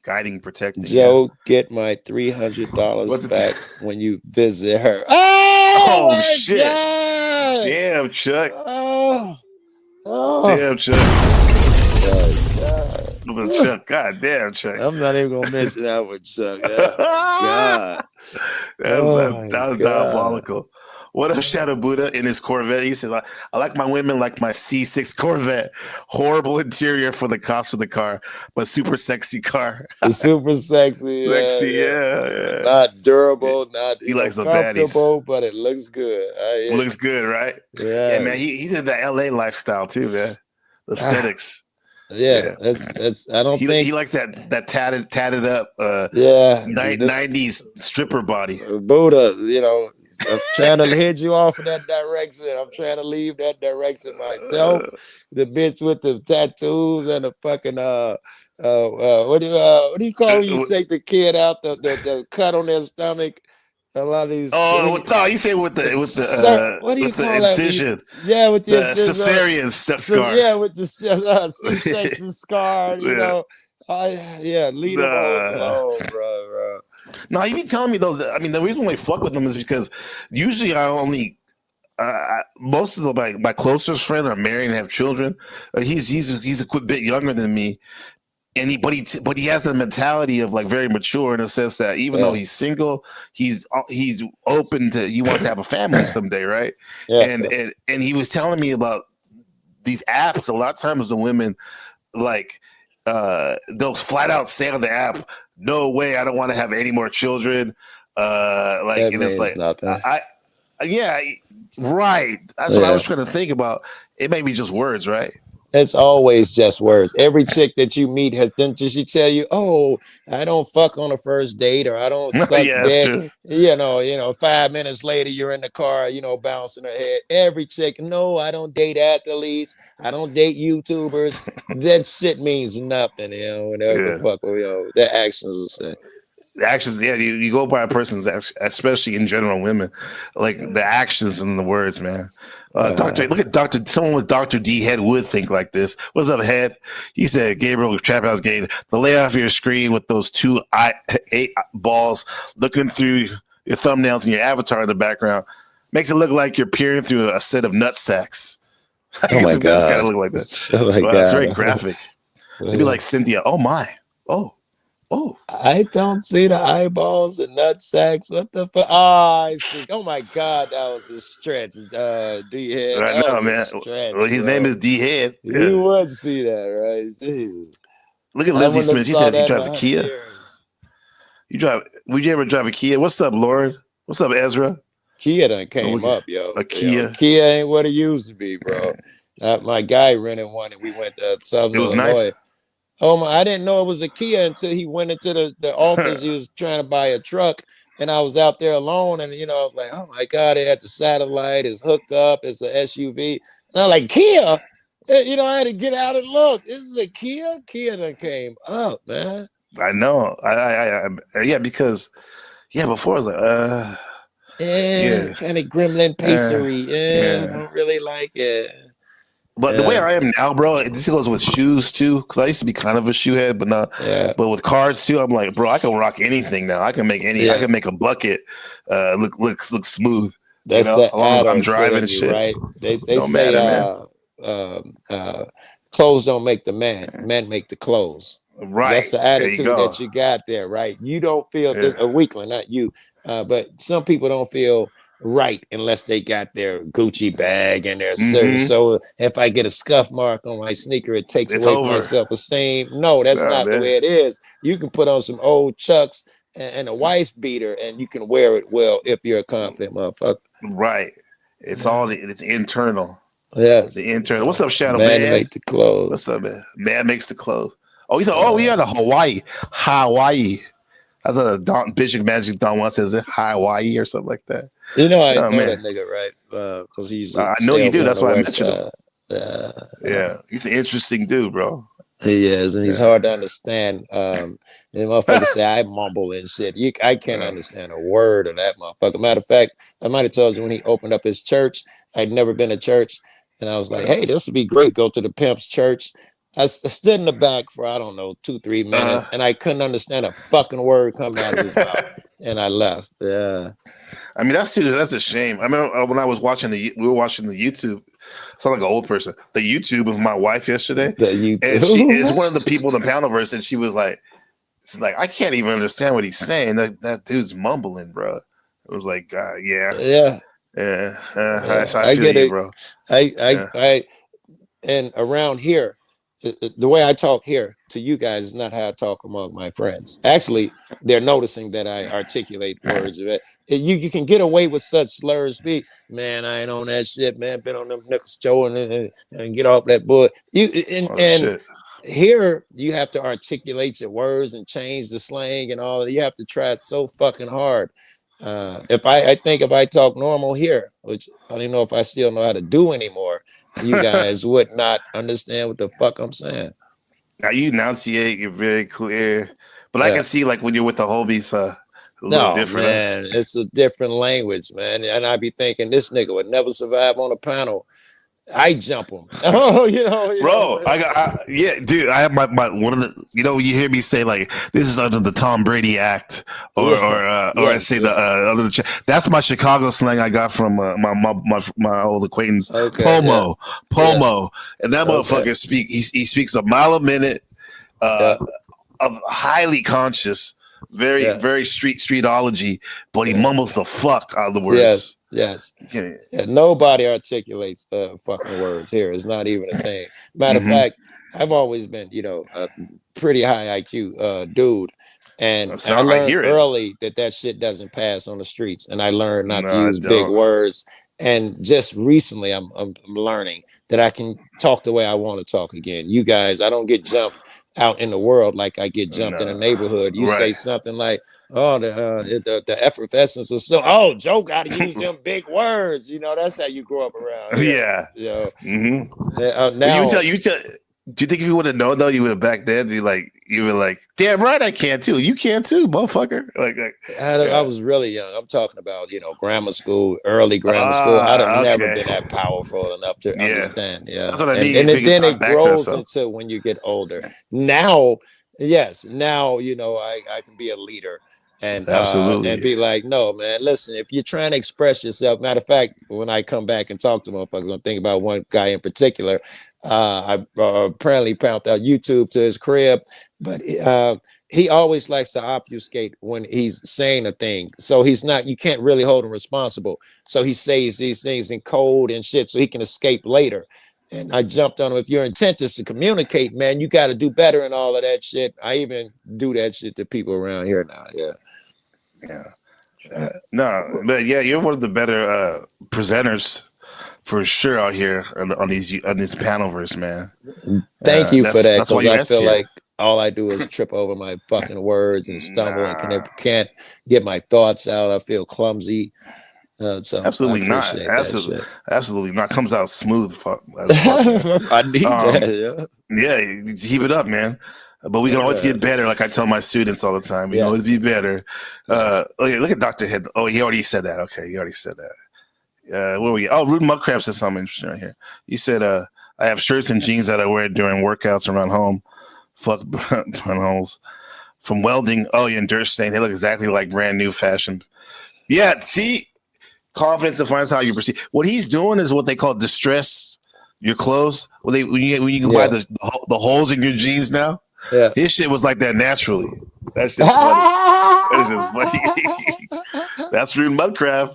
guiding, protecting. Joe, get my $300 back when you visit her. Oh shit! God. Damn, Chuck. Damn, Chuck. God. Chuck. God damn, Chuck. I'm not even gonna mention that with Chuck. God. That was diabolical. What up, Shadow Buddha in his Corvette? He says, I like my women like my C6 Corvette. Horrible interior for the cost of the car, but super sexy car. Super sexy. Yeah. Not durable, not he likes the comfortable, baddies. but it looks good. Looks good, right? Yeah, man. He did the LA lifestyle too, man. The aesthetics. That's I don't think he likes that tatted up 90s stripper body. Buddha, I'm trying to head you off in that direction. I'm trying to leave that direction myself. The bitch with the tattoos and the fucking what do you call when you take the kid out the cut on their stomach? A lot of these. Oh, no, you say with the what do you with the call that? incision, Yeah, with the the incision. cesarean scar. Yeah, with the C-section scar. You Yeah. know. Yeah, leave them hoes alone, bro. No, you be telling me though. I mean, the reason why I fuck with them is because usually I only most of my closest friends are married and have children. He's a quick bit younger than me, and he has the mentality of like very mature in the sense that even though he's single, he's open to he wants to have a family someday, right? Yeah. And he was telling me about these apps. A lot of times the women like they'll flat out say on the app, "No way, I don't want to have any more children." Like, That and it's means like nothing. yeah, right. That's what I was trying to think about. It may be just words, right? It's always just words. Every chick that you meet didn't she tell you, "Oh, I don't fuck on a first date," or "I don't suck Yeah, that's dick." true. 5 minutes later, you're in the car, bouncing her head. Every chick, "No, I don't date athletes. I don't date YouTubers." That shit means nothing. Whatever the Yeah. fuck, their actions will say. Actions, yeah, you go by a person's especially in general, women like the actions and the words, man. Look at someone with Dr. D Head would think like this. What's up, Head? He said, Gabriel Trap House Games, the layout of your screen with those two eight balls looking through your thumbnails and your avatar in the background makes it look like you're peering through a set of nut sacks. Oh my It does kind God. of look like that. Oh my Wow, it's very God. graphic. Maybe like Cynthia. Oh my. Oh. I don't see the eyeballs and nut sacks. What the fuck? Oh, I see. Oh my God, that was a stretch. D-Head. I That know, was man. a stretch. Well, his name is D Head. You would see that, right? Jesus. Look at I Lindsay wouldn't have Smith. She saw says he that in drives a 100 Kia. years. Would you ever drive a Kia? What's up, Lauren? What's up, Ezra? Kia done came up, yo. A Kia. Kia ain't what it used to be, bro. My guy rented one and we went to Southern It was Illinois. nice. Oh my! I didn't know it was a Kia until he went into the office. He was trying to buy a truck, and I was out there alone. And I was like, "Oh my God!" It had the satellite. It's hooked up. It's an SUV. And I'm like, "Kia!" I had to get out and look. This is a Kia. Kia done came up, man. I know. Yeah, because before I was like, kind of gremlin pacery. I don't really like it. But the way I am now, bro, this goes with shoes too. Because I used to be kind of a shoe head, but not. Yeah. But with cars too, I'm like, bro, I can rock anything now. I can make I can make a bucket look smooth. That's as long as I'm driving and shit. Right? They Don't say matter, man. Clothes don't make the man. Men make the clothes. Right. That's the attitude that you got there, right? You don't feel a weakling, not you. But some people don't feel right unless they got their Gucci bag and their shirt. So if I get a scuff mark on my sneaker, it takes away my self-esteem. No, that's not the way it is. You can put on some old Chucks and a wife beater, and you can wear it well if you're a confident motherfucker. Right. It's all it's internal. Yes. The internal. What's up, Shadow Man? Man? Make the clothes. What's up, man? Man makes the clothes. Oh, he said, we are to Hawaii. That's a Bishop Magic Don once says it, Hawaii or something like that. I know that nigga, right? Because he's I know you do. That's why I mentioned him. Yeah, he's an interesting dude, bro. He is, and he's hard to understand. And motherfuckers say I mumble and shit. I can't understand a word of that motherfucker. Matter of fact, I might have told you when he opened up his church, I'd never been to church, and I was like, hey, this would be great. Go to the pimp's church. I stood in the back for, I don't know, 2-3 minutes, and I couldn't understand a fucking word coming out of his mouth, and I left. Yeah. I mean, that's a shame. I remember when I was watching we were watching the YouTube. I sound like an old person. The YouTube with my wife yesterday. The YouTube. And she is one of the people in the Poundiverse, and she was like, I can't even understand what he's saying. That dude's mumbling, bro. It was like, I get it, bro. And around here, the way I talk here to you guys is not how I talk among my friends. Actually, they're noticing that I articulate words. You can get away with such slurs. Man, I ain't on that shit, man. Been on them niggas Joe and get off that bull. Shit. Here you have to articulate your words and change the slang and all. You have to try so fucking hard. If I talk normal here, which I don't know if I still know how to do anymore, you guys would not understand what the fuck I'm saying. Now you enunciate, you're very clear. But I can see like when you're with the homies, little No, different. Huh? man, it's a different language, man. And I be thinking this nigga would never survive on a panel. I jump him. Oh, Bro, yeah, dude. I have my one of the. You hear me say like this is under the Tom Brady Act, or I say the under the. That's my Chicago slang I got from my old acquaintance Pomo, and that motherfucker he speaks a mile a minute, of highly conscious, very streetology, but he mumbles the fuck out of the words. Yes. Yeah, nobody articulates fucking words here. It's not even a thing. Matter of fact, I've always been, a pretty high IQ dude. And I learned early that shit doesn't pass on the streets. And I learned not to use big words. And just recently, I'm learning that I can talk the way I want to talk again. You guys, I don't get jumped out in the world like I get jumped in a neighborhood. You say something like, oh, the effervescence of so. Oh, Joe got to use them big words. That's how you grow up around. Yeah. Now, you tell. Do you think if you would have known though, you would have back then? You were like, damn right, I can too. You can too, motherfucker. I was really young. I'm talking about grammar school, early grammar school. I'd have never been that powerful enough to understand. Yeah, that's what I mean. And then it grows into when you get older. Now, yes, now I can be a leader. And absolutely, and be like, no, man, listen, if you're trying to express yourself, matter of fact, when I come back and talk to motherfuckers, I'm thinking about one guy in particular. I apparently found out YouTube to his crib, but he always likes to obfuscate when he's saying a thing. So you can't really hold him responsible. So he says these things in code and shit so he can escape later. And I jumped on him. If your intent is to communicate, man, you got to do better and all of that shit. I even do that shit to people around here now. Yeah. No, but yeah, you're one of the better presenters for sure out here on these panelverse, man. Thank you for that. Because I feel like all I do is trip over my fucking words and stumble and can't get my thoughts out. I feel clumsy. So absolutely not. Absolutely not. Comes out smooth. I need that. Yeah, keep it up, man. But we can always get better. Like I tell my students all the time, we can always be better. Look at Dr. Head. Oh, he already said that. Okay, he already said that. Where we? Oh, Rude Mudcrab said something interesting right here. He said, "I have shirts and jeans that I wear during workouts around home. Fuck holes from welding. Oh, yeah, and dirt stain. They look exactly like brand new fashion. Yeah, see." Confidence defines how you perceive. What he's doing is what they call distress your clothes. When you can buy the holes in your jeans now. Yeah, his shit was like that naturally. That's just funny. That's just funny. That's Rude Mudcrab.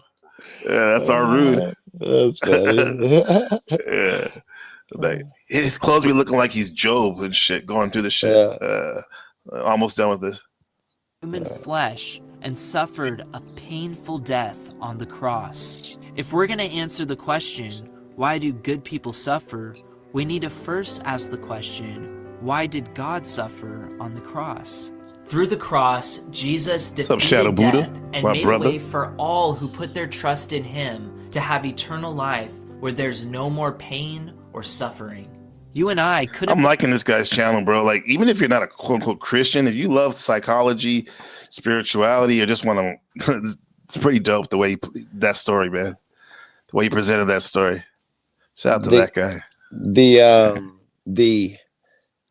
Yeah, that's our Rude. That's funny. Yeah, like, his clothes be looking like he's Job and shit, going through the shit. Almost done with this. Human flesh and suffered a painful death on the cross. If we're going to answer the question, why do good people suffer, we need to first ask the question, why did God suffer on the cross? Through the cross, Jesus defeated death and made a way for all who put their trust in him to have eternal life where there's no more pain or suffering. You and I could I'm liking this guy's channel, bro. Like, even if you're not a quote unquote Christian, if you love psychology, spirituality, or just want to, it's pretty dope the way that story, man. The way he presented that story. Shout out to that guy.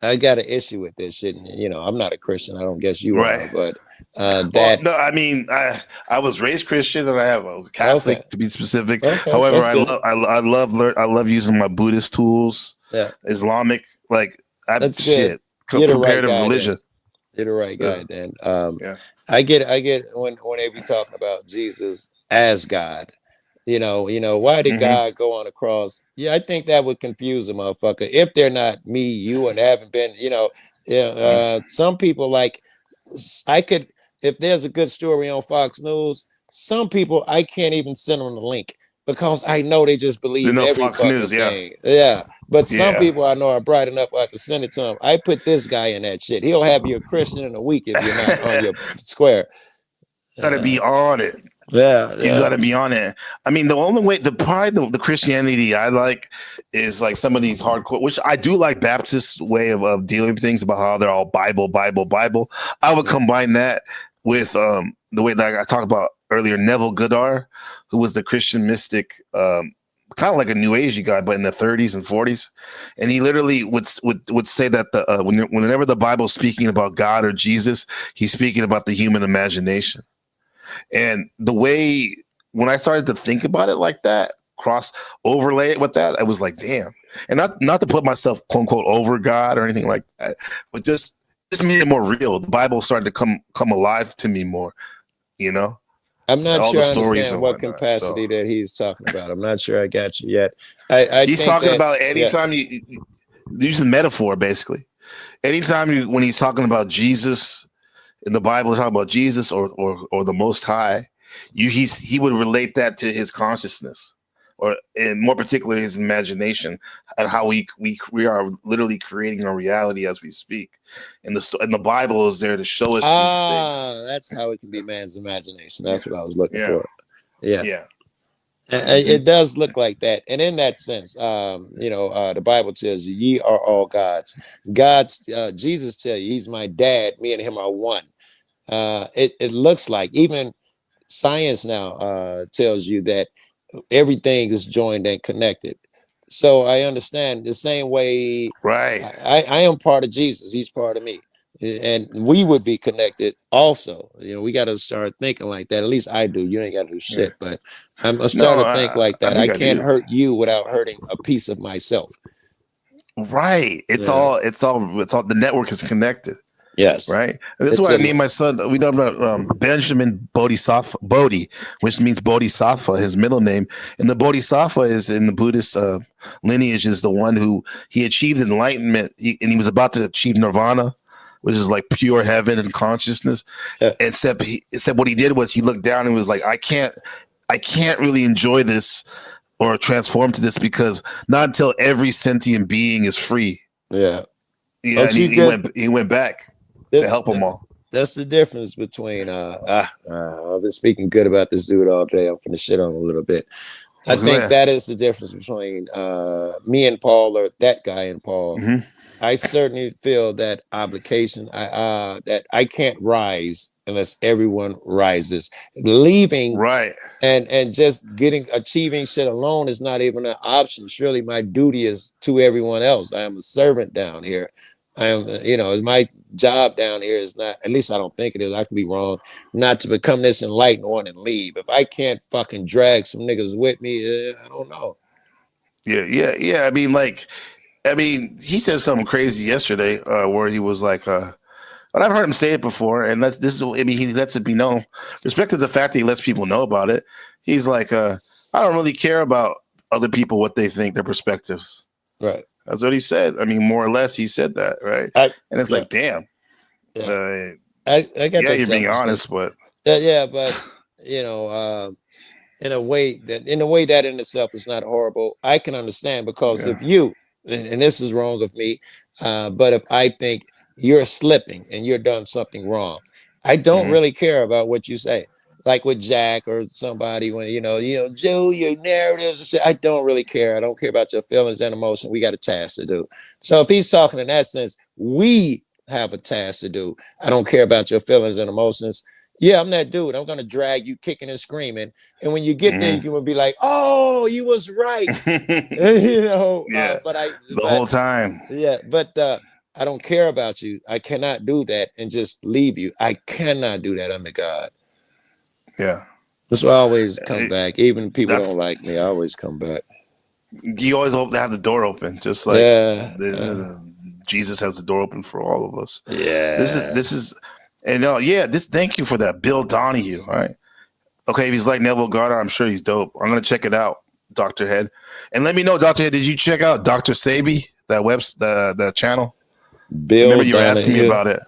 I got an issue with this shit. I'm not a Christian. I don't guess you are, but no, I mean, I was raised Christian and I have a Catholic to be specific. Okay, however, I love using my Buddhist tools. Yeah, Islamic, that's shit. Comparative religion. You're the right guy, then. I get when they be talking about Jesus as God. Why did God go on the cross? Yeah, I think that would confuse a motherfucker if they're not me, you, and haven't been. Some people if there's a good story on Fox News, some people I can't even send them the link because I know they just believe every Fox News, thing. Yeah. But some people I know are bright enough I can send it to them. I put this guy in that shit. He'll have you a Christian in a week if you're not on your square. Gotta be on it. Yeah, you gotta be on it. I mean, the only way, the Christianity I like is like some of these hardcore, which I do like Baptist way of dealing with things about how they're all Bible. I would combine that with the way that I talked about earlier, Neville Goddard, who was the Christian mystic, kind of like a New Agey guy, but in the 30s and 40s, and he literally would say that whenever the Bible's speaking about God or Jesus, he's speaking about the human imagination. And the way when I started to think about it like that, overlay it with that, I was like, damn. And not to put myself quote unquote over God or anything like that, but just made it more real. The Bible started to come alive to me more, you know. I'm not All sure the I stories understand and what whatnot. capacity So that he's talking about. I'm not sure I got you yet. I he's think talking that, about yeah, anytime you using metaphor, basically. Anytime when he's talking about Jesus in the Bible, talking about Jesus or the Most High, he would relate that to his consciousness, or in more particular his imagination, and how we are literally creating our reality as we speak. And the Bible is there to show us these things. that's how it can be man's imagination. That's Yeah, what I was looking yeah, for. Yeah. yeah. It does look like that. And in that sense, the Bible tells you, ye are all gods. Jesus tell you, he's my dad. Me and him are one. It looks like even science now tells you that everything is joined and connected. So I understand the same way. Right. I am part of Jesus. He's part of me. And we would be connected also. We got to start thinking like that. At least I do. You ain't got to do Yeah. shit, but I'm No, starting to think like I that. I think I can't do. hurt you without hurting a piece of myself. Right. It's Yeah. all. The network is connected. Yes. Right. And this is It's why I a named my son. We know about Benjamin Bodhi, which means Bodhisattva, his middle name. And the Bodhisattva is in the Buddhist lineage is the one who he achieved enlightenment, and he was about to achieve nirvana, which is like pure heaven and consciousness. Yeah. Except what he did was he looked down and was like, I can't really enjoy this or transform to this because not until every sentient being is free. Yeah. Yeah, and he went back to help them all. That's the difference between I've been speaking good about this dude all day. I'm finna shit on him a little bit. I think that is the difference between me and Paul, or that guy and Paul. Mm-hmm. I certainly feel that obligation. That I can't rise unless everyone rises. Leaving Right. and just achieving shit alone is not even an option. Surely my duty is to everyone else. I am a servant down here. I am, my job down here is not, at least I don't think it is. I could be wrong, not to become this enlightened one and leave. If I can't fucking drag some niggas with me, I don't know. Yeah. I mean, he said something crazy yesterday where he was like, but I've heard him say it before, and he lets it be known. Respect to the fact that he lets people know about it. He's like, I don't really care about other people, what they think, their perspectives. Right. That's what he said. I mean, more or less, he said that, right? And it's like, damn. Yeah. I get that. You're being honest, but but in a way that in itself is not horrible. I can understand, because if you, and this is wrong of me, but if I think you're slipping and you're done something wrong, I don't really care about what you say. Like with Jack or somebody, when Joe, your narratives and shit, I don't really care. I don't care about your feelings and emotion. We got a task to do. So if he's talking in that sense, we have a task to do. I don't care about your feelings and emotions. Yeah, I'm that dude. I'm gonna drag you kicking and screaming. And when you get there, you're gonna be like, "Oh, you was right." Whole time. Yeah, but I don't care about you. I cannot do that and just leave you. I cannot do that under God. Yeah. That's why I always come back. Even people don't like me, I always come back. You always hope to have the door open, just like Jesus has the door open for all of us. Yeah. This is, and thank you for that, Bill Donahue. All right. Okay, if he's like Neville Goddard, I'm sure he's dope. I'm gonna check it out, Dr. Head. And let me know, Dr. Head, did you check out Dr. Sabi, that the channel? Bill Remember you were Donahue. asking me about it.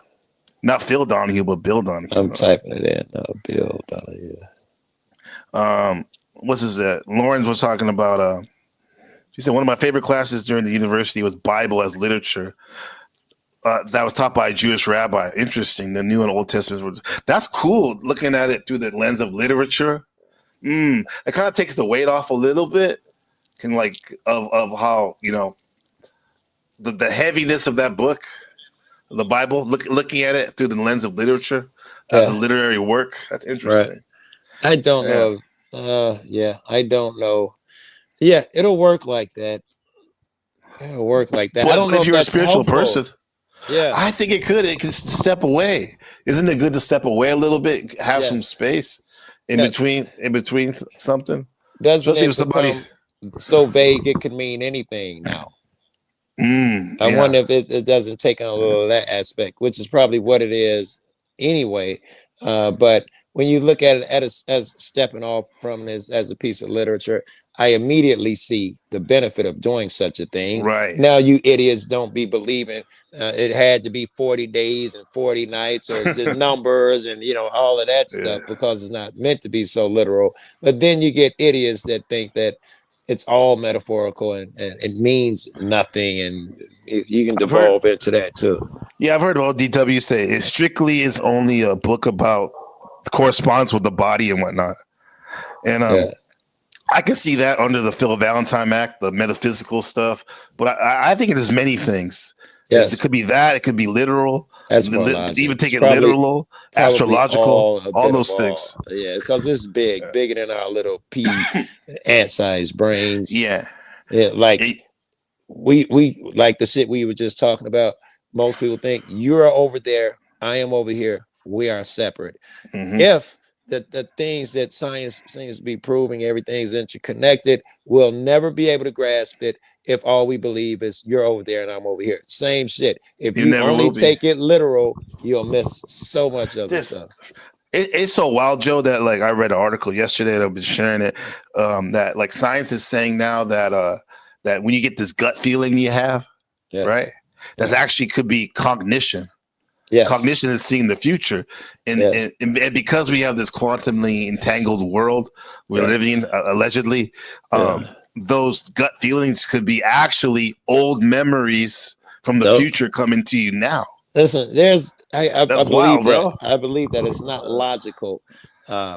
Not Phil Donahue, but Bill Donahue. I'm typing it in. No, Bill Donahue. What's his Lauren was talking about she said one of my favorite classes during the university was Bible as literature. That was taught by a Jewish rabbi. Interesting. The New and Old Testament. That's cool. Looking at it through the lens of literature. It kind of takes the weight off a little bit. Of how, the heaviness of that book. The Bible, looking at it through the lens of literature as a Yeah. literary work. That's Right. interesting. I don't Yeah. know. Yeah, I don't know. Yeah, it'll work like that. It'll work like that. I don't But know if if you're a that's spiritual helpful. person, Yeah. I think it could. It can step away. Isn't it good to step away a little bit, have some Yes. space Yes. in between something, Doesn't especially it with somebody. become so vague it could mean anything now? I Yeah. wonder if it doesn't take on a little of that aspect, which is probably what it is anyway. But when you look at it as stepping off from this as a piece of literature, I immediately see the benefit of doing such a thing. Right. Now, you idiots don't be believing it had to be 40 days and 40 nights or the numbers and, all of that Yeah. stuff because it's not meant to be so literal. But then you get idiots that think that it's all metaphorical and it means nothing, and you can I've heard. devolve into that too. Yeah, I've heard DW say it strictly is only a book about corresponds with the body and whatnot, and Yeah. I can see that under the Phil Valentine Act, the metaphysical stuff. But I think it is many things. Yes, it Yes, could be that. It could be literal. that's more logic. Even take It's it literal, probably astrological, a all bit of those things. all. Yeah, because it's bigger than our little pea ant-sized brains. Yeah. Yeah, like It- we like the shit we were just talking about. Most people think you're over there, I am over here. We are separate. Mhm. If the things that science seems to be proving, everything's interconnected, we'll never be able to grasp it if all we believe is you're over there and I'm over here. Same shit. If You you never only will be. take it literal, you'll miss so much of the This- stuff. It's so wild, Joe, that like I read an article yesterday that I've been sharing it. That like science is saying now that that when you get this gut feeling you have, Yeah. right? That's actually could be cognition. Yes. Cognition is seeing the future, and, Yes. and because we have this quantumly entangled world we're living in, allegedly, those gut feelings could be actually old memories from the So- future coming to you now. Listen, I That's believe wild, that. bro. I believe that it's not logical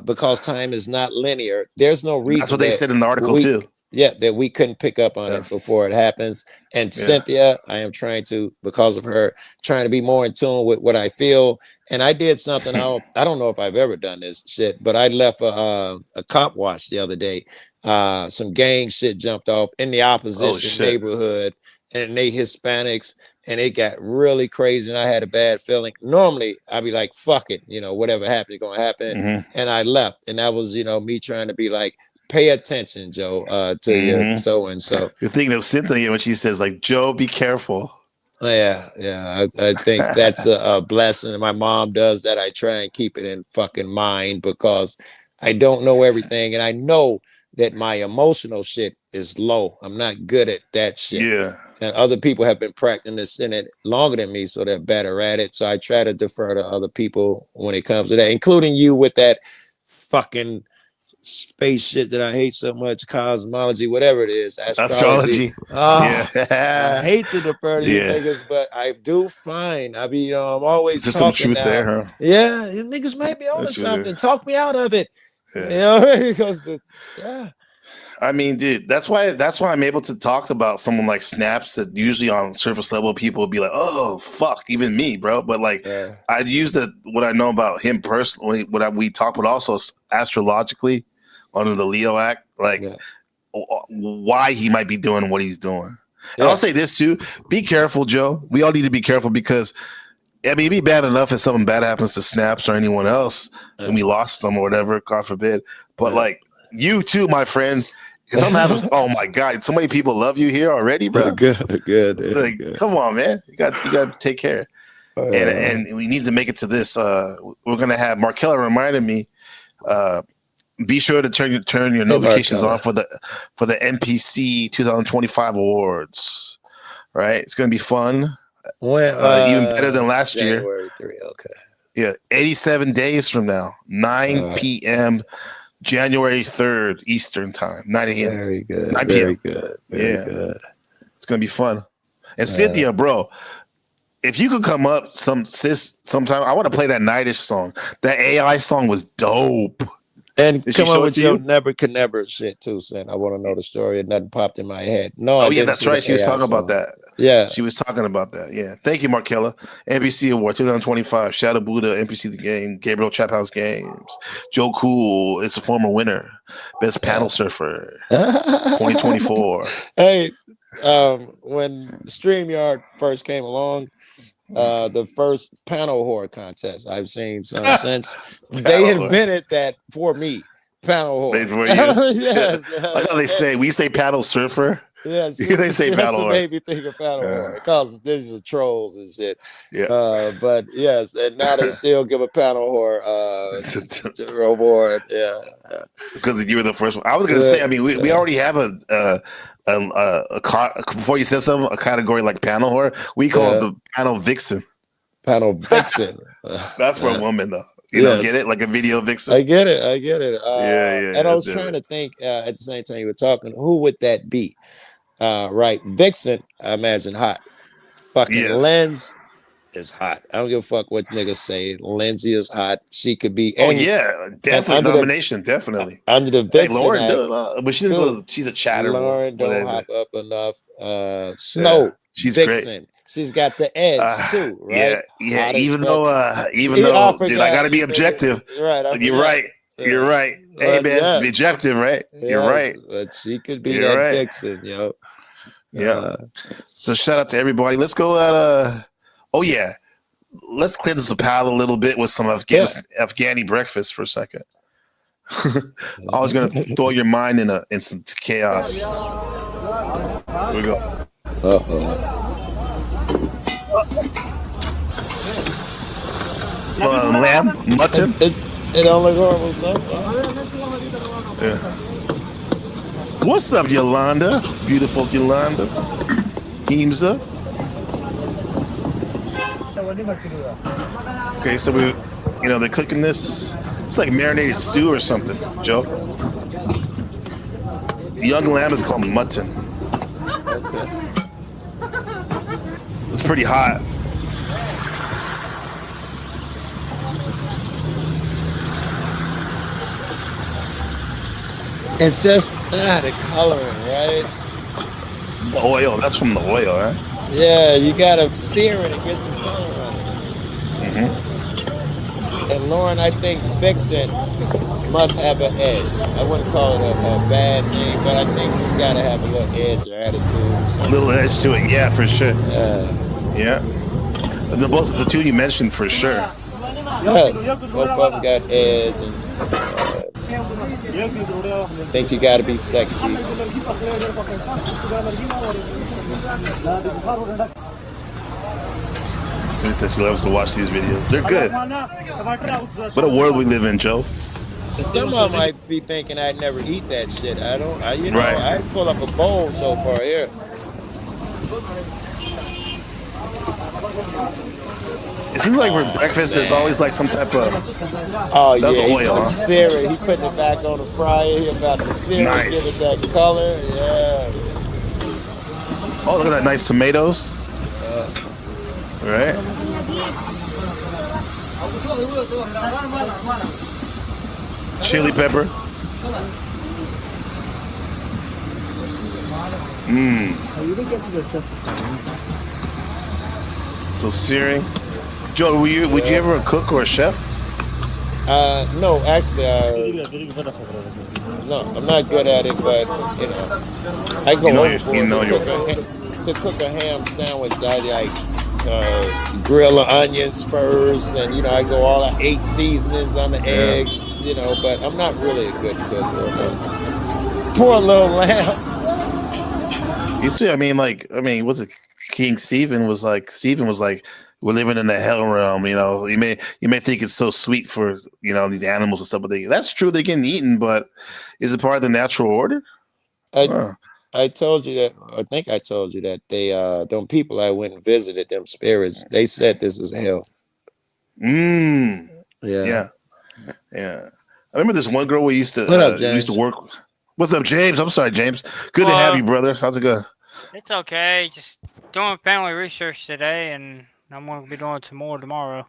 because time is not linear. There's no reason That's what they that said in the article we- too. Yeah, that we couldn't pick up on it before it happens. And Cynthia, I am trying to, because of her, trying to be more in tune with what I feel. And I did something. I don't know if I've ever done this shit, but I left a cop watch the other day. Some gang shit jumped off in the opposition neighborhood, and they Hispanics, and it got really crazy. And I had a bad feeling. Normally, I'd be like, "Fuck it," whatever happened, gonna happen. Mhm. And I left, and that was, me trying to be like, pay attention, Joe, to your so and so. You're thinking of Cynthia when she says, like, Joe, be careful. Yeah. I think that's a blessing. My mom does that. I try and keep it in fucking mind because I don't know everything, and I know that my emotional shit is low. I'm not good at that shit. Yeah. And other people have been practicing it longer than me, so they're better at it. So I try to defer to other people when it comes to that, including you with that fucking space shit that I hate so much, cosmology, whatever it is, astrology. Yeah. I hate to defer to you Yeah. niggas, but I do find I'm always There's some talking truth now. there, huh? Yeah, you niggas might be on That's something. it. Talk me out of it. Yeah. Because yeah. I mean, dude, that's why I'm able to talk about someone like Snaps that usually on surface level people would be like, oh fuck, even me, bro. But like I'd use what I know about him personally, we talk about also astrologically under the Leo Act, like why he might be doing what he's doing. And I'll say this too: be careful, Joe. We all need to be careful because I mean, it'd be bad enough if something bad happens to Snaps or anyone else and we lost them or whatever, God forbid. But like you too, my friend. Because something happens. Oh my God! So many people love you here already, bro. Good. Like, come on, man. You got to take care. And we need to make it to this. We're gonna have Markella reminded me. Be sure to turn your notifications on for the NPC 2025 awards. Right, it's gonna be fun. Even better than last year. January 3. Okay. Yeah, 87 days from now, 9 p.m. January 3rd Eastern time, 9 a.m. Very good. 9 Very p.m. good. Very good. It's gonna be fun. And Cynthia, bro, if you could come up sometime, I want to play that Nightish song. That AI song was dope. And Did she come show on it with to your you? never can never shit too, son. I want to know the story. And nothing popped in my head. No, I Oh yeah, didn't that's see the right. She was AI talking about song. that. Yeah. She was talking about that. Yeah. Thank you, Markella. NBC Award 2025. Shadow Buddha, NBC The Game, Gabriel Trap House Games. Joe Cool is a former winner. Best Panel Surfer 2024. Hey, when StreamYard first came along, the first panel horror contest I've seen since they Panel horror. invented that for me. Panel horror. They for you. Yes. Like how they say, we say Panel Surfer. Yes, They say that's Panel what horror. made me think of panel horror. Because these are trolls and shit. Yeah. But yes, and now they still give a panel horror award. Yeah. Because you were the first one. I was going to say, I mean, we already have before you said something, a category like panel horror. We call it the panel vixen. Panel vixen. That's for a woman, though. You know, get it? Like a video vixen. I get it. Yeah. And I was trying to think at the same time you were talking, who would that be? Right. Vixen, I imagine hot. Fucking Lens is hot. I don't give a fuck what niggas say. Lindsay is hot. She could be. Definitely nomination. Definitely. Under the Vixen Lauren Act, does, but she doesn't go to, she's a chatter. Lauren don't hop up enough. Snow. She's Vixen. great. She's got the edge too, right? Yeah. Even though, dude, I gotta be objective. Right. You're right. You're right. Hey man, be objective, right? You're right. But she could be that Vixen, yo. Yeah. So shout out to everybody. Let's go at let's cleanse the palate a little bit with some Afghani breakfast for a second. Always gonna throw your mind in some chaos. Here we go. Lamb, mutton. It don't look horrible, son. Yeah. What's up, Yolanda? Beautiful Yolanda. Himza. Okay, so they're cooking this. It's like marinated stew or something, Joe. The young lamb is called mutton. Okay. It's pretty hot. It's just the coloring, right? The oil. That's from the oil, right? Yeah, you gotta sear it and get some color on it. Mm-hmm. And Lauren, I think Vixen must have an edge. I wouldn't call it a bad thing, but I think she's gotta have a little edge or attitude. A little edge to it, yeah, for sure. Yeah. The two you mentioned for sure. Yes, both of them got edge, and I think you gotta be sexy. She said she loves to watch these videos. They're good. What a world we live in, Joe. Some of them might be thinking I'd never eat that shit. I pull up a bowl so far here. It seems like for breakfast, there's always like some type of. Oh that's yeah, oil, he's sear it. He putting it back on the fryer. He about to sear it, give it that color. Yeah. Oh, look at that nice tomatoes. Right. Chili pepper. So searing. Joe, would you ever a cook or a chef? No, actually, no, I'm not good at it, but I go overboard to cook a ham sandwich. I like grill the onions first, and I go all out 8 seasonings on the eggs, but I'm not really a good cook. Poor little lambs. You see, what's it? King Stephen was like, we're living in the hell realm. You may think it's so sweet for these animals and stuff, but that's true. They're getting eaten, but is it part of the natural order? I told you that. I think I told you that they them people I went and visited, them spirits, they said this is hell. Yeah. I remember this one girl we used to work. What's up, James? I'm sorry, James. Good to have you, brother. How's it going? It's okay. Just doing family research today, and I'm going to be doing some more tomorrow.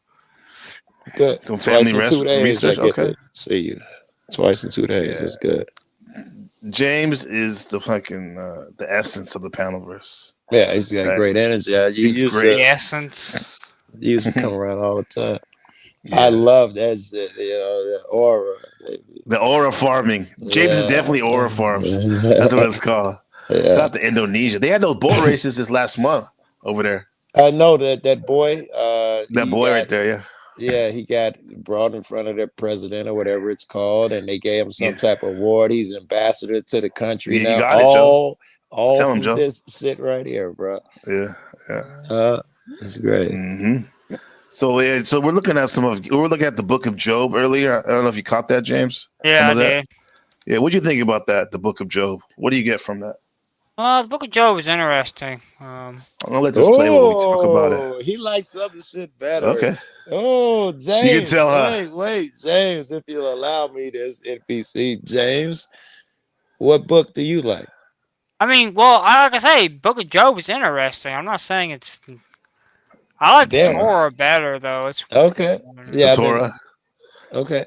Good. Some family research. Okay. See you. Twice in 2 days. Yeah. That's good. James is the fucking the essence of the panelverse. Yeah, he's got Right. great energy. You He's used great. The to essence. you used to come around all the time. Yeah. I love that shit. The aura, baby. The aura farming. James is definitely aura farms. That's what it's called. Shout Yeah. out to Indonesia. They had those boat races this last month over there. I know that boy. That boy right there, yeah. Yeah, he got brought in front of the president or whatever it's called, and they gave him some Yeah. type of award. He's ambassador to the country Yeah, you now. got it, Joe. All Tell him, from Joe. this shit right here, bro. Yeah. It's great. Mm-hmm. So we're looking at the book of Job earlier. I don't know if you caught that, James. Yeah, Some I of that? did. Yeah, what'd you think about that? The book of Job. What do you get from that? The Book of Job is interesting. I'm gonna let this play while we talk about it. Oh, he likes other shit better. Okay. Oh, James. You can tell, huh? Wait, James, if you'll allow me this NPC. James, what book do you like? I mean, well, like I say, Book of Job is interesting. I'm not saying it's. I like the Damn. Torah better though. It's Okay. Yeah. The Torah. Okay.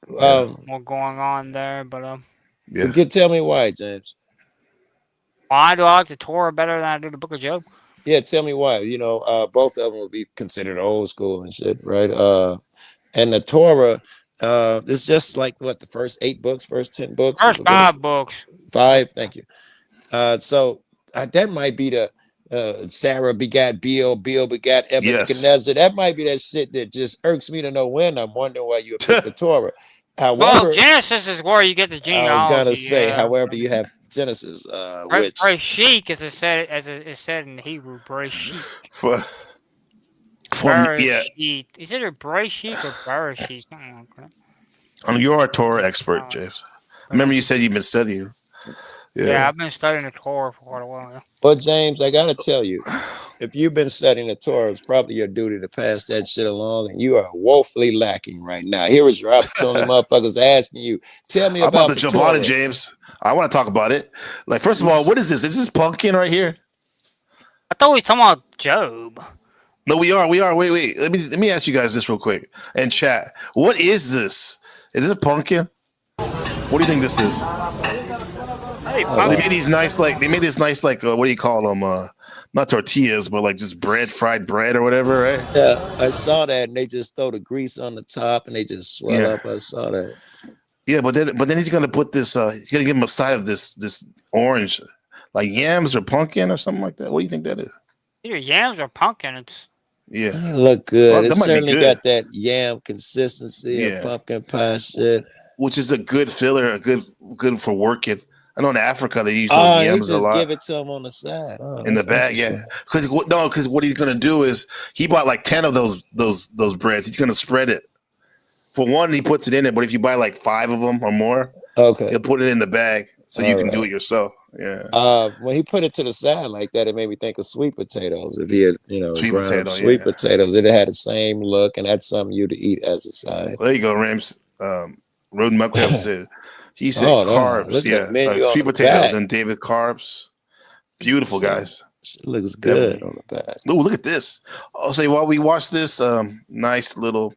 more going on there, but Yeah. Tell me why, James. why do I like the Torah better than I do the Book of Job? Yeah, tell me why. Both of them will be considered old school and shit, right? And the Torah, it's just like what the first 8 books, first 10 books, First 5 books. 5. Thank you. So that might be the Sarah begat Bill, Bill begat Nebuchadnezzar. That might be that shit that just irks me to no end. I'm wondering why you pick the Torah. Well, However, Genesis is where you get the genealogy. I was gonna say, however, you have Genesis, which Bereshit, as it's said in Hebrew, Bereshit. Yeah. Is it a Bereshit or Bereshit? Something like that. You're a Torah expert, James. Remember you said you've been studying. Yeah, I've been studying the Torah for quite a while now. But James, I gotta tell you, if you've been studying the Torah, it's probably your duty to pass that shit along, and you are woefully lacking right now. Here is your opportunity, motherfuckers asking you. Tell me I'm about about to jump on it, James. I want to talk about it. Like, first of all, what is this? Is this pumpkin right here? I thought we were talking about Job. No, we are. Wait. Let me ask you guys this real quick and chat. What is this? Is this a pumpkin? What do you think this is? They made these nice, what do you call them? Not tortillas, but like just fried bread or whatever, right? Yeah, I saw that, and they just throw the grease on the top, and they just swell up. I saw that. Yeah, but then he's gonna put this. He's gonna give him a side of this orange, like yams or pumpkin or something like that. What do you think that is? Either yams or pumpkin. It's It look good. Well, It that might be certainly good. got that yam consistency of pumpkin pie shit. Which is a good filler, good for working. I know in Africa they use those yams a lot. Give it to him on the side. In the bag, yeah. Because what he's gonna do is he bought like 10 of those breads. He's gonna spread it. For one, he puts it in it, but if you buy like 5 of them or more, he'll put it in the bag so you can do it yourself. Yeah. When he put it to the side like that, it made me think of sweet potatoes. If he had, sweet potatoes, it had the same look, and that's something you to eat as a side. There you go, Rams. Roden Muckham said. He said carbs, sweet potatoes and David carbs. Beautiful, guys. It looks good on the back. Oh, look at this. I'll say while we watch this nice little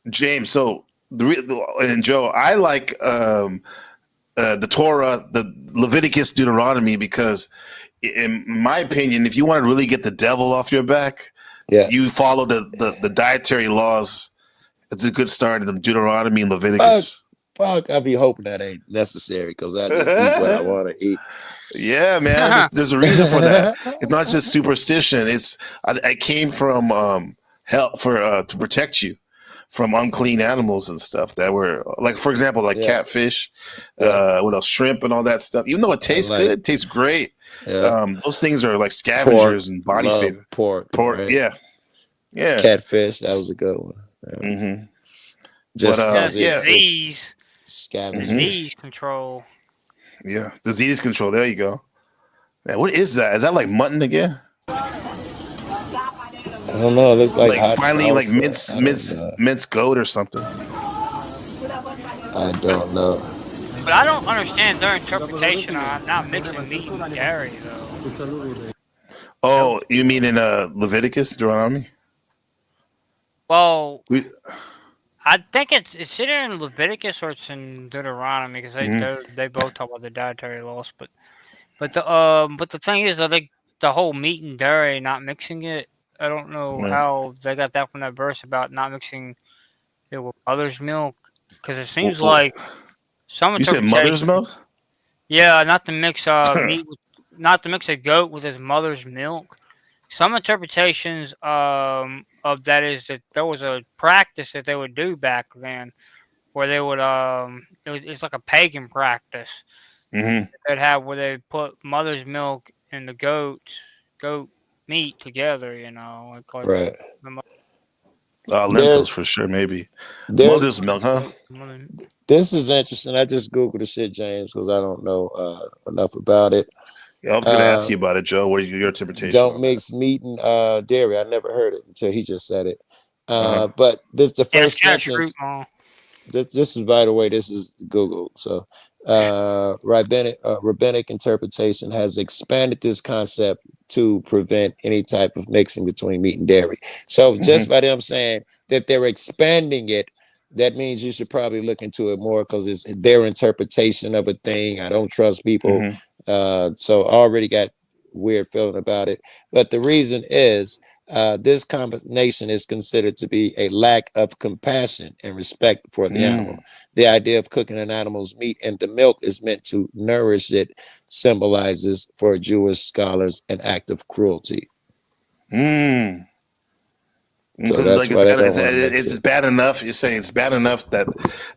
James. So and Joe, I like the Torah, the Leviticus, Deuteronomy, because in my opinion, if you want to really get the devil off your back, you follow the dietary laws. It's a good start in the Deuteronomy and Leviticus. Fuck, I be hoping that ain't necessary because I just eat what I want to eat. Yeah, man. There's a reason for that. It's not just superstition. I came from help to protect you from unclean animals and stuff that were like, for example, like catfish, what else, shrimp and all that stuff. Even though it tastes good, it tastes great. Those things are like scavengers and body fit. Pork, right? Yeah. Catfish, that was a good one. Disease. Scavengers. Disease control. Yeah, disease control. There you go. Man, what is that? Is that like mutton again? I don't know. It looks like hot finally salsa. like minced goat or something. I don't know. But I don't understand their interpretation on not mixing meat and dairy though. Oh, you mean in Leviticus, Deuteronomy? Well, I think it's either in Leviticus or it's in Deuteronomy because they both talk about the dietary laws. But the thing is, I think the whole meat and dairy not mixing it. I don't know Right. how they got that from that verse about not mixing it with mother's milk because it Well, seems like some you said mother's interpretation. milk? Yeah, not to mix meat with, not to mix a goat with his mother's milk. Some interpretations of that is that there was a practice that they would do back then where they would it's like a pagan practice Mm-hmm. they'd have where they put mother's milk and the goat meat together, like Right. the Lentils There's for sure, maybe. there's Mother's milk, huh? mother. this is interesting. I just googled the shit, James, because I don't know enough about it. Yeah, I was going to ask you about it, Joe. What is your interpretation Don't on mix meat and dairy. I never heard it until he just said it. Uh-huh. But this the Yeah, first catch sentence. fruit, This is, by the way, this is Google. So rabbinic interpretation has expanded this concept to prevent any type of mixing between meat and dairy. So just by them saying that they're expanding it, that means you should probably look into it more because it's their interpretation of a thing. I don't trust people. So I already got weird feeling about it. But the reason is this combination is considered to be a lack of compassion and respect for the animal. The idea of cooking an animal's meat and the milk is meant to nourish it, symbolizes for Jewish scholars an act of cruelty. So that's why they don't want to mix it's it. bad enough. You're saying it's bad enough that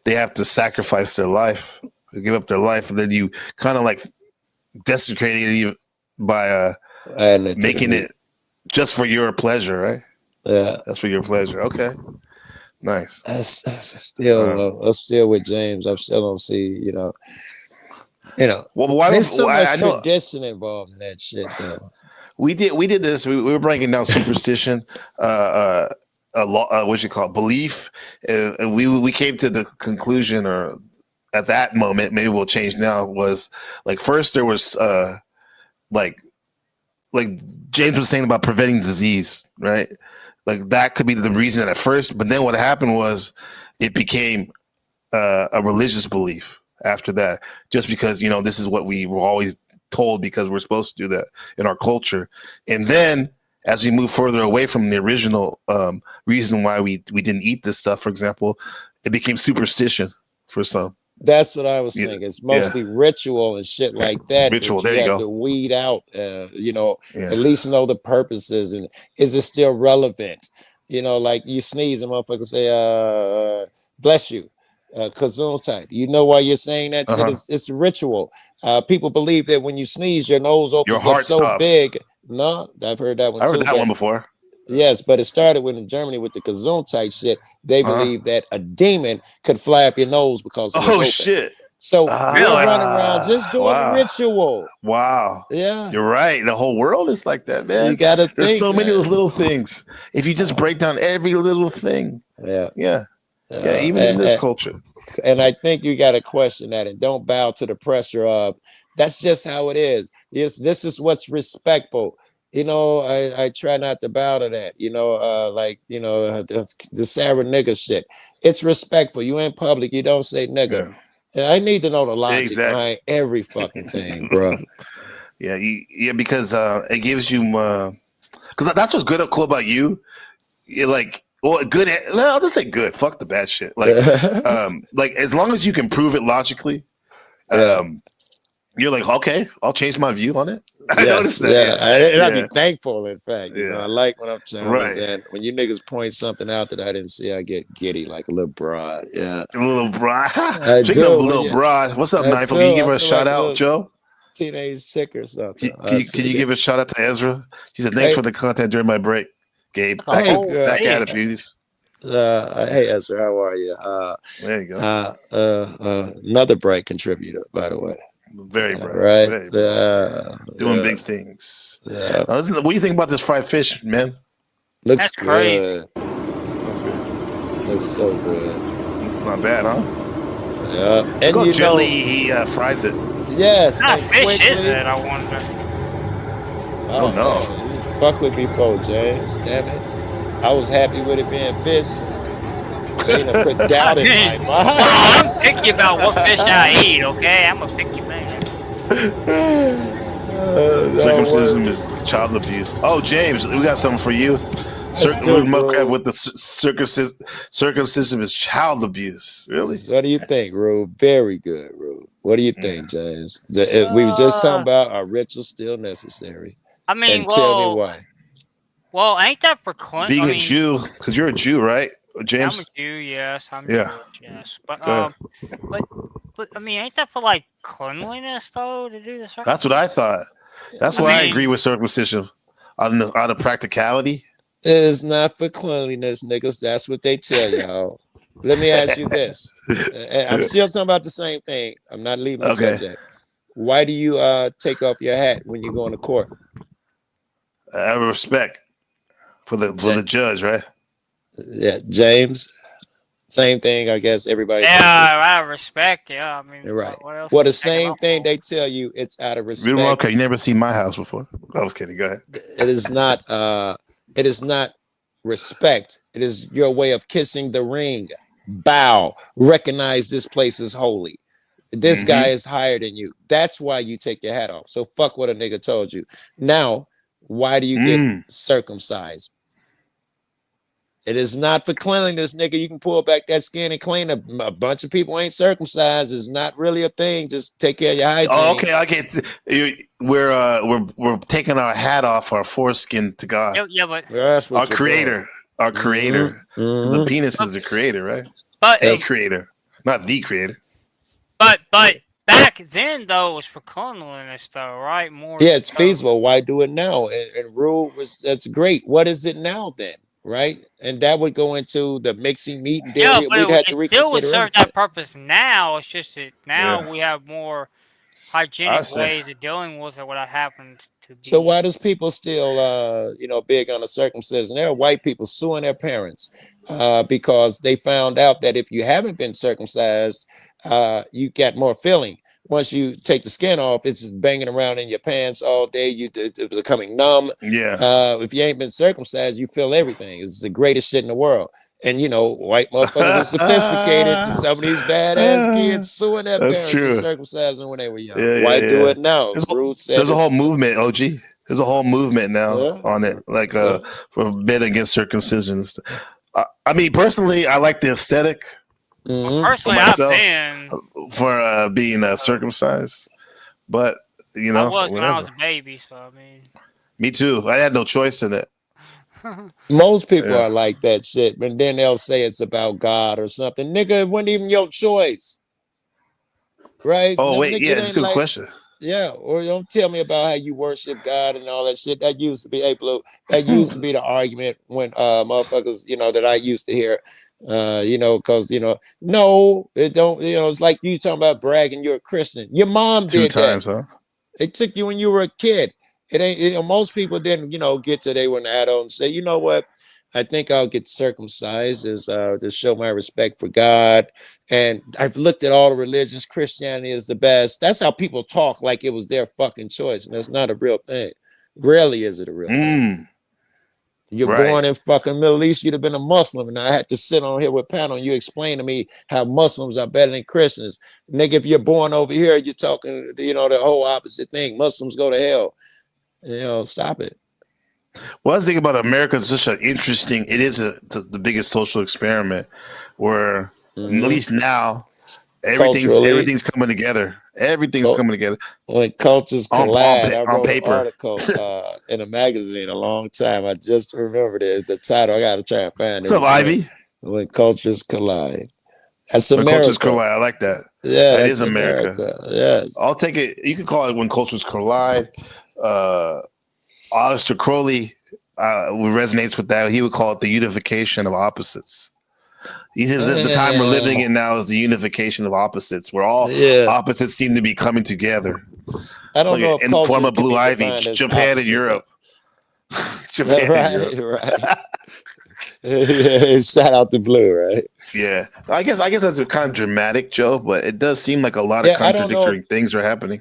they have to sacrifice their life, give up their life, and then you kind of like desecrating it by making it just for your pleasure, right? Yeah, that's for your pleasure. Okay, nice. That's I'm still with James. I still don't see, Well, why there's so much I know tradition involved in that shit, though. we did this. We were breaking down superstition, what you call it, belief, and we came to the conclusion, or at that moment, maybe we'll change now. Was like first there was like James was saying about preventing disease, right? Like that could be the reason at first, but then what happened was it became a religious belief after that, just because this is what we were always told because we're supposed to do that in our culture. And then as we move further away from the original reason why we didn't eat this stuff, for example, it became superstition for some. That's what I was saying. It's mostly ritual and shit like that. Ritual, that there you have go. to weed out, at least know the purposes and is it still relevant? Like you sneeze and motherfuckers say, bless you, kazoo type. You know why you're saying that shit? It's a ritual. People believe that when you sneeze, your nose opens heart up so stops. big. No, I've heard that one too. I heard that one before. Yes, but it started in Germany with the kazoo type shit. They believe that a demon could fly up your nose because it was open. Shit. So we're running around just doing ritual. Wow. Yeah. You're right. The whole world is like that, man. You gotta There's think, so many man. little things. If you just break down every little thing. Yeah. Even in this culture. And I think you got to question that and don't bow to the pressure of that's just how it is. Yes, this is what's respectful. I try not to bow to that. The Sarah nigga shit. It's respectful. You in public, you don't say nigga. I need to know the logic behind every fucking thing, bro. Because it gives you because that's what's cool about you. You're like, good. No, I'll just say good. Fuck the bad shit. Like, as long as you can prove it logically, you're like, okay, I'll change my view on it. I noticed that. I'd be thankful. In fact, I like when I'm challenged, and when you niggas point something out that I didn't see, I get giddy like a little broad. Yeah, a little broad. Speaking of a little broad, what's up, Knife? Can you give her a shout out, Joe? Teenage chick or something. Can you give a shout out to Ezra? She said, thanks for the content during my break, Gabe. Back at it, beauties. Hey Ezra, how are you? There you go. Another bright contributor, by the way. Very bright, right? Very bright. Doing big things. Yeah. Now, listen, what do you think about this fried fish, man? Looks That's crazy. good. Looks so good. It's not bad, huh? Yeah. And Look how gently he fries it. Yes. What kind and of fish quickly, is it? I wonder. I don't know. You fuck with me, James. Damn it. I was happy with it being fish. You know, put doubt in my Well, mind. I'm picky about what fish I eat. Okay, I'm a picky man. No Circumcision word. is child abuse. Oh, James, we got something for you. Let's do Rude it, Muckrab bro. with the circumcision is child abuse. Really? What do you think, Rube? Very good, Rube. What do you Yeah. think, James? We were just talking Uh, about are rituals still necessary? I mean, And tell me well, why. well, ain't that for Clint? I Being a mean, Jew, because you're a Jew, right, I'm a James? Jew. Yes, I'm Yeah. Jewish. Yes, but Go ahead. but I mean, ain't that for like cleanliness though to do the That's what I circumcision? thought. That's I why I mean, agree with circumcision on the practicality. It's not for cleanliness, niggas. That's what they tell y'all. Let me ask you this. I'm still talking about the same thing. I'm not leaving the Okay. subject. Why do you take off your hat when you go into court? I have respect for the judge, right? Yeah, James. Same thing, I guess everybody thinks. yeah, out of respect. Yeah, I mean, Right. what else? Well, would the you take it same off thing for? they tell you, it's out of Real respect. okay. You never seen my house before. I was kidding. Go ahead. It is not respect. It is your way of kissing the ring. Bow. Recognize this place is holy. This guy is higher than you. That's why you take your hat off. So fuck what a nigga told you. Now, why do you get circumcised? It is not for cleanliness, nigga. You can pull back that skin and clean. A bunch of people ain't circumcised. It's not really a thing. Just take care of your hygiene. Oh, okay. I get. We're taking our hat off our foreskin to God, Yeah, but That's what our you're creator, our creator. doing. The penis is the creator, right? but The creator, not the creator. but back then though it was for cleanliness though, right? More. Yeah, it's so- feasible. Why do it now? And rule was that's great. What is it now then? Right? And that would go into the mixing meat and Yeah, dairy. but We'd have it to still would reconsider serve everything. that purpose now. It's just that now Yeah. we have more I hygienic say. ways of dealing with it. What happened to be. So why does people still big on the circumcision? There are white people suing their parents because they found out that if you haven't been circumcised, you get more feeling. Once you take the skin off, it's banging around in your pants all day. It's becoming numb. Yeah. If you ain't been circumcised, you feel everything. It's the greatest shit in the world. And white motherfuckers are sophisticated. Some of these badass kids suing their That's parents true. for circumcising when they were young. Yeah, Why yeah, do yeah. it now? Rude said There's a whole it's- movement, OG. There's a whole movement now Yeah. on it, like for bid against circumcision. and stuff. I mean, personally, I like the aesthetic Personally, for I've myself been. for being circumcised, but I was when I was whatever. a baby, so I mean. Me too. I had no choice in it. Most people Yeah. are like that shit, but then they'll say it's about God or something. Nigga, it wasn't even your choice. Right? Oh No, wait, nigga, yeah, it that's a ain't good like- question. Yeah, or don't tell me about how you worship God and all that shit. That used to be that used to be the argument when motherfuckers, that I used to hear. Because no, it don't, it's like you talking about bragging you're a Christian. Your mom Two did times, that. huh? It took you when you were a kid. It ain't, most people didn't, get to they were an adult and say, you know what? I think I'll get circumcised as to show my respect for God. And I've looked at all the religions. Christianity is the best. That's how people talk like it was their fucking choice. And that's not a real thing. Rarely is it a real thing. You're Right. born in fucking Middle East, you'd have been a Muslim. And I had to sit on here with panel and you explain to me how Muslims are better than Christians. Nigga, if you're born over here, you're talking, the whole opposite thing. Muslims go to hell. Stop it. One thing about America is such an interesting. It is the biggest social experiment, where at least now everything's coming together. Everything's coming together. When cultures On collide, I wrote paper. an article in a magazine a long time. I just remembered the title. I got to try and find it. What's up, Ivy? When cultures collide. That's When America. cultures collide, I like that. Yeah, that that's is America. Yes. I'll take it. You can call it when cultures collide. Aleister Crowley resonates with that. He would call it the unification of opposites. He says that the time we're living in now is the unification of opposites, where all opposites seem to be coming together. I don't know if in the form of culture can Blue be Ivy, defined as Japan and opposite, Europe. Japan and Europe. Right. Shout out to Blue, right? Yeah, I guess that's a kind of dramatic, Joe, but it does seem like a lot of I don't know. contradictory things are happening.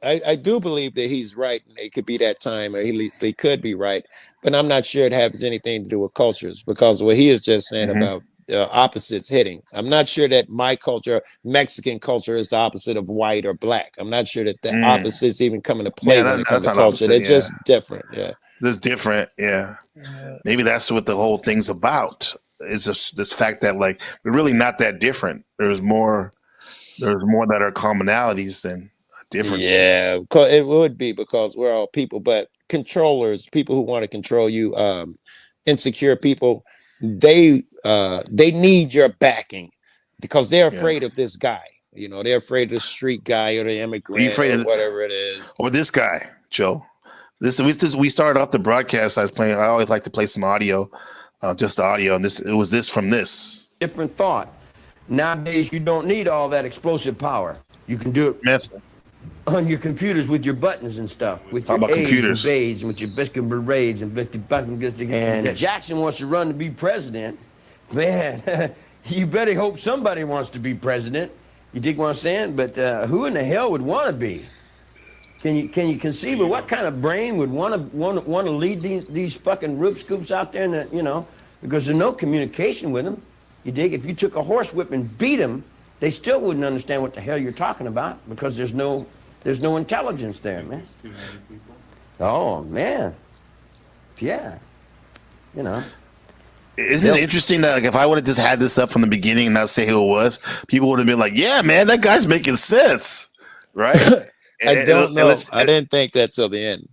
I do believe that he's right, and it could be that time, or at least they could be right. But I'm not sure it has anything to do with cultures, because what he is just saying about opposites hitting. I'm not sure that my culture, Mexican culture, is the opposite of white or black. I'm not sure that the opposites even come into play when it comes to culture. They're just different. Yeah, it's different. Yeah, maybe that's what the whole thing's about. Is just this fact that like we're really not that different. There's more that are commonalities than differences. Yeah, it would be because we're all people, but controllers, people who want to control you, insecure people, they need your backing because they're afraid of this guy. You know, they're afraid of the street guy or the immigrant or whatever it is. Or this guy, Joe. We started off the broadcast. I always like to play some audio, just the audio, and it was this from this. Different thought. Nowadays, you don't need all that explosive power. You can do it on your computers with your buttons and stuff, with your A's and B's and with your biscuit berets and Jackson wants to run to be president. Man, you better hope somebody wants to be president. You dig what I'm saying? But who in the hell would want to be? Can you conceive of what kind of brain would want to lead these fucking Rube Scoops out there? And you know, because there's no communication with them. You dig? If you took a horsewhip and beat them, they still wouldn't understand what the hell you're talking about because there's no intelligence there, man. Oh man, yeah. You know. Isn't it interesting that like if I would have just had this up from the beginning and not say who it was, people would have been like, "Yeah, man, that guy's making sense," right? I don't know. I didn't think that till the end.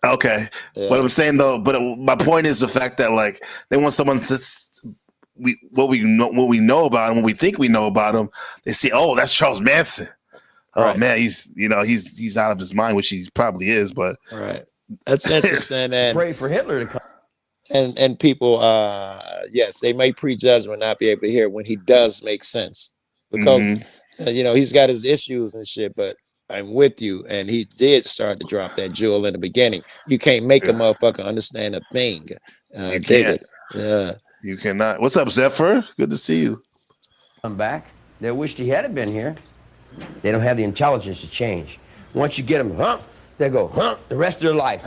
Okay, what I'm saying though, but my point is the fact that like they want someone to what we know about him, what we think we know about him. They say, "Oh, that's Charles Manson." Oh man, he's out of his mind, which he probably is. But that's interesting. And pray for Hitler to come. And people, yes, they may prejudge and not be able to hear when he does make sense because you know he's got his issues and shit. But I'm with you, and he did start to drop that jewel in the beginning. You can't make a motherfucker understand a thing. You can't. Yeah, you cannot. What's up, Zephyr? Good to see you. Come back. They wished he had been here. They don't have the intelligence to change. Once you get them, they go, the rest of their life,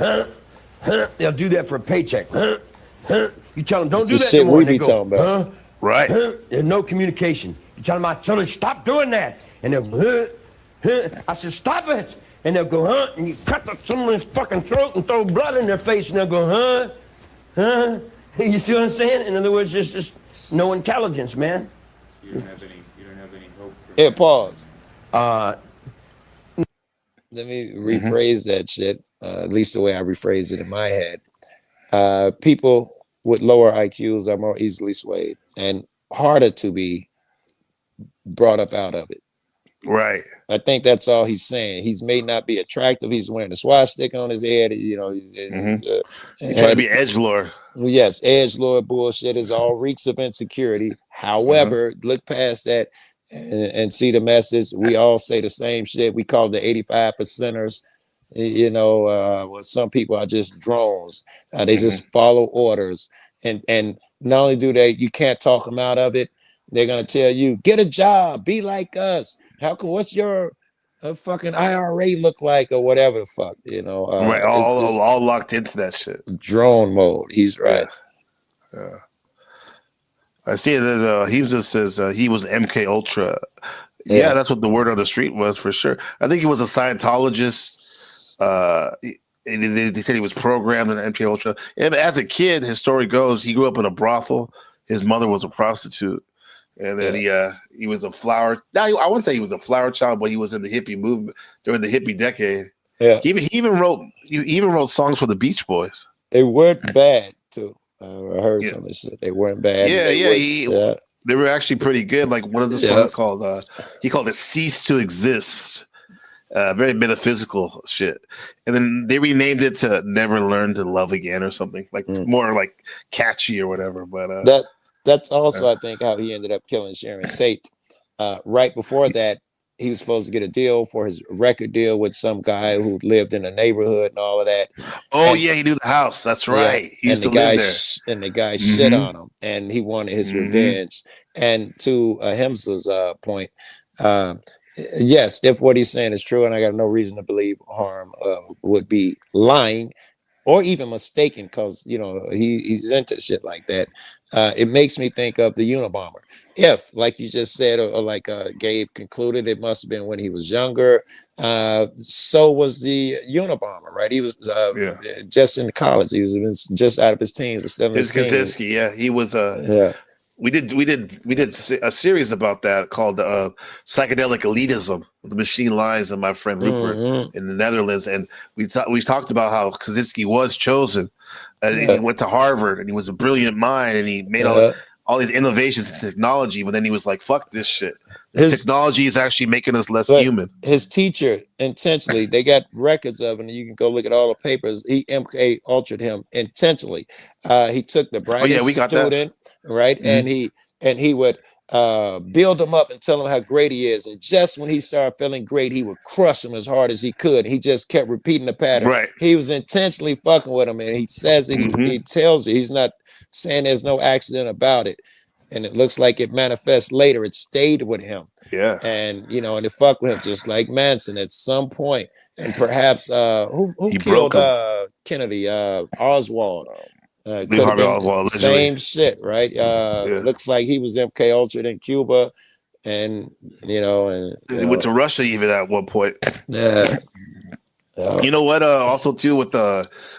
they'll do that for a paycheck, You tell them, don't do that anymore. They go, right. There's no communication. You tell them, I tell them, stop doing that. And they'll, I said, stop it. And they'll go, and you cut someone's fucking throat and throw blood in their face, and they'll go, You see what I'm saying? In other words, there's just no intelligence, man. You don't have any hope for Here, pause. Let me rephrase that shit, at least the way I rephrase it in my head. People with lower IQs are more easily swayed and harder to be brought up out of it. Right. I think that's all he's saying. He may not be attractive. He's wearing a swastika on his head. You know, he's trying to be edgelord. Yes, edgelord bullshit is all reeks of insecurity. However, look past that and see the message. We all say the same shit. We call it the 85%ers. You know, well, some people are just drones. They just follow orders. And not only do they, you can't talk them out of it. They're gonna tell you, get a job, be like us. What's your fucking IRA look like, or whatever the fuck, you know? Right, all locked into that shit. Drone mode. He's right. Yeah. I see that he just says he was MK Ultra. Yeah, that's what the word on the street was for sure. I think he was a Scientologist. They said he was programmed in MK Ultra. And as a kid, his story goes, he grew up in a brothel. His mother was a prostitute. And then he was a flower. Now I wouldn't say he was a flower child, but he was in the hippie movement during the hippie decade. Yeah, he even wrote songs for the Beach Boys. They weren't bad too. I heard some of this shit. They weren't bad. They were actually pretty good. Like one of the songs called he called it "Cease to Exist." Very metaphysical shit. And then they renamed it to "Never Learn to Love Again" or something like more like catchy or whatever. But that's also, I think, how he ended up killing Sharon Tate. Right before that, he was supposed to get a deal for his record deal with some guy who lived in the neighborhood and all of that. Oh, he knew the house. That's right. He used to live there. And the guy shit on him, and he wanted his revenge. And to Hems's point, yes, if what he's saying is true, and I got no reason to believe Harm would be lying, or even mistaken, because he's into shit like that. It makes me think of the Unabomber. If, like you just said, or like Gabe concluded, it must have been when he was younger. So was the Unabomber, right? He was just in college. He was just out of his teens, or still in his teens. Kaczynski, yeah, he was. Yeah. We did a series about that called psychedelic elitism, the machine lies, and my friend Rupert in the Netherlands, and we talked about how Kaczynski was chosen, and he went to Harvard, and he was a brilliant mind, and he made all these innovations in technology, but then he was like, "Fuck this shit." Technology is actually making us less human. His teacher intentionally, they got records of it, and you can go look at all the papers. He MK ultraed him intentionally. He took the brightest student, right? Mm-hmm. And he would build him up and tell him how great he is. And just when he started feeling great, he would crush him as hard as he could. He just kept repeating the pattern. Right. He was intentionally fucking with him, and he says it, he tells you, he's not saying there's no accident about it. And it looks like it manifests later. It stayed with him. Yeah. And and it fucked with him just like Manson at some point. And perhaps who killed Kennedy? Oswald. Oswald, same shit, right? Looks like he was MK Ultra in Cuba, and he went to Russia even at one point. Yeah. You know what? Also, too, with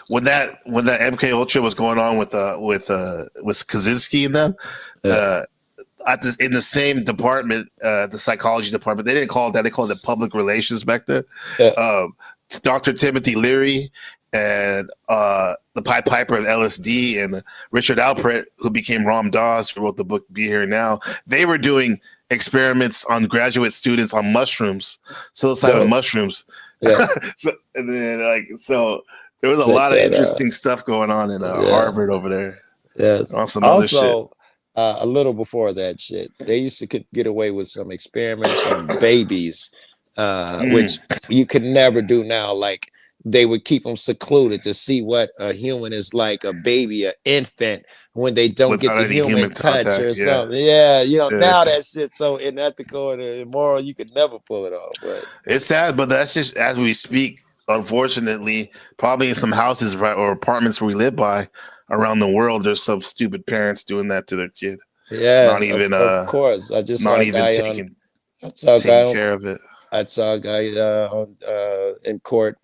when that MK Ultra was going on with Kaczynski and them, in the same department, the psychology department, they didn't call it that. They called it public relations back then. Dr. Timothy Leary and the Pied Piper of LSD and Richard Alpert, who became Ram Dass, who wrote the book Be Here Now, they were doing experiments on graduate students on mushrooms, psilocybin mushrooms. Yeah. So there was a lot of interesting stuff going on in Harvard over there. Yes. Some other shit. A little before that shit, they used to get away with some experiments on babies, which you could never do now. Like they would keep them secluded to see what a human is like, a baby, an infant, when they don't get the human touch or something. Yeah, now that shit's so unethical and immoral, you could never pull it off. But it's sad, but that's just as we speak. Unfortunately, probably in some houses or apartments where we live by around the world, there's some stupid parents doing that to their kid. Yeah, not even. Of course, I just not even taking care of it. I saw a guy in court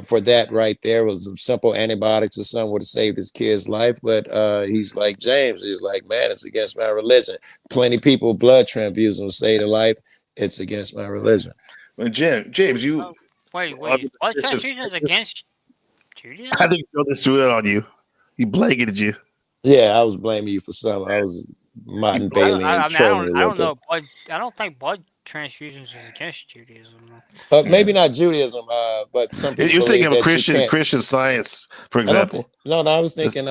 for that right there. Was some simple antibiotics or something would have saved his kid's life, but he's like James. He's like, man, it's against my religion. Plenty of people blood transfusion will save their life. It's against my religion. Well, James, you wait. Blood transfusion is against Judaism? I think Joe just threw it on you. He blanketed you. Yeah, I was blaming you for something. I was Martin Bailey and trolling I don't know. I don't think blood transfusions is against Judaism. Maybe not Judaism, but some people. You're thinking of Christian Science, for example. No, I was thinking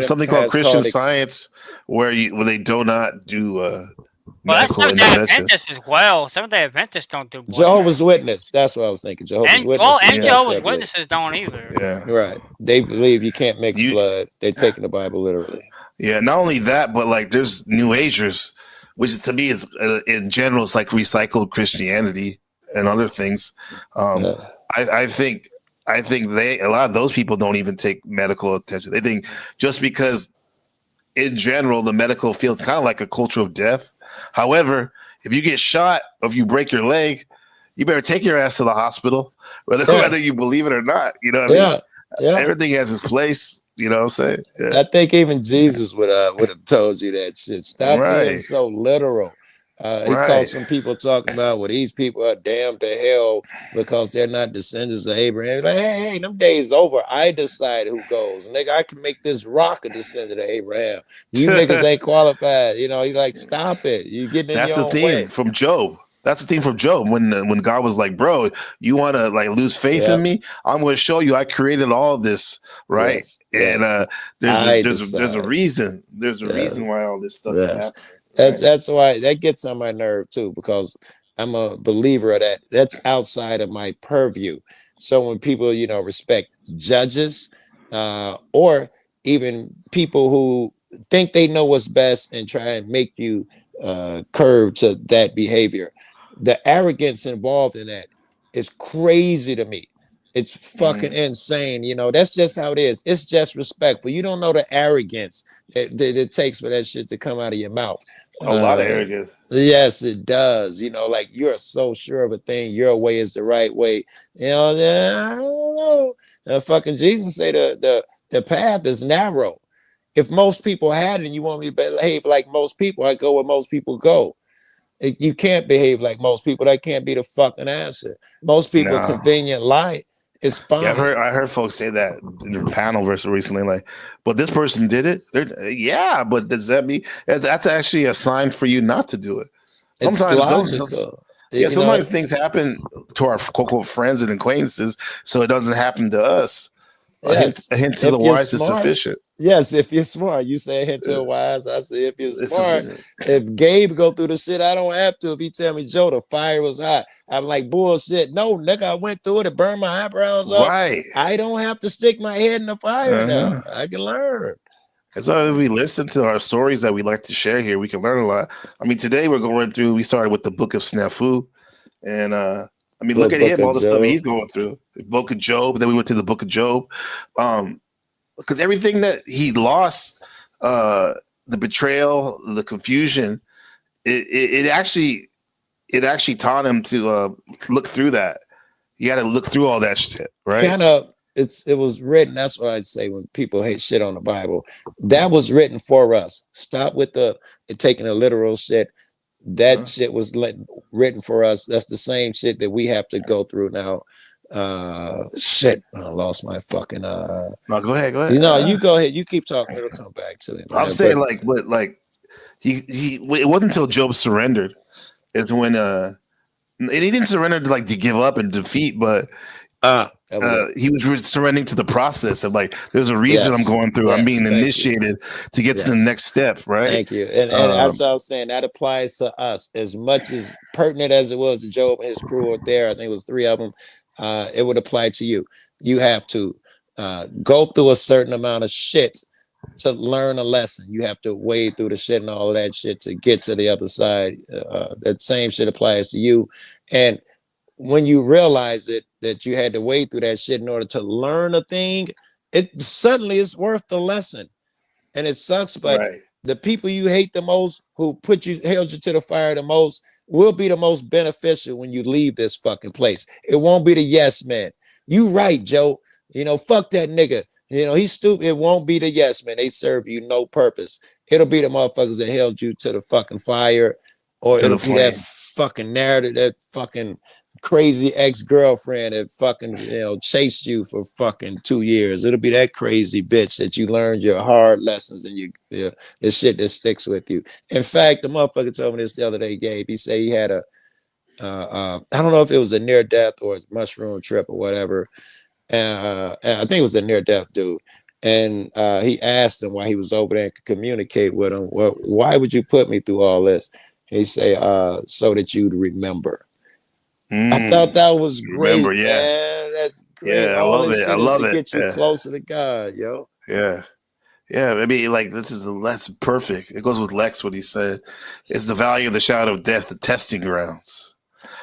something called Christian Science, where they do not do. Well, that's Seventh-day Adventists as well. Seventh-day Adventists don't do blood. Jehovah's Witness. That's what I was thinking. Jehovah's Witnesses. And Jehovah's Witnesses don't either. Yeah. Right. They believe you can't mix blood. They're taking the Bible literally. Yeah. Not only that, but like there's New Agers, which to me is in general, it's like recycled Christianity and other things. I think a lot of those people don't even take medical attention. They think just because in general, the medical field is kind of like a culture of death. However, if you get shot or if you break your leg, you better take your ass to the hospital, whether you believe it or not. You know what I mean? Yeah. Everything has its place. You know what I'm saying? Yeah. I think even Jesus would have told you that shit. Stop being so literal. He called some people talking about, well, these people are damned to hell because they're not descendants of Abraham. Like, hey, them days over. I decide who goes. Nigga, I can make this rock a descendant of Abraham. You niggas ain't qualified. You like, stop it. You getting in your own way. That's the theme from Job. That's the theme from Job. When God was like, bro, you want to like lose faith in me? I'm going to show you I created all this, right? Yes. And there's a reason. There's a reason why all this stuff is happening. That's why that gets on my nerve too, because I'm a believer of that. That's outside of my purview. So when people, respect judges, or even people who think they know what's best and try and make you curb to that behavior, the arrogance involved in that is crazy to me. It's fucking insane. You know, that's just how it is. It's just respectful. You don't know the arrogance that it takes for that shit to come out of your mouth. A lot of arrogance. Yes, it does. You know, like you're so sure of a thing. Your way is the right way. You know, I don't know. Fucking Jesus say the path is narrow. If most people had it and you want me to behave like most people, I go where most people go. You can't behave like most people. That can't be the fucking answer. Most people convenient lie. It's fine. Yeah, I heard folks say that in the panel versus recently, like, but this person did it. Yeah, but does that mean that's actually a sign for you not to do it? Sometimes things happen to our quote unquote friends and acquaintances, so it doesn't happen to us. Yes. A hint to the wise is sufficient. Yes, if you're smart. You say a hint to the wise. I say if you're smart. If Gabe go through the shit, I don't have to. If he tell me, Joe, the fire was hot, I'm like, bullshit. No, nigga, I went through it. It burned my eyebrows off. Right. I don't have to stick my head in the fire now. I can learn. That's why if we listen to our stories that we like to share here, we can learn a lot. I mean, today we started with the book of Snafu. And I mean, look at him, all the stuff he's going through. The book of Job, then we went to the book of Job. Because everything that he lost, the betrayal, the confusion, it actually taught him to look through that. You got to look through all that shit, right? Kind of. It was written. That's what I'd say when people hate shit on the Bible. That was written for us. Stop with taking a literal shit. That shit was written for us. That's the same shit that we have to go through now. Shit, I lost my fucking. No, go ahead. You know, you go ahead. You keep talking. It'll come back to it. I'm saying, it wasn't until Job surrendered is when and he didn't surrender to give up and defeat, but he was surrendering to the process of there's a reason I'm going through. I'm being initiated to get to the next step, right? Thank you. And that's what I was saying. That applies to us as much as pertinent as it was to Job and his crew out there. I think it was 3 of them. It would apply to you. You have to go through a certain amount of shit to learn a lesson. You have to wade through the shit and all of that shit to get to the other side. That same shit applies to you. And when you realize that you had to wade through that shit in order to learn a thing, it suddenly is worth the lesson. And it sucks, but the people you hate the most, who held you to the fire the most, will be the most beneficial when you leave this fucking place. It won't be the yes man. You right, Joe. You know, fuck that nigga. You know, he's stupid. It won't be the yes man. They serve you no purpose. It'll be the motherfuckers that held you to the fucking fire, or it'll be that fucking narrative, that fucking crazy ex-girlfriend that fucking chased you for fucking 2 years. It'll be that crazy bitch that you learned your hard lessons and the shit that sticks with you. In fact, the motherfucker told me this the other day, Gabe. He said he had I don't know if it was a near death or a mushroom trip or whatever. I think it was a near death dude. And he asked him why he was over there and could communicate with him. Well, why would you put me through all this? He say, so that you'd remember. I thought that was great, man. That's great. Yeah, I love it. I love it. Get you closer to God, yo. Yeah. Yeah, I mean, this is that's perfect. It goes with Lex, what he said. It's the value of the shadow of death, the testing grounds.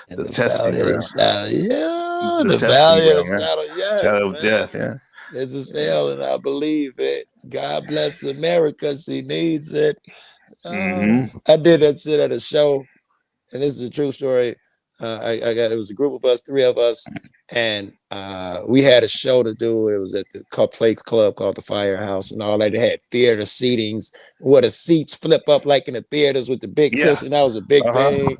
The testing grounds. The value of the shadow, shadow of death, This is hell, and I believe it. God bless America. She needs it. I did that shit at a show, and this is a true story. It was a group of us, 3 of us, and we had a show to do. It was at the place club called the Firehouse and all that. They had theater seatings where the seats flip up like in the theaters with the big cushion. That was a big thing.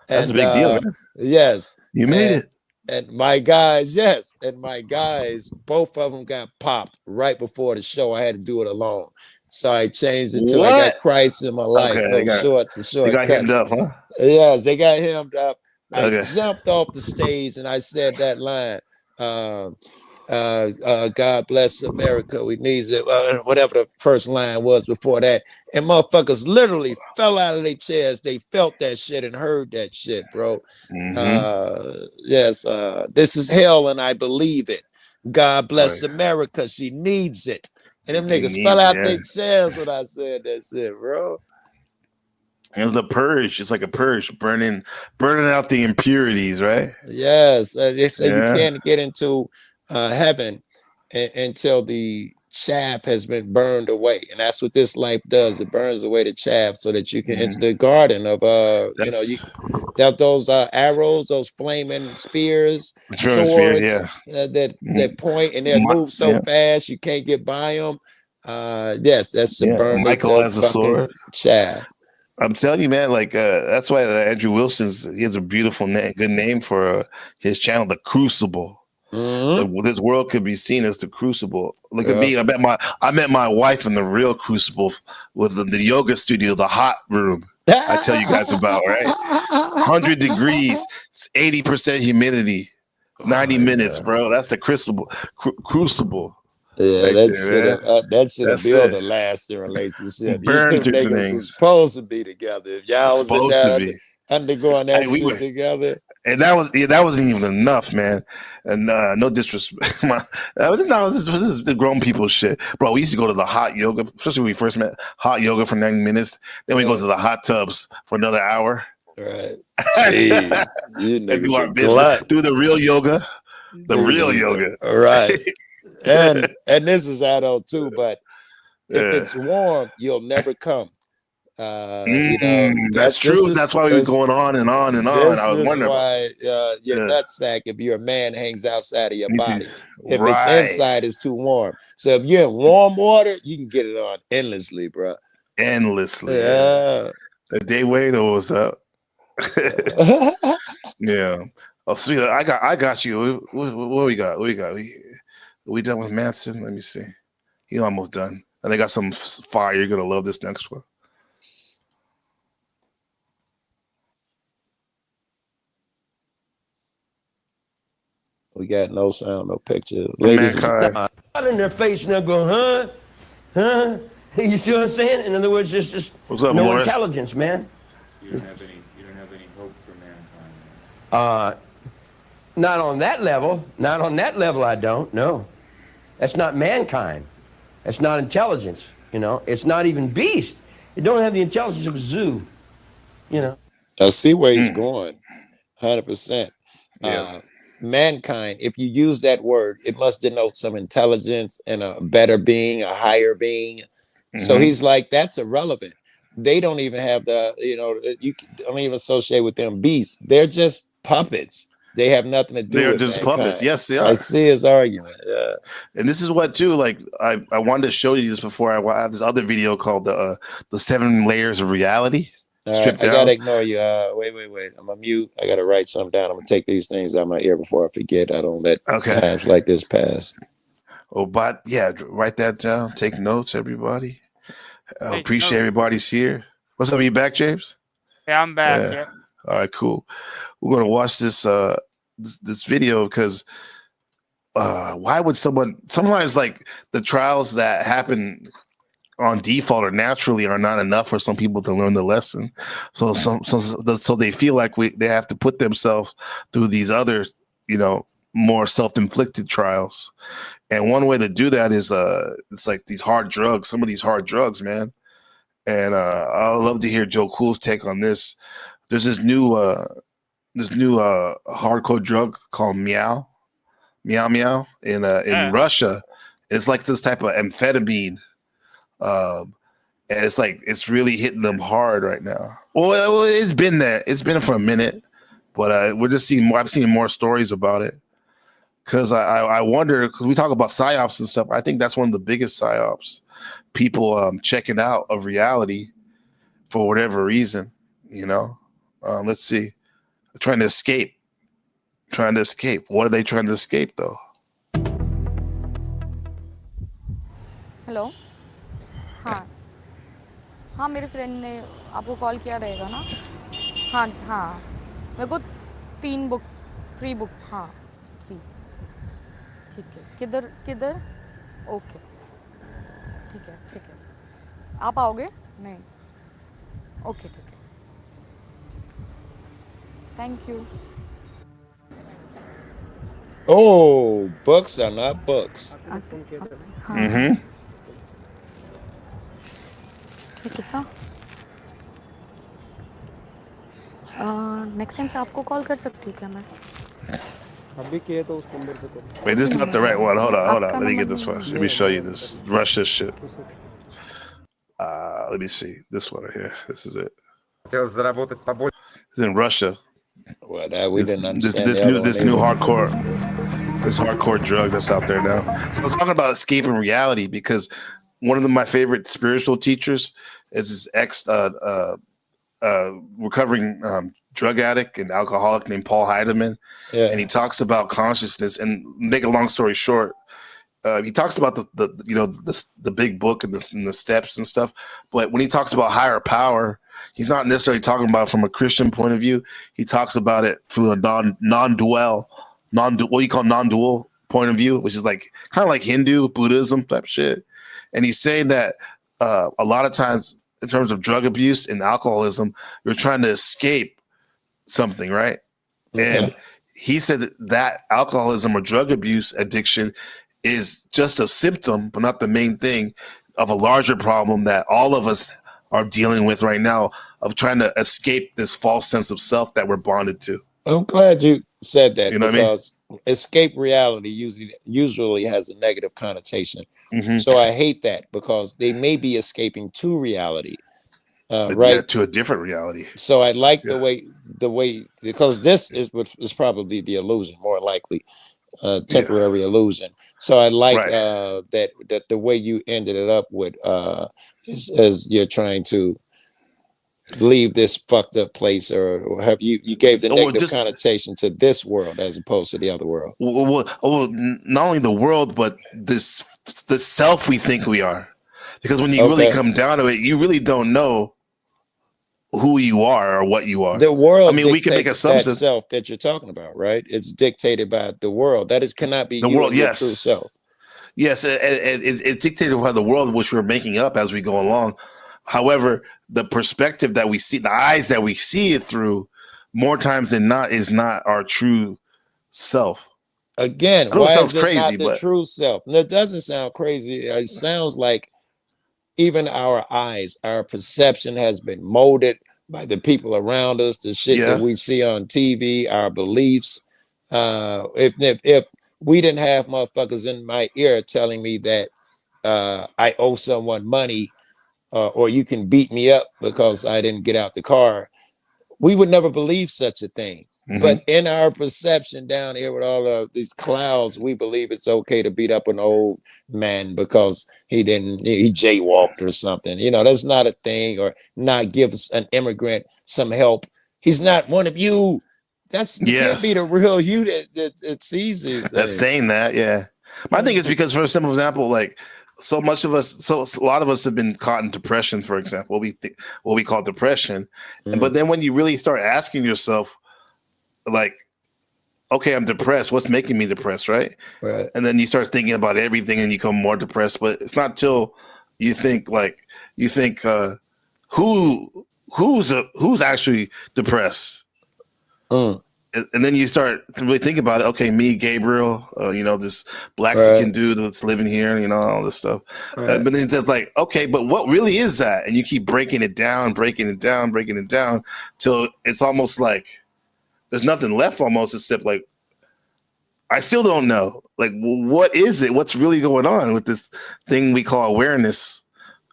That's a big deal, man. Yes. You made it. And my guys, both of them got popped right before the show. I had to do it alone. So I changed it to I got Christ in my life. Okay, shorts. They got hemmed up, huh? Yes, they got hemmed up. I jumped off the stage and I said that line, God bless America, we need it, whatever the first line was before that. And motherfuckers literally fell out of their chairs. They felt that shit and heard that shit, bro. Yes, this is hell and I believe it. God bless America, she needs it. And them niggas fell out their chairs when I said that shit, bro. And the purge, it's like a purge, burning out the impurities, right? Yes, they say you can't get into heaven until the chaff has been burned away, and that's what this life does. It burns away the chaff so that you can enter the garden of That's those arrows, those flaming spears, experience spirit. swords Yeah. that point, and they move so Yeah. fast you can't get by them. Yes, that's to Yeah. burn Michael the has a fucking sword. chaff. I'm telling you, man. Like that's why Andrew Wilson's he has a beautiful good name for his channel, The Crucible. This world could be seen as the crucible. Look at me. I met my wife in the real crucible with the yoga studio, the hot room. I tell you guys about, right? 100 degrees, 80% humidity, 90 minutes, bro. That's the crucible. Crucible. Yeah, Right that there, man. should have That's built it. a lasting relationship. You Burn two through niggas was things. supposed to be together. If y'all It's was in supposed to there be. undergoing that Hey, we shit were, together. and that wasn't even enough, man. And no disrespect, this is the grown people shit, bro. We used to go to the hot yoga, especially when we first met. Hot yoga for 90 minutes, then we go to the hot tubs for another hour. Right. Jeez, you And niggas do are our business, glut. do the real yoga, the real yoga. Right. And this is adult too, but if Yeah. it's warm, you'll never come. You know, That's this true. That's why we were going on and on and on. this I was is wondering about. why your Yeah. nutsack, if you're a man, hangs outside of your Me too. body. If it's Right. inside, it's too warm. So if you're in warm water, you can get it on endlessly, bro. Endlessly. Yeah. The day wave though was up. Yeah. Oh, sweet. I got you. What we got? What we got? We done with Manson? Let me see. He almost done. And they got some fire. You're gonna love this next one. We got no sound, no picture. Ladies, Not in their face and they'll go, huh? You see what I'm saying? In other words, it's just What's up, no Morris? intelligence, man. You don't have any hope for mankind. Not on that level. Not on that level, I don't. No. That's not mankind. That's not intelligence. You know, it's not even beast. It don't have the intelligence of a zoo. You know. I see where he's going. 100%. Yeah. Mankind, if you use that word, it must denote some intelligence and a better being, a higher being. So he's like, that's irrelevant. They don't even have you don't even associate with them beasts. They're just puppets. They have nothing to do They're with just mankind. puppets. Yes, they are. I see his argument. Yeah. And this is what too. Like I wanted to show you this before. I have this other video called the 7 layers of reality. All right, I gotta ignore you. Wait. I'm gonna mute. I gotta write something down. I'm gonna take these things out of my ear before I forget. I don't let times like this pass. Oh, but yeah, write that down. Take notes, everybody. Appreciate everybody's here. What's up? Are you back, James? Yeah, I'm back. Yeah. All right, cool. We're gonna watch this this video because why would sometimes like the trials that happen on default or naturally are not enough for some people to learn the lesson. So they feel like they have to put themselves through these other, more self-inflicted trials. And one way to do that is it's like these hard drugs, some of these hard drugs, man. And I'd love to hear Joe Cool's take on this. There's this new hardcore drug called Meow in Russia. It's like this type of amphetamine. And it's really hitting them hard right now. Well, it's been there. It's been for a minute, but we're just seeing more. I've seen more stories about it because I wonder, because we talk about psyops and stuff. I think that's one of the biggest psyops. People checking out of reality for whatever reason, let's see. Trying to escape. What are they trying to escape though? Hello हाँ मेरे friend ने आपको call किया रहेगा ना हाँ मेरे को 3 बुक हाँ 3 ठीक है किधर ओके ठीक है आप आओगे नहीं ओके ठीक है thank you Oh, books are not books. कितना नेक्स्ट टाइम से आपको कॉल कर सकती हूँ क्या मैं Wait, this is not the right one. Hold on. आपका Let me number get this नहीं one. है। Let me show you this. Rush this shit. Let me see. This one right here. This is it. It's in Russia. Well, that we didn't This understand the other one this new either. hardcore drug that's out there now. I was talking about escaping reality because one of my favorite spiritual teachers is this recovering drug addict and alcoholic named Paul Heidemann, and he talks about consciousness. And make a long story short, he talks about the big book and the steps and stuff. But when he talks about higher power, he's not necessarily talking about from a Christian point of view. He talks about it through a non-dual what you call non-dual point of view, which is like kind of like Hindu Buddhism type shit. And he's saying that a lot of times in terms of drug abuse and alcoholism, you're trying to escape something, right? And he said that alcoholism or drug abuse addiction is just a symptom, but not the main thing of a larger problem that all of us are dealing with right now of trying to escape this false sense of self that we're bonded to. I'm glad you said that, You know what I mean? because escape reality usually has a negative connotation. So I hate that, because they may be escaping to reality, But right? yeah, to a different reality. So I like the way because this is probably the illusion, more likely temporary illusion. So I like that the way you ended it up with as you're trying to leave this fucked up place, or have you gave the negative connotation to this world as opposed to the other world. Well, not only the world, but the self we think we are, because when you really come down to it, you really don't know who you are or what you are. The world, I mean, we can make assumptions. That self that you're talking about, right? It's dictated by the world. That is cannot be the you world. and your Yes, true self. Yes, it's dictated by the world which we're making up as we go along. However, the perspective that we see, the eyes that we see it through, more times than not, is not our true self. Again, I know why it sounds is it crazy, not the but true self? No, it doesn't sound crazy. It sounds like even our eyes, our perception has been molded by the people around us, the shit that we see on TV, our beliefs. If we didn't have motherfuckers in my ear telling me that I owe someone money, or you can beat me up because I didn't get out the car, we would never believe such a thing. But in our perception down here with all of these clouds, we believe it's okay to beat up an old man because he jaywalked or something. You know, that's not a thing. Or not give an immigrant some help. He's not one of you. You can't be the real you that sees these things. That's saying that, yeah. My thing is because, for a simple example, like so a lot of us have been caught in depression, for example, what we call depression. But then when you really start asking yourself, like, okay, I'm depressed. What's making me depressed, right? Right. And then you start thinking about everything and you become more depressed. But it's not till you think who's actually depressed. And then you start to really think about it. Okay, me, Gabriel, this black skin dude that's living here, all this stuff. But then it's like, okay, but what really is that? And you keep breaking it down till it's almost like there's nothing left almost except like, I still don't know. Like, what is it? What's really going on with this thing we call awareness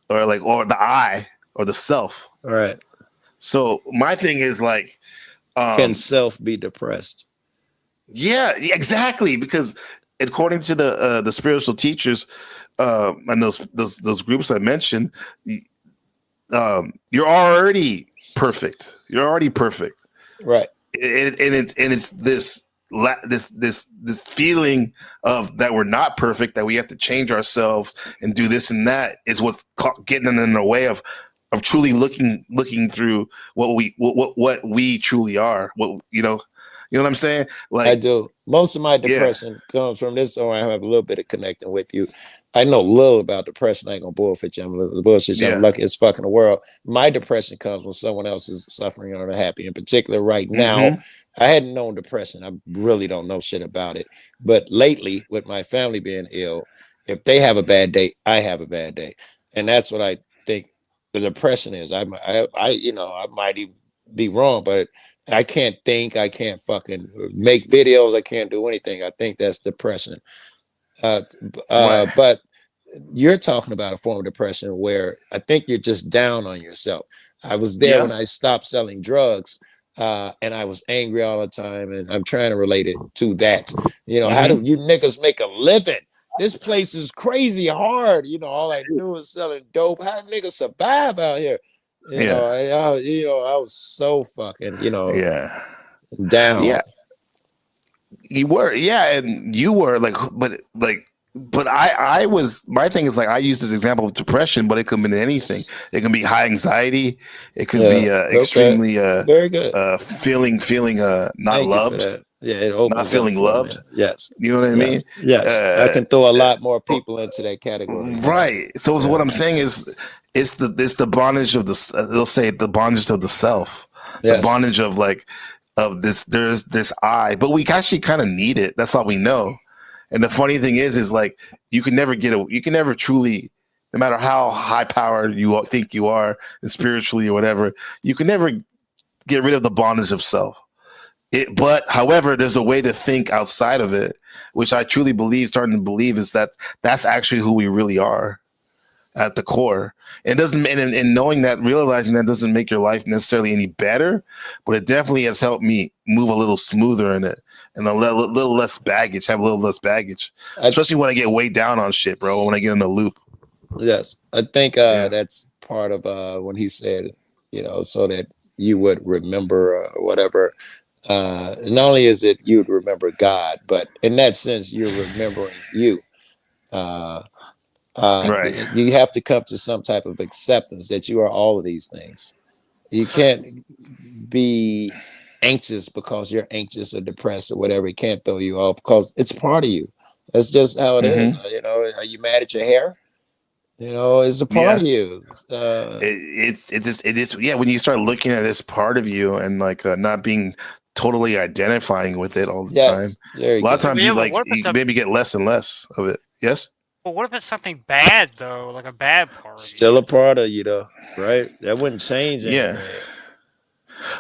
or the I or the self? Right. So my thing is like, can self be depressed? Yeah, exactly. Because according to the spiritual teachers and those groups I mentioned, you're already perfect. You're already perfect, right? And it's this feeling of that we're not perfect, that we have to change ourselves and do this and that is what's getting in the way of truly looking through what we truly are. You know what I'm saying? Like, I do. Most of my depression comes from this, or I have a little bit of connecting with you. I know little about depression. I ain't gonna bullshit you. I'm lucky as fuck in the world. My depression comes when someone else is suffering or unhappy. In particular, right now, I hadn't known depression. I really don't know shit about it. But lately, with my family being ill, if they have a bad day, I have a bad day, and that's what I think the depression is. I might be wrong, but I can't think. I can't fucking make videos. I can't do anything. I think that's depression. Right. But you're talking about a form of depression where I think you're just down on yourself. I was there when Yeah. I stopped selling drugs, and I was angry all the time, and I'm trying to relate it to that. You know, how do Hmm. you niggas make a living? This place is crazy hard. You know, all I knew was selling dope. How niggas survive out here? You Yeah. know, I was so fucking, Yeah. down. Yeah. You were, yeah, and you were but I was, my thing is like I used an example of depression, but it could be anything. It can be high anxiety. It could Yeah. be Okay. extremely Very good. feeling not Thank you for loved, that. Yeah, it not opens up feeling for me. loved. Yes. You know what I Yeah. mean? Yes. I Uh, can throw a lot more people into that category. Yeah. right. So what Yeah. I'm saying is, it's the bondage of the. They'll say the bondage of the self, the Yes. bondage of like of this. There's this I, but we actually kind of need it. That's all we know. And the funny thing is like you can never you can never truly, no matter how high powered you think you are, and spiritually or whatever, you can never get rid of the bondage of self. But however, there's a way to think outside of it, which I truly believe, starting to believe, is that that's actually who we really are at the core. It doesn't, and knowing that, realizing that doesn't make your life necessarily any better, but it definitely has helped me move a little smoother in it and little less baggage, have a little less baggage, I, especially when I get weighed down on shit, bro. When I get in a loop. yes. I think Yeah. that's part of when he said, so that you would remember whatever. Not only is it you'd remember God, but in that sense, you're remembering you. Uh, Right. you have to come to some type of acceptance that you are all of these things. You can't be anxious because you're anxious or depressed or whatever. It can't throw you off because it's part of you. That's just how it is. Hmm. Are you mad at your hair? It's a part Yeah. of you. It is, yeah, when you start looking at this part of you and like not being totally identifying with it all the time, Yes, there a you lot of go. times Yeah, you but like what if it's you a maybe get less and less of it. Yes. but what if it's something bad though, like a bad part of Still you? a part of you, though, right? That wouldn't change Yeah. anything.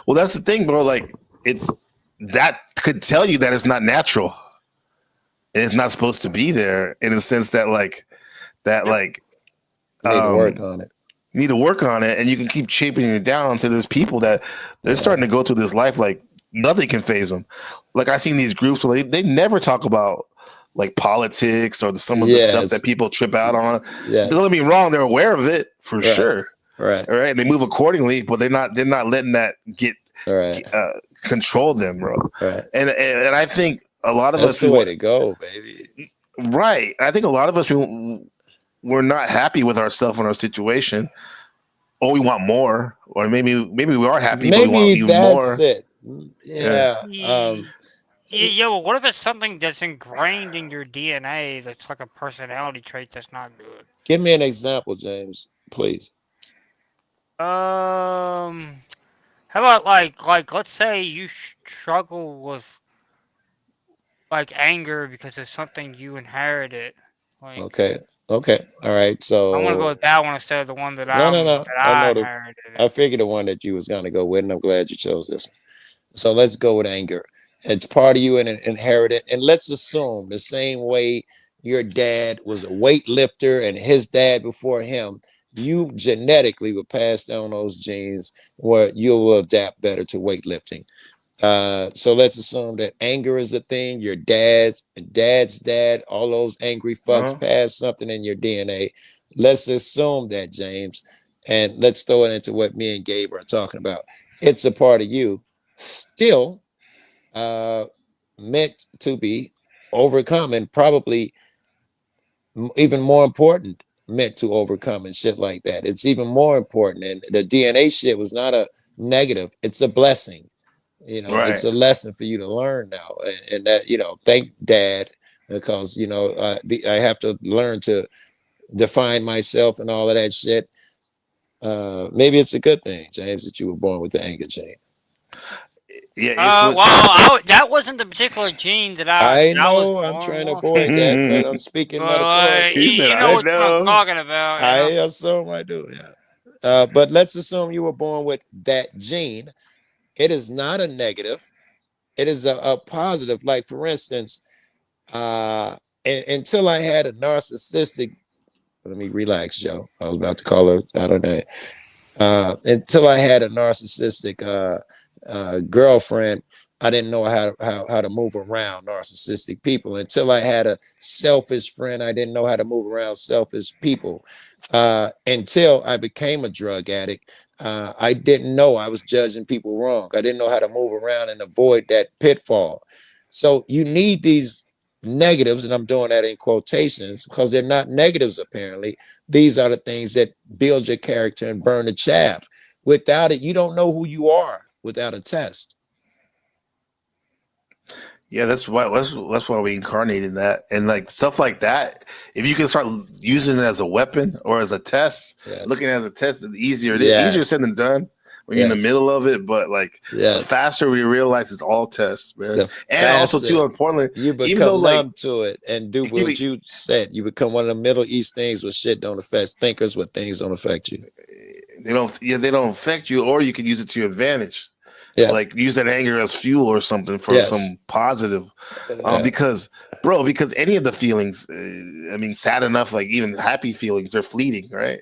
Well, that's the thing, bro. Like, it's that could tell you that it's not natural. It's not supposed to be there in a sense that like You need to work on it. you need to work on it, and you can keep chipping it down until there's people that they're starting to go through this life like nothing can phase them. Like I seen these groups where they never talk about like politics or some of the stuff Yes, that people trip out on. Don't yes, get me wrong; they're aware of it for right, sure. right, All right, they move accordingly, but they're not letting that get right, control them, bro. right. And I think a lot of That's us the way to go, baby. right. I think a lot of us we're not happy with ourselves and our situation, or we want more, or maybe we are happy, but we want Maybe even that's more. it. Yeah. Yeah. Yeah, well, what if it's something that's ingrained in your DNA that's like a personality trait that's not good? Give me an example, James, please. How about let's say you struggle with like anger because it's something you inherited. Like Okay. Okay. All right. I want to go So with that one instead of the one that no, no, no. I I know inherited. I figured the one that you was gonna go with, and I'm glad you chose this one. So let's go with anger. It's part of you and inherited. And let's assume the same way your dad was a weightlifter and his dad before him, you genetically would pass down those genes where you will adapt better to weightlifting. So let's assume that anger is the thing. Your dad's dad, all those angry fucks Uh-huh. passed something in your DNA. Let's assume that, James, and let's throw it into what me and Gabe are talking about. It's a part of you, still uh, meant to be overcome, and probably even more important, meant to overcome and shit like that. It's even more important. And the DNA shit was not a negative; it's a blessing. It's Right. a lesson for you to learn now, and that thank Dad, because I have to learn to define myself and all of that shit. Maybe it's a good thing, James, that you were born with the anger gene. Yeah. It's what. That wasn't the particular gene I that I was know I'm born trying to with. avoid that, but I'm speaking Well, He metaphorically. said, you know "I which one I'm Let's. know." talking about, I assume I do, yeah. But let's assume you were born with that gene. It is not a negative. It is a positive. Like, for instance, until I had a narcissistic, let me relax, Joe. I was about to call her out of that. Until I had a narcissistic girlfriend, I didn't know how to move around narcissistic people. Until I had a selfish friend, I didn't know how to move around selfish people. Until I became a drug addict, I didn't know I was judging people wrong. I didn't know how to move around and avoid that pitfall. So you need these negatives, and I'm doing that in quotations because they're not negatives apparently. These are the things that build your character and burn the chaff. Without it, you don't know who you are without a test. Yeah, that's why we incarnated that, and like stuff like that. If you can start using it as a weapon or as a test, looking at it as a test, it's easier. It's easier said than done when you're in the middle of it. But like the faster we realize it's all tests, man, and also too importantly, you become even though numb to it and do what you said. You become one of the Middle East things where shit don't affect thinkers, where things don't affect you. They don't affect you, or you can use it to your advantage. Yeah. Like use that anger as fuel or something for some positive. Because any of the feelings, I mean, sad enough, like even happy feelings, they're fleeting, right?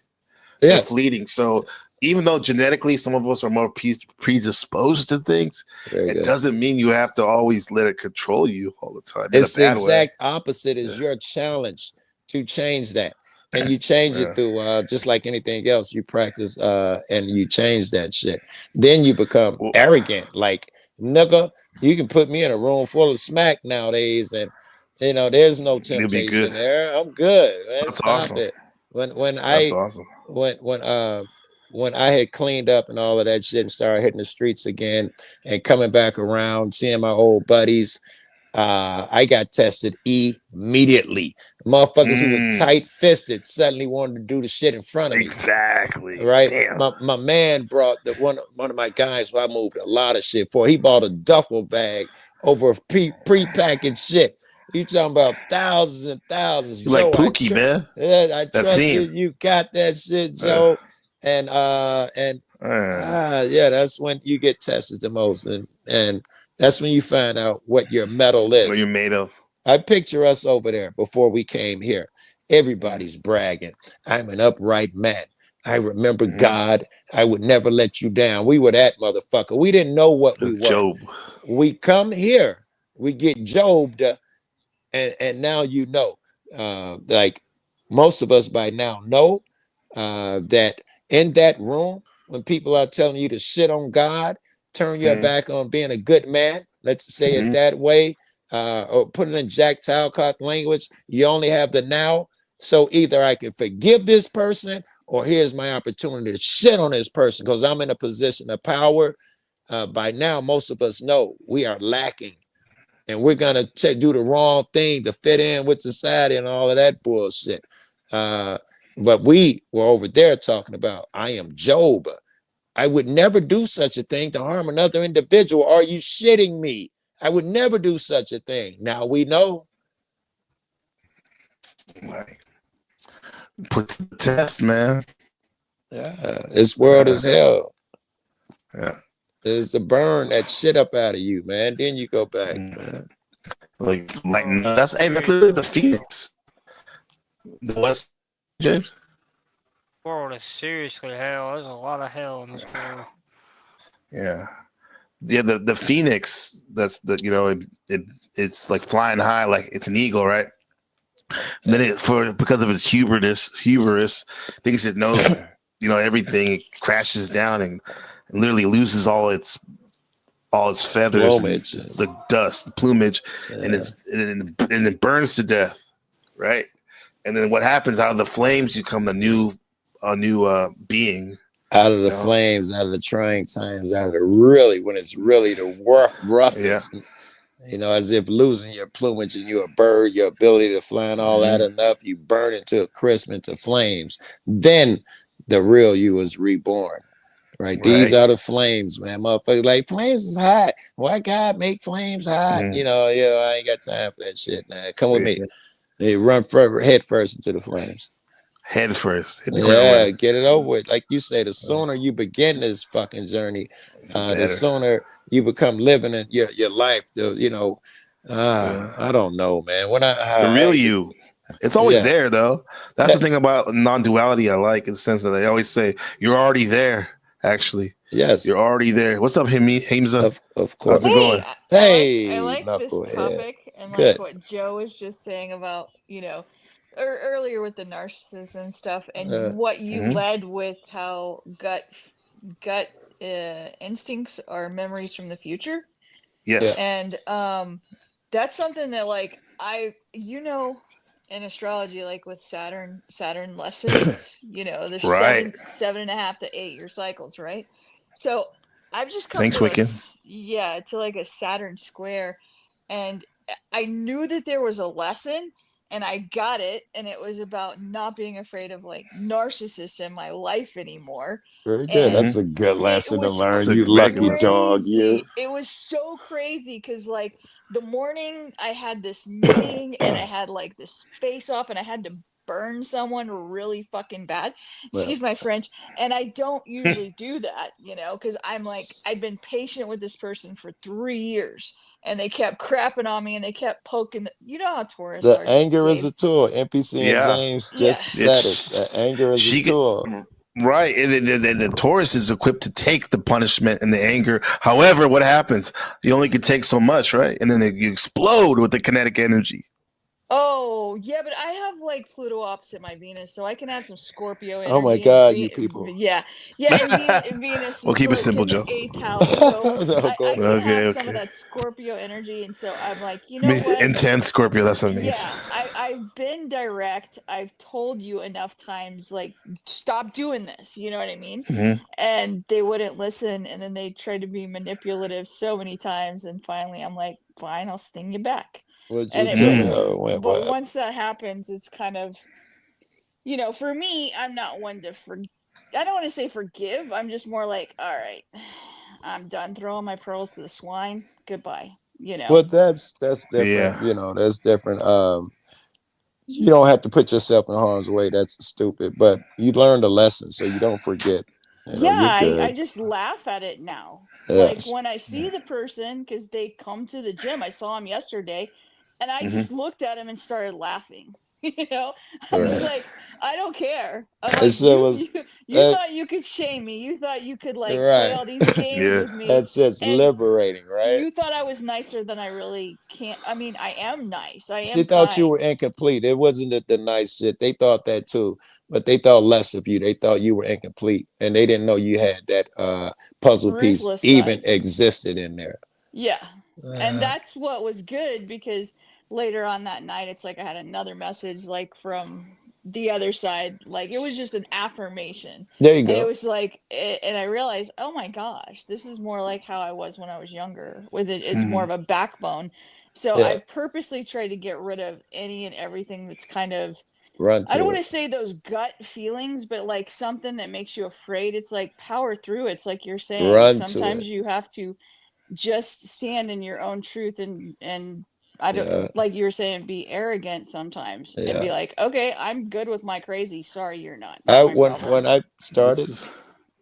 Yeah, they're fleeting. So even though genetically some of us are more predisposed to things, it doesn't mean you have to always let it control you all the time. It's the exact opposite is your challenge to change that. And you change it through just like anything else, you practice and you change that shit. Then you become arrogant. Like, nigga, you can put me in a room full of smack nowadays, and you know there's no temptation there. I'm good. Man. That's Stop awesome. it. When That's awesome. When I had cleaned up and all of that shit and started hitting the streets again and coming back around, seeing my old buddies, I got tested immediately. Motherfuckers who were tight-fisted suddenly wanted to do the shit in front of me. Exactly. Right? Damn. My man brought one of my guys who I moved a lot of shit for. He bought a duffel bag over pre-packaged shit. You talking about thousands and thousands. You like Pookie, man. Yeah, I trust you. You got that shit, Joe. And that's when you get tested the most. And that's when you find out what your metal is. What you're made of. I picture us over there before we came here. Everybody's bragging. I'm an upright man. I remember God. I would never let you down. We were that motherfucker. We didn't know what we were. Job. We come here. We get Job'd, and now you know. Like most of us by now know that in that room, when people are telling you to shit on God, turn your back on being a good man, let's say it that way, or put it in Jack Talcott language, you only have the now. So either I can forgive this person or here's my opportunity to shit on this person because I'm in a position of power. By now, most of us know we are lacking and we're going to do the wrong thing to fit in with society and all of that bullshit. But we were over there talking about, I am Job. I would never do such a thing to harm another individual. Are you shitting me? I would never do such a thing. Now we know. Right. Put to the test, man. Yeah, this world is hell. Yeah. There's to burn that shit up out of you, man. Then you go back, man. Like that's literally the Phoenix. The West, James. World is seriously hell. There's a lot of hell in this world. Yeah. The Phoenix. That's it's like flying high, like it's an eagle, right? And then because of its hubris, thinks it knows, everything. It crashes down and literally loses all its feathers, plumage, the dust, the plumage, and it burns to death, right? And then what happens out of the flames? You come a new being. Out of the flames, out of the trying times, out of when it's really the roughest. Yeah. As if losing your plumage and you're a bird, your ability to fly and all that enough, you burn into a crisp, into flames. Then the real you is reborn. Right? These are the flames, man. Motherfuckers like flames is hot. Why God make flames hot? I ain't got time for that shit, man. Come with me. They run head first into the flames. Head first. Hit the ground Yeah, running. get it over with. Like you say, the sooner you begin this fucking journey, the sooner you become living in your life. I don't know, man. When The real you. It's always yeah. there, though. That's the thing about non-duality I like, in the sense that they always say you're already there. Actually, yes, you're already there. What's up, Hamza? Of course. How's it going? Hey, I like this knucklehead. topic and like Good. what Joe was just saying about, earlier with the narcissism stuff and what you led with how gut instincts are memories from the future. Yes. And that's something that like in astrology, like with Saturn lessons, there's Right. 7.5 to 8 year cycles, right? So I've just come Thanks, to Wiccan. to like a Saturn square, and I knew that there was a lesson, and I got it, and it was about not being afraid of like narcissists in my life anymore. Very good. And That's a good lesson to learn. It's a You very good lucky lesson. dog, you. It was so crazy because like the morning I had this meeting and I had like this face off and I had to burn someone really fucking bad. Excuse my French. And I don't usually do that, because I'm like, I'd been patient with this person for 3 years and they kept crapping on me and they kept poking. You know how Taurus The are. anger is Dave. a tool. NPC and James just said it. The anger is a tool. Right. And the Taurus is equipped to take the punishment and the anger. However, what happens? You only can take so much, right? And then you explode with the kinetic energy. Oh, yeah, but I have like Pluto opposite my Venus, so I can have some Scorpio energy. Oh my God, you people. Yeah, and Venus We'll is keep it like simple, in the Joe. 8th house, so No, I can have some of Okay. that Scorpio energy, and so I'm like, you know what? Intense Scorpio, that's what it means. Yeah, I've been direct. I've told you enough times, like, stop doing this. You know what I mean? Mhm. And they wouldn't listen, and then they tried to be manipulative so many times, and finally I'm like, fine, I'll sting you back. Well, And tell me how it went. but once that happens, it's kind of, for me, I'm not one to I don't want to say forgive. I'm just more like, all right, I'm done throwing my pearls to the swine. Goodbye. Well, that's different. Yeah. That's different. You don't have to put yourself in harm's way. That's stupid. But you learned a lesson, so you don't forget. Yeah, you're good. I just laugh at it now. Yes. Like when I see the person, because they come to the gym, I saw him yesterday, and I just looked at him and started laughing. I'm just like, I don't care. I'm like, you thought you could shame me. You thought you could like play all these games with me. That's liberating, right? You thought I was nicer than I really can't. I mean, I am nice. I am. She thought you were incomplete. It wasn't the nice shit. They thought that too, but they thought less of you. They thought you were incomplete, and they didn't know you had that puzzle piece Ruthless even side. existed in there. Yeah, and that's what was good, because later on that night, it's like I had another message like from the other side. Like it was just an affirmation. There you go. And it was like, and I realized, oh my gosh, this is more like how I was when I was younger. With it, it's more of a backbone. So I purposely tried to get rid of any and everything that's kind of, I don't want to say those gut feelings, but like something that makes you afraid. It's like power through. It's like you're saying, sometimes you have to just stand in your own truth and I don't like you were saying, be arrogant sometimes and be like, okay, I'm good with my crazy. Sorry, you're not. When I started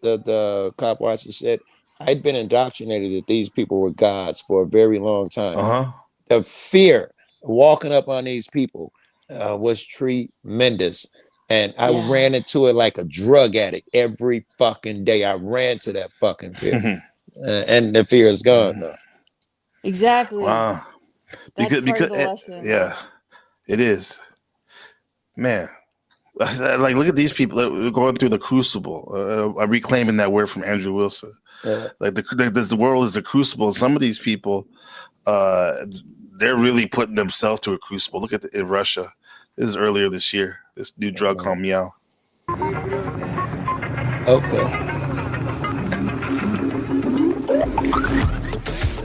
the cop watching shit, I'd been indoctrinated that these people were gods for a very long time. The fear walking up on these people was tremendous. And I ran into it like a drug addict every fucking day. I ran to that fucking fear. And the fear is gone now. Exactly. Wow. That's part of the lesson. Yeah, it is. Man, like look at these people going through the crucible. I'm reclaiming that word from Andrew Wilson. Like the world is a crucible. Some of these people, they're really putting themselves through a crucible. Look at in Russia. This is earlier this year. This new drug called Meow. Okay.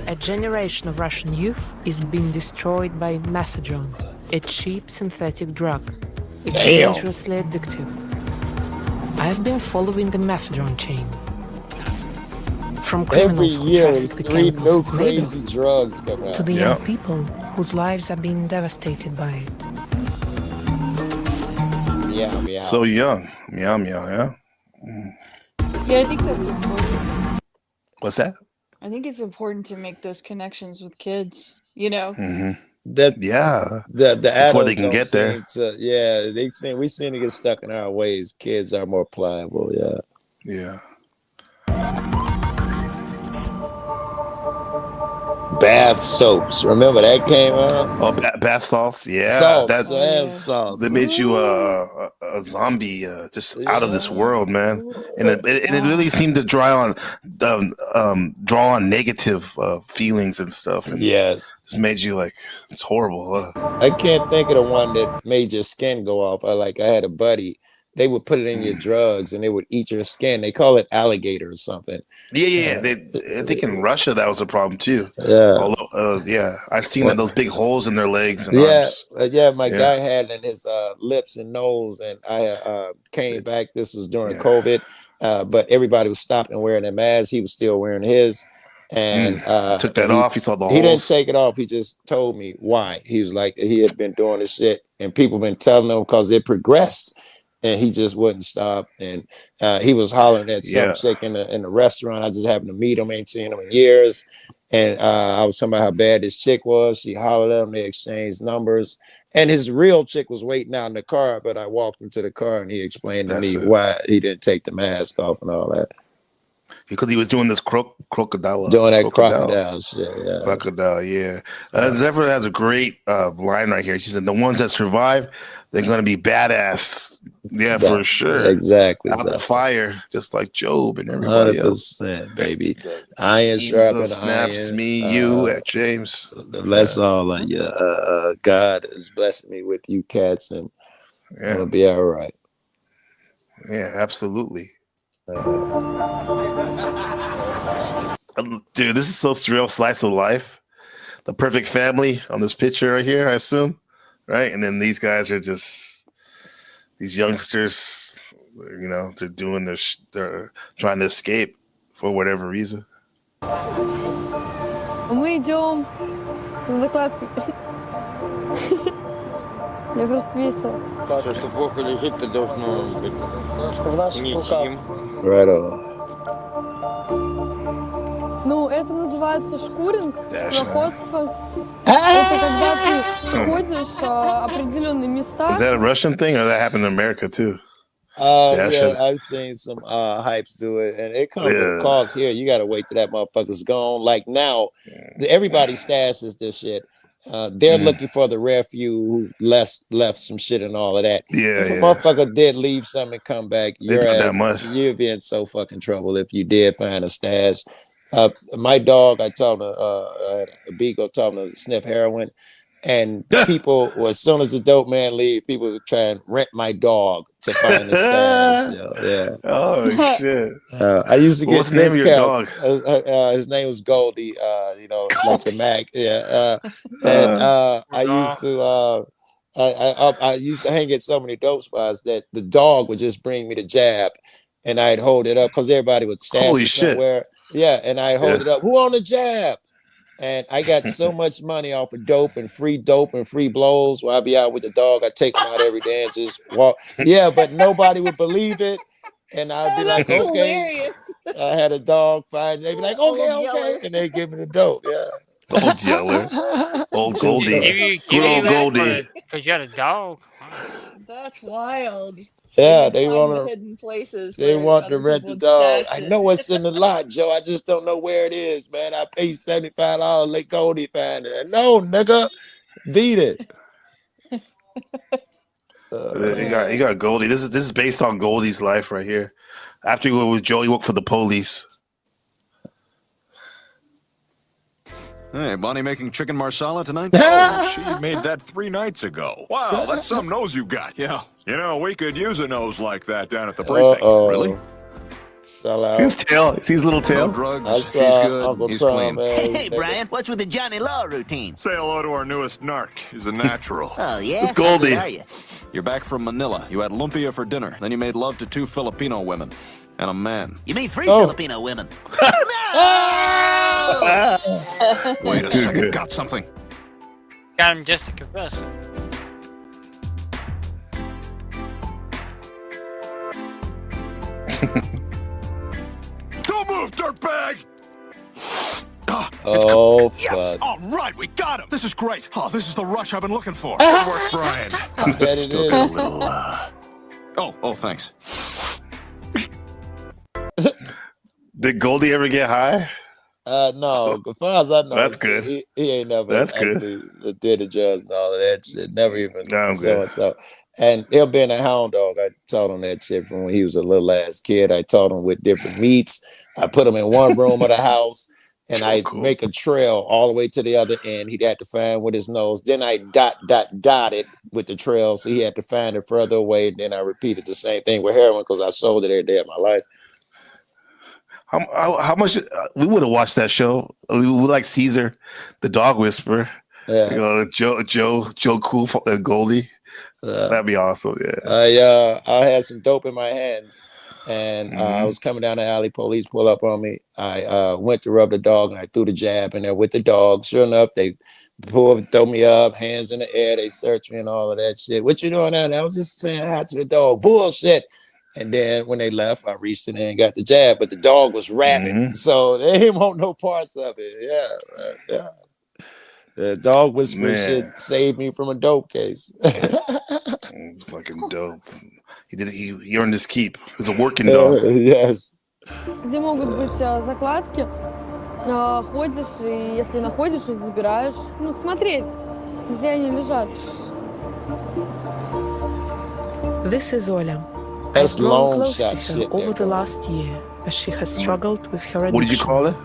A generation of Russian youth is being destroyed by methadone, a cheap synthetic drug. It's dangerously addictive. I've been following the methadone chain. From criminals who traffic the chemicals it's made of, drugs come out. to the young people whose lives are being devastated by it. meow meow. So young. Meow meow, yeah. Yeah, I think that's important. What's that? I think it's important to make those connections with kids. You know. Mm-hmm. That the Before they adults can don't get there. seem to we seem to get stuck in our ways. Kids are more pliable, Yeah. Bath soaps. Remember that came out? Oh, bath salts. Yeah. Salts, That salts. that made you a zombie, just out of this world, man. And it really seemed to draw on negative feelings and stuff. And Yes. just made you like, it's horrible. I can't think of the one that made your skin go off. I had a buddy. They would put it in your drugs and they would eat your skin. They call it alligator or something. Yeah. I think in Russia that was a problem too. Yeah. Although, I've seen those big holes in their legs and Yeah, arms. my guy had in his lips and nose, and I came back. This was during COVID, but everybody was stopping wearing their masks. He was still wearing his, and took that off. He saw the holes. He didn't take it off. He just told me why. He was like, he had been doing this shit, and people been telling him because it progressed. And he just wouldn't stop. And he was hollering at some chick in the restaurant. I just happened to meet him, ain't seen him in years. And I was talking about how bad this chick was. She hollered at him. They exchanged numbers. And his real chick was waiting out in the car. But I walked him to the car and he explained to me why he didn't take the mask off and all that. Because he was doing this crocodile. Doing that crocodile shit, yeah. Crocodile, yeah. Zephyr has a great line right here. She said, the ones that survive, they're going to be badass. Yeah, for sure. Exactly. Out of the fire, just like Job and everybody 100%, else. baby. Iron sharpened Snaps iron. me, you, at James. Bless all of you. God has blessed me with you cats, and it'll be all right. Yeah, absolutely. Dude, this is so surreal. Slice of life. The perfect family on this picture right here, I assume. Right? And then these guys are just these youngsters, they're doing they're trying to escape for whatever reason. Мы идем в закладку. Мне просто весело. Все, что плохо лежит, ты должно быть В наших руках. Right on. Ну, это называется шкуринг, проходство. Это когда ты ходишь определенные места. Is that a Russian thing or that happened in America too? I've seen some hypes do it, and it comes with cost here. You got to wait till that motherfucker's gone. Like now, everybody stashes this shit. They're looking for the rare few who left some shit and all of that. Yeah, if a motherfucker did leave something and come back, your ass, you'd be in so fucking trouble if you did find a stash. My dog, I told him, a beagle told him to sniff heroin. And people, as soon as the dope man leave, people would try and rent my dog to find the stash. Yeah. Oh shit! I used to get What's the name of your dog? His name was Goldie. Like the Mac. Yeah. And I used to. I used to hang at so many dope spots that the dog would just bring me the jab, and I'd hold it up because everybody would stash it somewhere. Yeah, and I'd hold it up. Who on the jab? And I got so much money off of dope and free blows. While I'd be out with the dog, I'd take him out every day and just walk. Yeah, but nobody would believe it. And I'd be like, okay. Hilarious. I had a dog find. They'd be like, okay. And they'd give me the dope. Yeah. Old Yeller. Old Goldie. Good old Goldie. Because you had a dog. That's wild. Yeah, they want hidden places. They want to rent the dog. I know it's in the lot, Joe. I just don't know where it is, man. I paid $75. Let Goldie find it. No, nigga, beat it. You got Goldie. This is based on Goldie's life right here. After he was with Joe, he worked for the police. Hey, Bonnie making chicken marsala tonight? Oh, she made that 3 nights ago. Wow, that's some nose you got. Yeah. You know, we could use a nose like that down at the precinct. Really? Sell out. His tail. See his little tail? No drugs. She's good. He's clean. Hey, Brian, what's with the Johnny Law routine? Say hello to our newest narc. He's a natural. Oh, yeah? It's Goldie. How good are you? You're back from Manila. You had lumpia for dinner. Then you made love to 2 Filipino women. And a man. You mean 3 Filipino women? Wait a second. Got something. Got him just to confess. Don't move, dirtbag! Oh, Yes! fuck. All right, we got him! This is great. Oh, this is the rush I've been looking for. Good work, Brian. That it Still got a is. little, Oh, thanks. Did Goldie ever get high? No, as far as I know, That's good. He ain't never That's good. actually did the drugs and all of that shit. Never even No, I'm good. so. And he'll be in a hound dog. I taught him that shit from when he was a little ass kid. I taught him with different meats. I put him in one room of the house, and I make a trail all the way to the other end. He'd have to find with his nose. Then I dot it with the trail, so he had to find it further away. Then I repeated the same thing with heroin because I sold it every day of my life. How much we would have watched that show? We would like Caesar, the dog whisperer. Yeah. You know, Joe Cool and Goldie. That'd be awesome. Yeah. I had some dope in my hands, and I was coming down the alley. Police pull up on me. I went to rub the dog, and I threw the jab in there with the dog. Sure enough, they throw me up, hands in the air. They search me and all of that shit. What you doing now? And I was just saying hi to the dog. Bullshit. And then when they left, I reached in there and got the jab, but the dog was rabid, so they didn't want no parts of it. Yeah. The dog whisper shit saved me from a dope case. It's fucking dope. He earned his keep. He's a working dog. Yes. Где могут быть закладки, ходишь, и если находишь, забираешь, смотреть, где они лежат. This is Oля. That's I've grown long close to shot her shit over there, the last year as she has struggled with her addiction. What did you call it?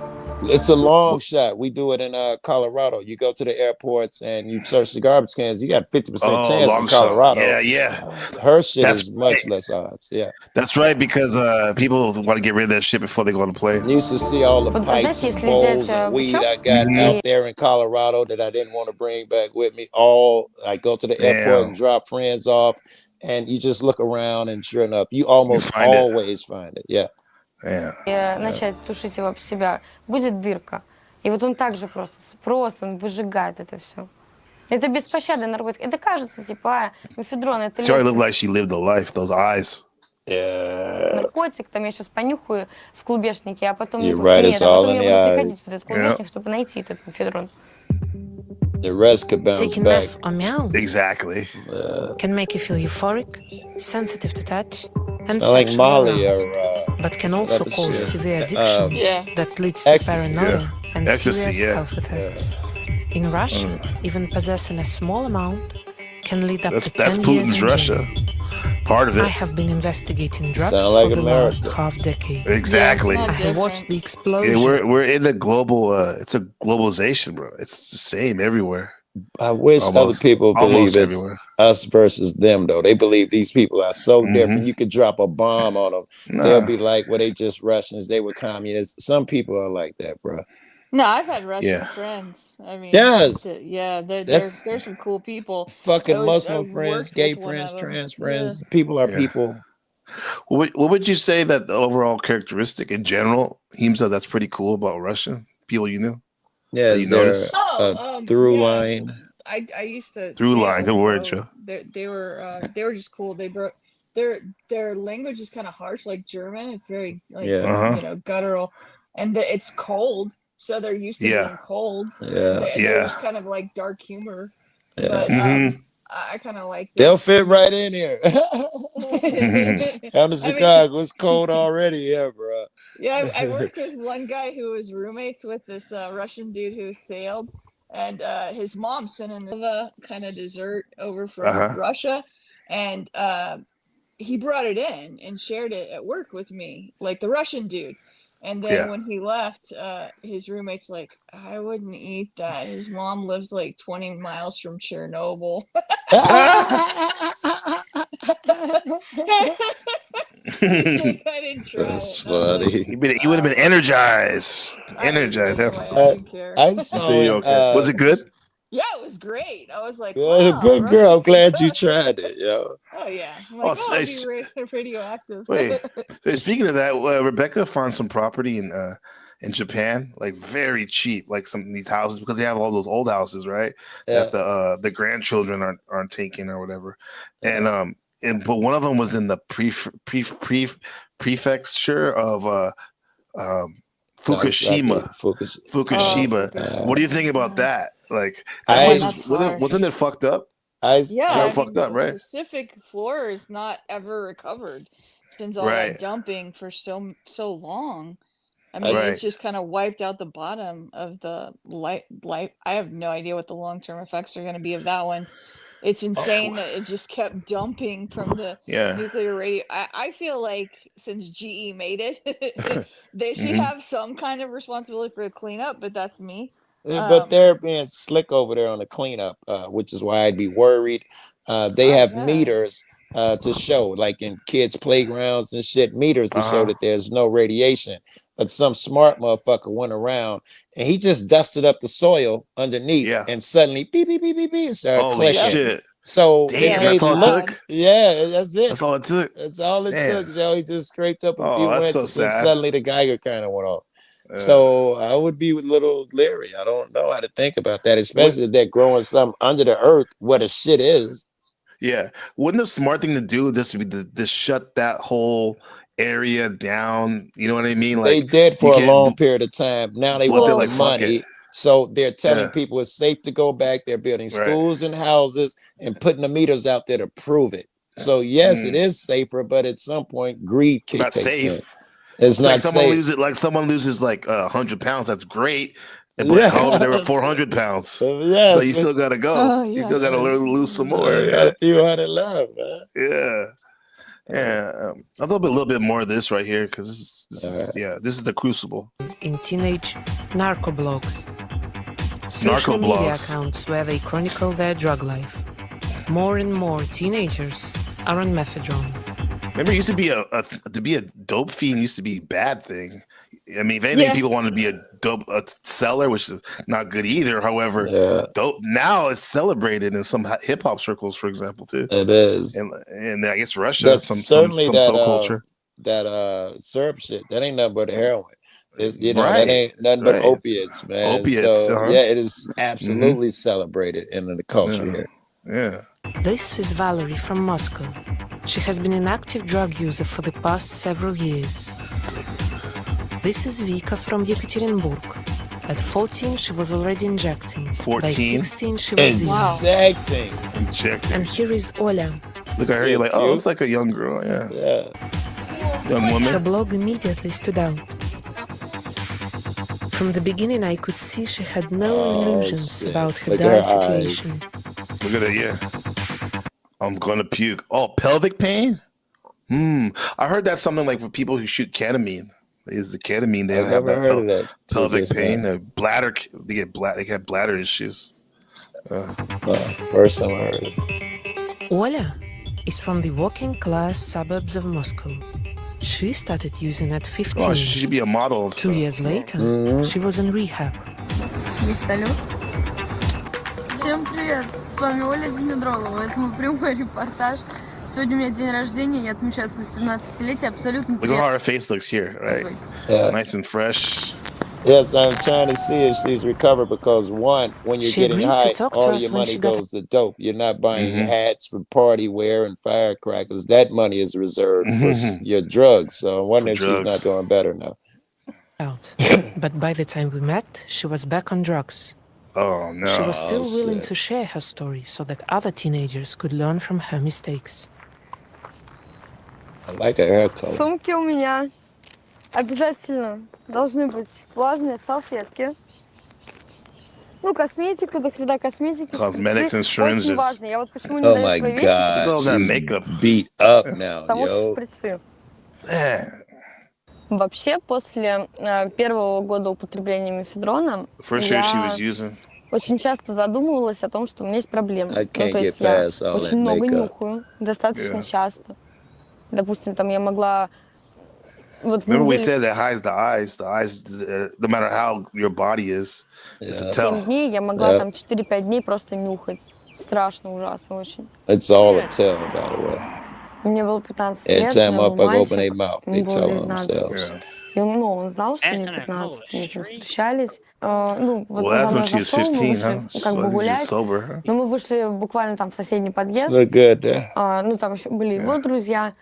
It's a long shot. We do it in Colorado. You go to the airports and you search the garbage cans. You got 50% chance in Colorado. Yeah. Her shit That's is much less odds. Yeah. That's right, because people want to get rid of that shit before they go on the plane. You used to see all the pipes and bowls and weed I got out there in Colorado that I didn't want to bring back with me. I go to the airport and drop friends off, and you just look around, and sure enough, you almost always find it. Yeah. Начать тушить его об себя, будет дырка. И вот он так же просто он выжигает это все. Это беспощадный наркотик. Это кажется, типа, мефедрон, это Sorry, looked like she lived a life. Those eyes. наркотик, там я сейчас понюхаю в клубешнике, а потом You're right, it's all in the приходить eyes. в этот клубешник, чтобы найти этот мефедрон. The rest could bounce Taking back. meth or meow Exactly. can make you feel euphoric, sensitive to touch, and Sound like sexually Molly aroused, or but can what's also that cause shit? severe addiction that leads to Ecstasy, paranoia and Ecstasy, serious health effects. In Russia, even possessing a small amount can lead up to 10 That's years Putin's in Russia. jail. Part of I it. have been investigating drugs Sound like for the last America. half decade. Exactly. I have watched the explosion. Yeah, we're in a global. It's a globalization, bro. It's the same everywhere. I wish other people believe it's everywhere. us versus them, though. They believe these people are so different. You could drop a bomb on them. They'll be like, well, they just Russians. They were communists. Some people are like that, bro. No, I've had Russian friends. I mean, Yes. yeah, That's- they're some cool people. Fucking I Muslim friends, worked gay with one friends, of 'em. trans friends. People are people. What would you say that the overall characteristic in general, Himsa, that's pretty cool about Russia? People you knew? Yeah, that you is there notice? a through line? I used to Through sail, line, good word, so Joe. they were just cool. They broke their language is kind of harsh, like German. It's very like guttural, and it's cold, so they're used to being cold. They're just kind of like dark humor. But I kind of like. They'll fit right in here. Down to I mean- Chicago, it's cold already, yeah, bro. Yeah, I worked with one guy who was roommates with this Russian dude who sailed, and his mom sent him a kind of dessert over from Russia, and he brought it in and shared it at work with me, like the Russian dude. And then when he left, his roommate's like, I wouldn't eat that. His mom lives like 20 miles from Chernobyl. Like, I didn't try That's it. I was like, funny. You would have been energized. Energized. I didn't care. I saw it. Was it good? Yeah, it was great. I was like, Good, wow, good girl. I'm Russia's glad you good. tried it, yo. Oh yeah. I'm like, Oh, I'll nice. be radioactive. Wait. Hey, speaking of that, Rebecca found some property in Japan, like very cheap, like some of these houses because they have all those old houses, right? That the grandchildren aren't taking or whatever. And but one of them was in the prefecture of Fukushima. Fukushima. What do you think about that? Like, wasn't it fucked up? Fucked up, the right? Pacific floor is not ever recovered since all that dumping for so long. I mean, it's just kind of wiped out the bottom of the light. I have no idea what the long-term effects are going to be of that one. It's insane that it just kept dumping from the nuclear radio. I feel like since GE made it, they should have some kind of responsibility for the cleanup, but that's me. But they're being slick over there on the cleanup, which is why I'd be worried. They have meters to show, like in kids' playgrounds and shit, meters to show that there's no radiation. But some smart motherfucker went around and he just dusted up the soil underneath, and suddenly beep beep beep beep beep started clicking. Shit. So damn, that's all it took. Yeah, that's it. That's all it took. That's all it took. You know, he just scraped up a few that's inches, so and sad. suddenly the Geiger kind of went off. So I would be a little leery. I don't know how to think about that, especially if they're growing something under the earth where the shit is. Yeah, wouldn't the smart thing to do just be to shut that whole area down? You know what I mean? Like they did for a long period of time. Now they want like, money. So they're telling people it's safe to go back. They're building schools and houses and putting the meters out there to prove it. So yes, it is safer, but at some point, greed can take in. It's not safe. Someone loses like 100 pounds. That's great. But how they were 400 pounds. So you still gotta go. You still gotta lose some more. Got a few hundred left, man. Yeah. A little bit more of this right here because this is the crucible. In teenage narco blogs, social media accounts where they chronicle their drug life. More and more teenagers are on methadone. Remember, it used to be a dope fiend used to be a bad thing. I mean, if anything, people want to be a seller, which is not good either. However, dope now is celebrated in some hip hop circles, for example, too. It is, and I guess Russia, some subculture. That syrup shit, that ain't nothing but heroin. That ain't nothing but opiates, man. It is absolutely celebrated in the culture here. Yeah. This is Valerie from Moscow. She has been an active drug user for the past several years. This is Vika from Yekaterinburg. At 14, she was already injecting. 14? By 16, she was injecting. And here is Ola. Look at her, you're like, oh, it's like a young girl, yeah. Young woman. Her blog immediately stood out. From the beginning, I could see she had no illusions about her dire situation. Look at it, I'm gonna puke. Oh, pelvic pain? I heard that's something like for people who shoot ketamine. Is the ketamine they have that pelvic pain, bladder? They have bladder issues. First time I heard it. Ola is from the working-class suburbs of Moscow. She started using at 15. Oh, she should be a model. 2 years later, she was in rehab. Салют. Всем привет! С вами Оля Димидролова. Это мой прямой репортаж. Сегодня у меня день рождения, я отмечаю свое 17-летие абсолютно. Look at how her face looks here, right? Nice and fresh. Yes, I'm trying to see if she's recovered because when you're getting high, all your money goes to dope. You're not buying hats for party wear and firecrackers. That money is reserved for your drugs. So I wonder if she's not doing better now. But by the time we met, she was back on drugs. Oh, no. She was still willing to share her story so that other teenagers could learn from her mistakes. I like her hair color. Сумки у меня обязательно должны быть влажные салфетки. Ну, косметика, до хрена косметики. Cosmetics and syringes. Очень важно. Я вот почему не даю свои вещи. She's beat up now, Потому что шприцы. Вообще, после первого года употребления мефедрона я очень часто задумывалась о том, что у меня есть проблемы. Ну, то есть я очень много нюхаю, достаточно часто. Допустим, там я могла... Remember we said that highs the eyes, no matter how your body is, it's a tell. 7 дней я могла там 4-5 дней просто нюхать. Страшно, ужасно очень. It's all a tell, by the way. Мне было 15 лет, Every time motherfucker open their mouth, they tell themselves. И он знал, что мне 15, мы с ним встречались. Ну, вот that's он when she was 15, huh? как бы гулять. Sober, huh? Но мы вышли буквально там в соседний подъезд. Look good there. Ну, там еще были его друзья.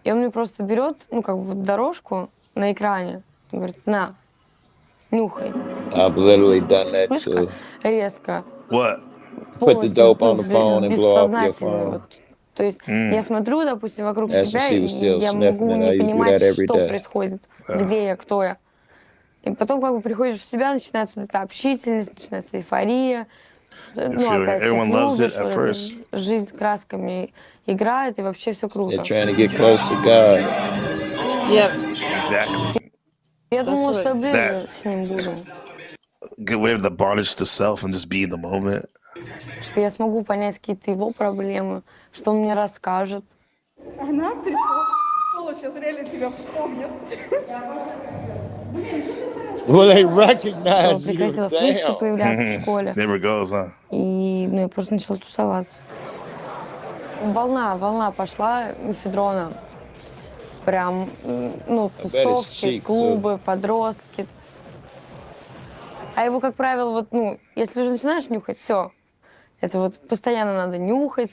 И он мне просто берет, ну, как бы дорожку на экране Говорит, на, нюхай. I've literally done that Вспышка too. резко, What? Put the полностью, dope ну, on the phone and blow off your бессознательный. phone. Вот. То есть я смотрю, допустим, вокруг That's when себя, she и was still я sniffing могу it. не I used to do понимать, that every что day. происходит, где я, кто я. И потом, как бы, приходишь в себя, начинается вот эта общительность, начинается эйфория. Ну, опять всех Everyone loves it любишь, at вот эта first. жизнь красками играет, и вообще все They're круто. trying to get close to God. Yep. Exactly. Я That's думала, что what. ближе с ним буду. Get rid of the bondage to self and just be in the moment. Что я смогу понять какие-то его проблемы, что он мне расскажет. Она пришла. О, сейчас реально тебя вспомнят. Well, they Что recognize you. прекратила в принципе Damn. появляться в школе. Never goes, huh? И ну, я просто начала тусоваться. Волна пошла мефедрона. Прям, ну, I bet it's тусовки, cheap, клубы, подростки. А его, как правило, вот, ну, если уже начинаешь нюхать, все. Это вот постоянно надо нюхать.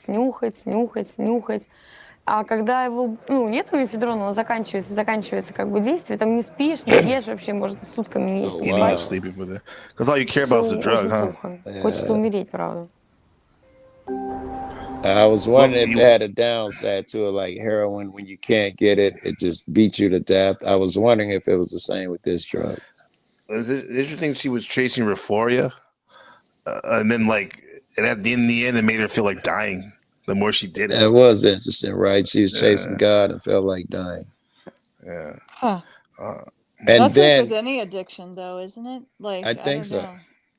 А когда его, ну, нету мефедрона, он заканчивается как бы действие, там не спишь, не ешь, вообще можно сутками не есть, не Eating and спать. sleeping with it. Because all you care about is the drug, Очень huh? плохо. Хочется умереть, правда. I was wondering if they had a downside to it, like heroin. When you can't get it, it just beats you to death. I was wondering if it was the same with this drug. Is it interesting she was chasing euphoria, and then like, and in the end, it made her feel like dying. The more she did it. It was interesting, right? She was chasing God and felt like dying. Yeah. Huh. And That's then like with any addiction, though, isn't it? Like I think don't so. know.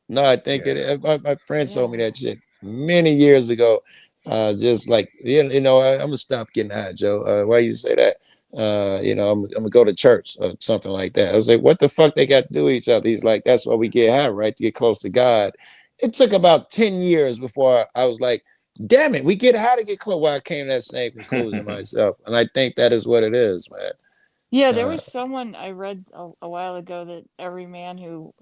No, I think it. My friend told me that shit many years ago. Just like you know, I'm gonna stop getting high, Joe. Why you say that? You know, I'm gonna go to church or something like that. I was like, what the fuck they got to do with each other? He's like, that's why we get high, right? To get close to God. It took about 10 years before I was like, damn it, we get high to get close. Well, I came to that same conclusion myself, and I think that is what it is, man. Yeah, there was someone I read a while ago that every man who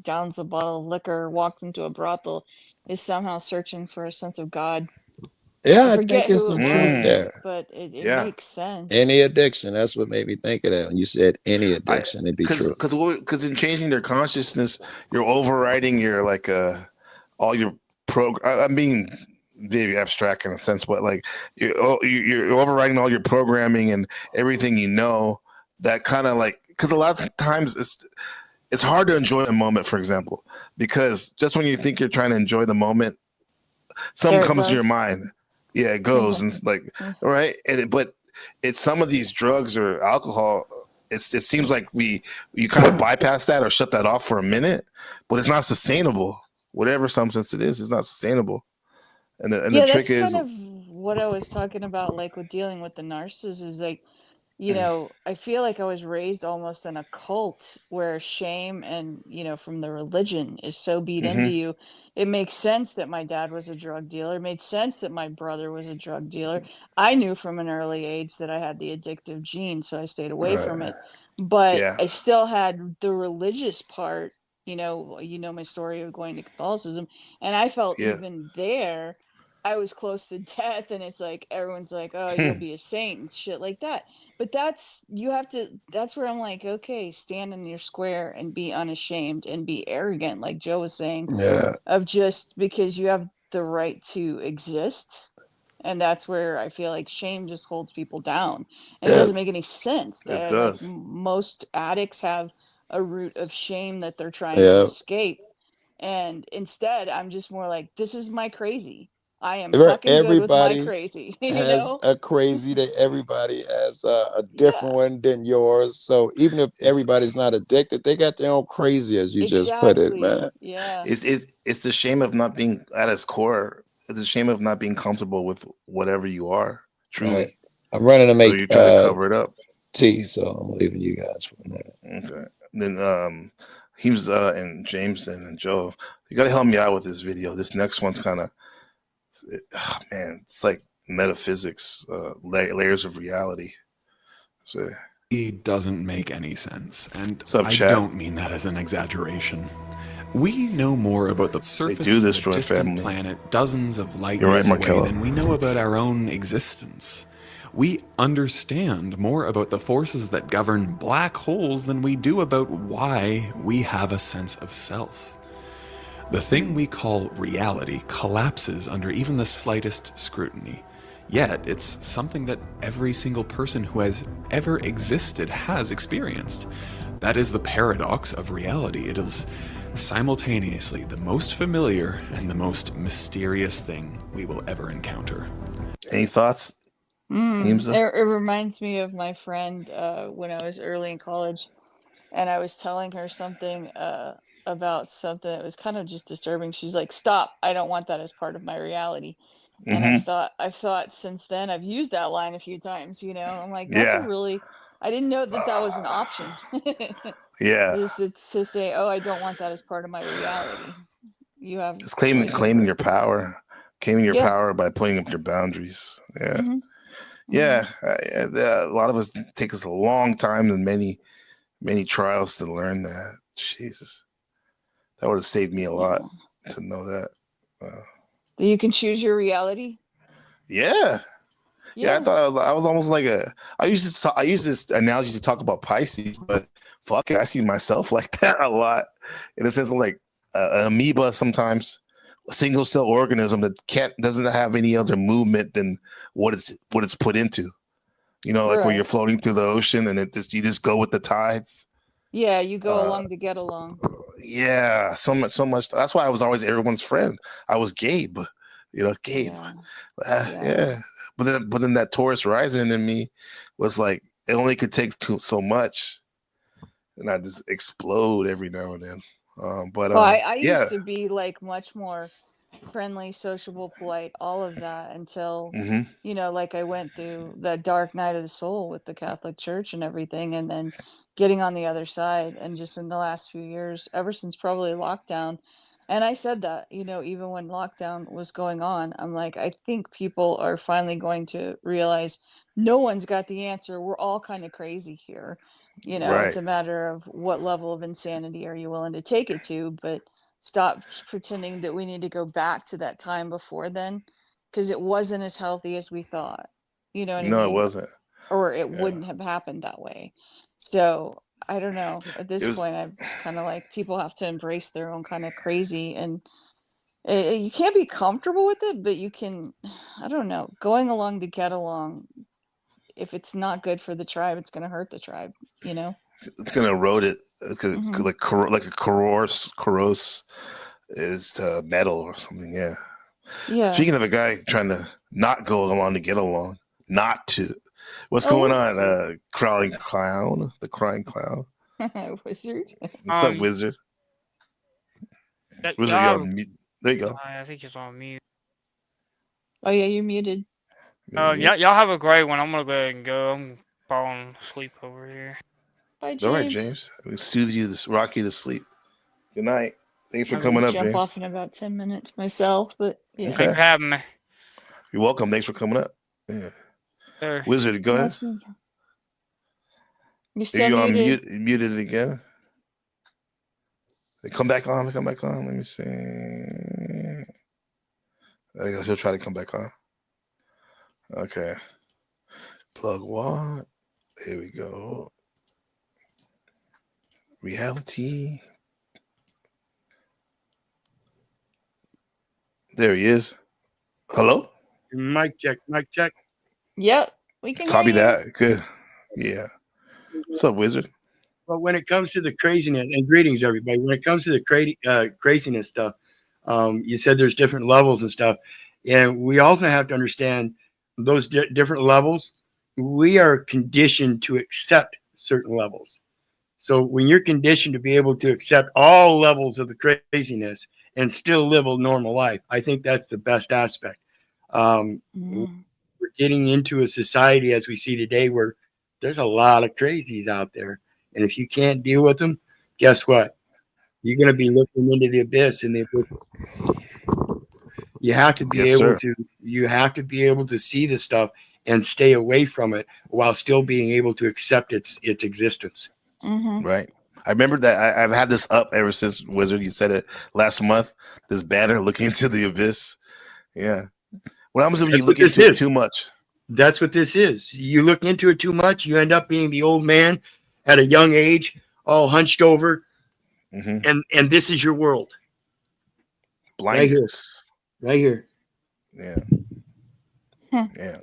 downs a bottle of liquor, walks into a brothel, is somehow searching for a sense of God. Yeah, I I forget think it's who some it truth was, there. but it Yeah. makes sense. Any addiction, that's what made me think of that. When you said any addiction, it'd be true. Because in changing their consciousness, you're overriding your like all your I'm being very abstract in a sense, but like you're overriding all your programming and everything you know. That kind of like, because a lot of times it's hard to enjoy a moment, for example, because just when you think you're trying to enjoy the moment, something There it comes to your goes. mind. Yeah, it goes and it's like, right. But it's some of these drugs or alcohol. It seems like you kind of bypass that or shut that off for a minute, but it's not sustainable. Whatever substance it is, it's not sustainable. And the trick That's is, kind of what I was talking about, like with dealing with the narcissist, is like, you know, I feel like I was raised almost in a cult where shame and, you know, from the religion is so beat into you. It makes sense that my dad was a drug dealer. It made sense that my brother was a drug dealer. I knew from an early age that I had the addictive gene, so I stayed away from it. But Yeah. I still had the religious part, you know my story of going to Catholicism, and I felt Yeah. even there I was close to death, and it's like everyone's like, "Oh, you'll be a saint," and shit like that. But that's where I'm like, okay, stand in your square and be unashamed and be arrogant, like Joe was saying, Yeah. of just because you have the right to exist. And that's where I feel like shame just holds people down. And it doesn't make Yes. any sense It that like does. most addicts have a root of shame that they're trying to Yeah. escape. And instead, I'm just more like, this is my crazy. I am fucking good with my Everybody crazy, you has know? a crazy that everybody has a different Yeah, one than yours. So even if everybody's not addicted, they got their own crazy, as you just put it, exactly. man. Yeah. it's the shame of not being at its core. It's the shame of not being comfortable with whatever you are. Truly, Right. I'm running to so make you're trying to cover it up. tea, so I'm leaving you guys for a minute. Okay. Then he was and James and Joe. You gotta help me out with this video. This next one's kind of man. It's like metaphysics, layers of reality. So It doesn't make any sense, and up, I chat? don't mean that as an exaggeration. We know more about the surface do of a destroy distant family. planet dozens of light You're right, years away Markella. than we know about our own existence. We understand more about the forces that govern black holes than we do about why we have a sense of self. The thing we call reality collapses under even the slightest scrutiny. Yet, it's something that every single person who has ever existed has experienced. That is the paradox of reality. It is simultaneously the most familiar and the most mysterious thing we will ever encounter. Any thoughts? It reminds me of my friend when I was early in college, and I was telling her something about something that was kind of just disturbing. She's like, "Stop! I don't want that as part of my reality." And I've thought since then, I've used that line a few times. I'm like, that's a Yeah. really, I didn't know that was an option. Yeah. Just to say, oh, I don't want that as part of my reality. You have It's choice claiming over your it. power. Claiming your Yeah. power by putting up your boundaries. Yeah. Mhm. Yeah. A lot of us take us a long time and many trials to learn that. Jesus. That would have saved me a lot to know that. That you can choose your reality. Yeah. Yeah, I thought I was almost like I use this analogy to talk about Pisces, but fuck it, I see myself like that a lot. In a sense of like an amoeba sometimes, a single cell organism that doesn't have any other movement than what it's put into. Like where you're floating through the ocean and you just go with the tides. Yeah, you go along to get along. Yeah, so much. That's why I was always everyone's friend. I was Gabe, Gabe. Yeah. But then that Taurus rising in me was like it only could take so much, and I just explode every now and then. I yeah. used to be like much more friendly, sociable, polite, all of that until like I went through that dark night of the soul with the Catholic Church and everything, and then getting on the other side, and just in the last few years, ever since probably lockdown. And I said that, even when lockdown was going on, I'm like, I think people are finally going to realize no one's got the answer. We're all kind of crazy here. It's Right. a matter of what level of insanity are you willing to take it to, but stop pretending that we need to go back to that time before then, because it wasn't as healthy as we thought. You know what I No, it mean? wasn't. Or it wouldn't have happened that way. So I don't know. At this It was point, I'm just kind of like, people have to embrace their own kind of crazy, and you can't be comfortable with it, but you can, I don't know, going along to get along. If it's not good for the tribe, it's going to hurt the tribe, it's gonna erode it. Like a corrose is metal or something. Yeah. Yeah. Speaking of a guy trying to not go along to get along, not to. What's Oh, going what's on? Crawling clown, the crying clown. Wizard. What's up, Wizard? Wizard, you're on mute. There you go. I think it's on mute. Oh yeah, you're muted. Y'all have a great one. I'm gonna go ahead and go. I'm falling asleep over here. Bye, James. All right, James. We soothe you, rock you to sleep. Good night. Thanks for I'm coming gonna up, jump James. off in about 10 minutes myself, but yeah. Okay. Thanks for having me. You're welcome. Thanks for coming up. Yeah. Sure. Wizard, go ahead. You're still muted. Muted again. Come back on. Let me see. I guess he'll try to come back on. Okay. Plug what? There we go. Reality. There he is. Hello? Mic check. Yep, we can Copy hear you. that. Good. Yeah. What's up, Wizard? But when it comes to the craziness, and greetings, everybody. When it comes to the craziness stuff, you said there's different levels and stuff. And we also have to understand those different levels. We are conditioned to accept certain levels. So when you're conditioned to be able to accept all levels of the craziness and still live a normal life, I think that's the best aspect. We're getting into a society as we see today where there's a lot of crazies out there. And if you can't deal with them, guess what? You're going to be looking into the abyss, and you have to be able to see the stuff and stay away from it while still being able to accept its existence. Right. I remember that I've had this up ever since Wizard. You said it last month. This banner looking into the abyss. Yeah. What happens when you look into it too much? That's what this is. You look into it too much, you end up being the old man at a young age, all hunched over, and this is your world. Blinders. Right here. Yeah. Yeah.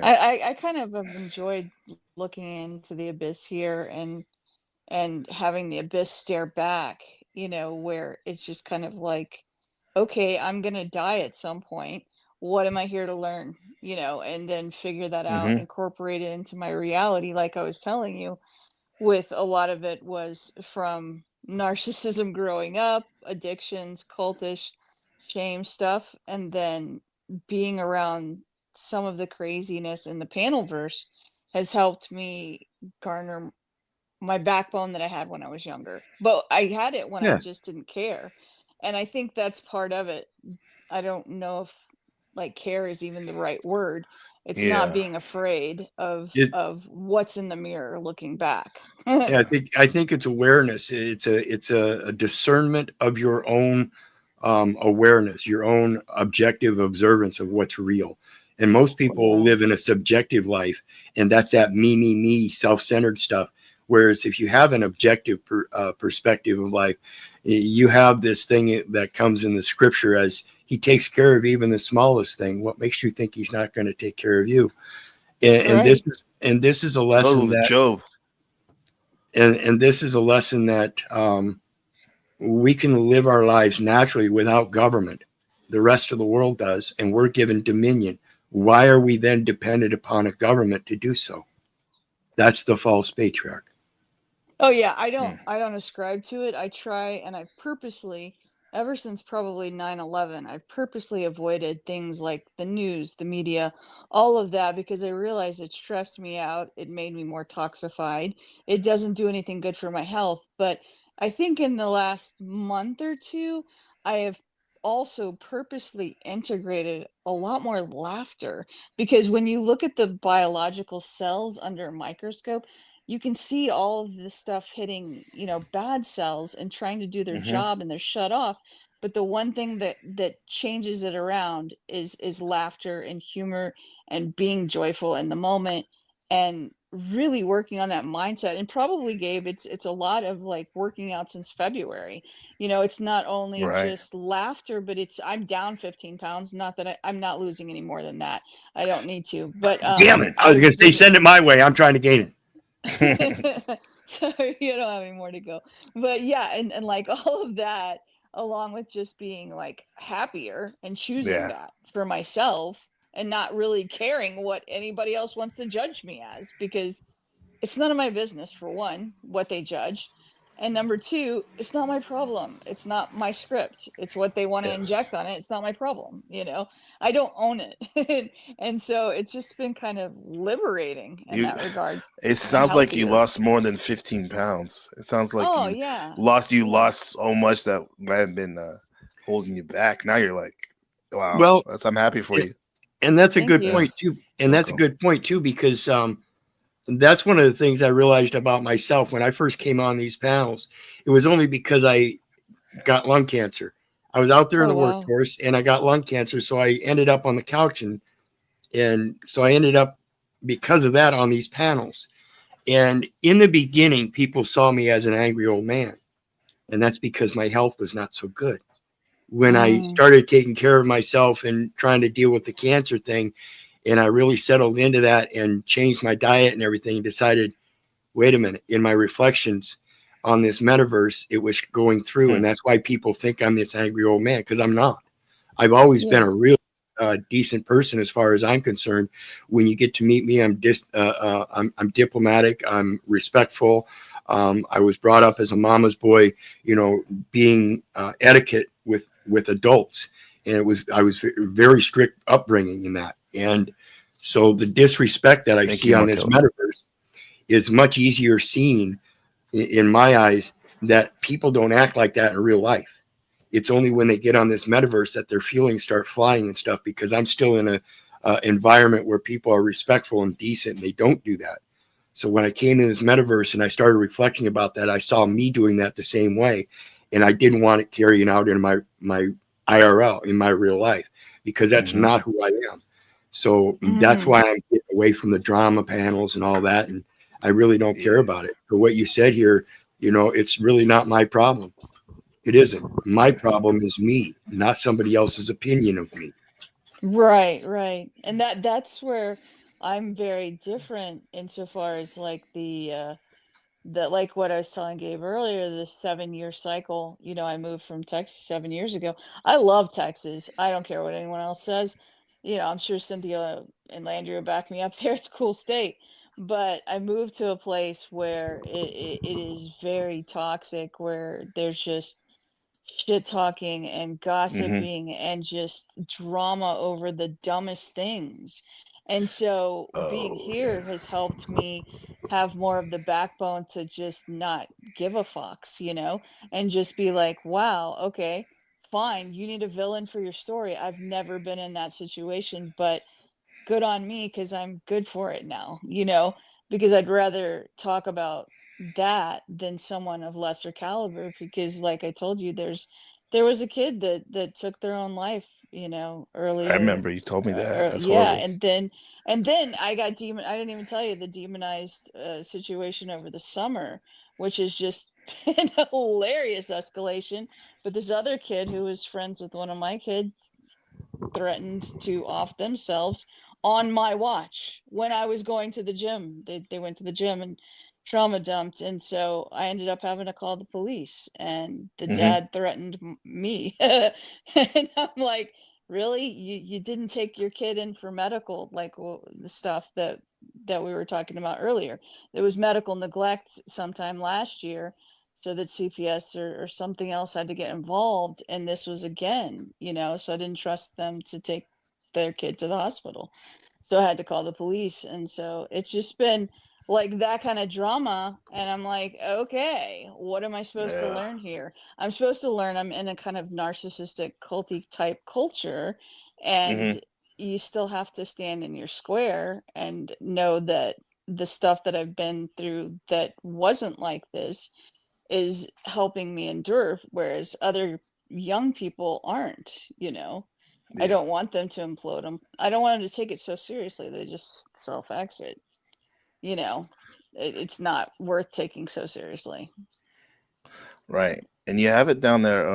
I kind of have enjoyed looking into the abyss here and having the abyss stare back, you know, where it's just kind of like, okay, I'm gonna die at some point. What am I here to learn? You know, and then figure that out, incorporate it into my reality, like I was telling you, with a lot of it was from narcissism growing up, addictions, cultish, shame stuff, and then being around some of the craziness in the panel verse has helped me garner my backbone that I had when I was younger. But I had it when I Yeah. just didn't care. And I think that's part of it. I don't know if like care is even the right word. It's not Yeah. being afraid of It- what's in the mirror looking back. Yeah, I think it's awareness. It's a discernment of your own awareness, your own objective observance of what's real. And most people live in a subjective life, and that's that me, self-centered stuff. Whereas if you have an objective perspective of life, you have this thing that comes in the scripture as he takes care of even the smallest thing. What makes you think he's not going to take care of you? And this is a lesson that Job. And this is a lesson that we can live our lives naturally without government. The rest of the world does, and we're given dominion. Why are we then dependent upon a government to do so? That's the false patriarch. Oh yeah, I don't ascribe to it. I try, and I've purposely, ever since probably 9/11, I've purposely avoided things like the news, the media, all of that, because I realized it stressed me out. It made me more toxified. It doesn't do anything good for my health. But I think in the last month or two, I have also purposely integrated a lot more laughter, because when you look at the biological cells under a microscope, you can see all of this stuff hitting, you know, bad cells and trying to do their job, and they're shut off. But the one thing that changes it around is laughter and humor and being joyful in the moment, and really working on that mindset. And probably, Gabe, it's a lot of like working out since February. You know, it's not only Right. just laughter, but it's I'm down 15 pounds. Not that I'm not losing any more than that. I don't need to. But Damn it! I was going to say, send it my way. I'm trying to gain it. So you don't have any more to go. But yeah, and like all of that, along with just being like happier and choosing that for myself, and not really caring what anybody else wants to judge me as, because it's none of my business, for one, what they judge. And number two, it's not my problem. It's not my script. It's what they want to inject on it. It's not my problem. You know, I don't own it. And so it's just been kind of liberating in that regard. It sounds like you lost more than 15 pounds. It sounds like you lost so much that might have been holding you back. Now you're like, wow. Well, I'm happy for you. And that's a good point too. And that's a good point too, because that's one of the things I realized about myself when I first came on these panels. It was only because I got lung cancer. I was out there in the workforce and I got lung cancer. So I ended up on the couch, and so I ended up, because of that, on these panels. And in the beginning, people saw me as an angry old man. And that's because my health was not so good. When I started taking care of myself and trying to deal with the cancer thing, and I really settled into that and changed my diet and everything, decided, wait a minute, in my reflections on this metaverse, it was going through. And that's why people think I'm this angry old man, because I'm not. I've always been a real decent person as far as I'm concerned. When you get to meet me, I'm diplomatic, I'm respectful. I was brought up as a mama's boy, you know, being etiquette with adults. And I was very strict upbringing in that. And so the disrespect that I see on this metaverse is much easier seen in my eyes, that people don't act like that in real life. It's only when they get on this metaverse that their feelings start flying and stuff, because I'm still in a environment where people are respectful and decent, and they don't do that. So when I came in this metaverse and I started reflecting about that, I saw me doing that the same way. And I didn't want it carrying out in my IRL, in my real life, because that's not who I am. So that's why I'm getting away from the drama panels and all that. And I really don't care about it. For what you said here, it's really not my problem. It isn't. My problem is me, not somebody else's opinion of me. Right. And that's where I'm very different insofar as like that, like what I was telling Gabe earlier, the 7-year cycle. I moved from Texas 7 years ago. I love Texas. I don't care what anyone else says. I'm sure Cynthia and Landry will back me up there. It's a cool state. But I moved to a place where it is very toxic, where there's just shit talking and gossiping and just drama over the dumbest things. And so being here has helped me have more of the backbone to just not give a fucks, and just be like, wow, okay, fine. You need a villain for your story. I've never been in that situation, but good on me because I'm good for it now, because I'd rather talk about that than someone of lesser caliber, because like I told you, there was a kid that took their own life, I earlier. remember you told me that. That's Yeah, horrible. and then I got I didn't even tell you the demonized situation over the summer, which is just been a hilarious escalation. But this other kid who was friends with one of my kids threatened to off themselves on my watch when I was going to the gym. They went to the gym and trauma dumped, and so I ended up having to call the police, and the dad threatened me. And I'm like, really? You didn't take your kid in for medical, like the stuff that we were talking about earlier. There was medical neglect sometime last year, so that CPS or something else had to get involved. And this was again, so I didn't trust them to take their kid to the hospital. So I had to call the police. And so it's just been like that kind of drama. And I'm like, okay, what am I supposed to learn here? I'm supposed to learn I'm in a kind of narcissistic, culty type culture. And you still have to stand in your square and know that the stuff that I've been through that wasn't like this is helping me endure, whereas other young people aren't. I don't want them to implode them. I don't want them to take it so seriously they just self-exit. It's not worth taking so seriously. Right. And you have it down there.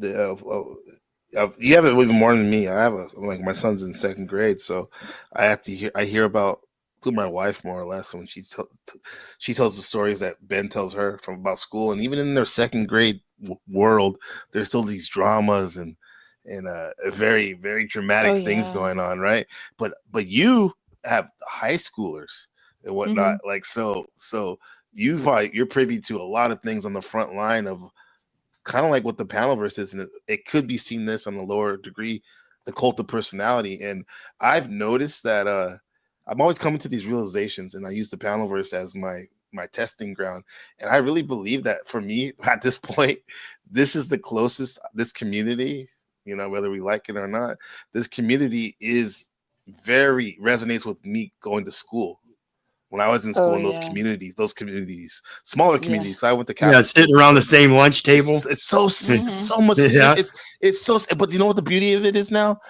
You have it even more than me. I have like my son's in second grade, so I have to hear about through my wife more or less when she tells the stories that Ben tells her from about school, and even in their second grade world, there's still these dramas and very very dramatic things going on, right? But you have high schoolers and whatnot, like so you're privy to a lot of things on the front line of kind of like what the panelverse is, and it could be seen this on a lower degree, the cult of personality. And I've noticed that I'm always coming to these realizations, and I use the panelverse as my testing ground. And I really believe that for me at this point, this is the closest this community, whether we like it or not, this community is very resonates with me going to school. When I was in school in those communities, smaller communities, because I went to Catholic sitting around the same lunch table. It's so much. It's so. But you know what the beauty of it is now,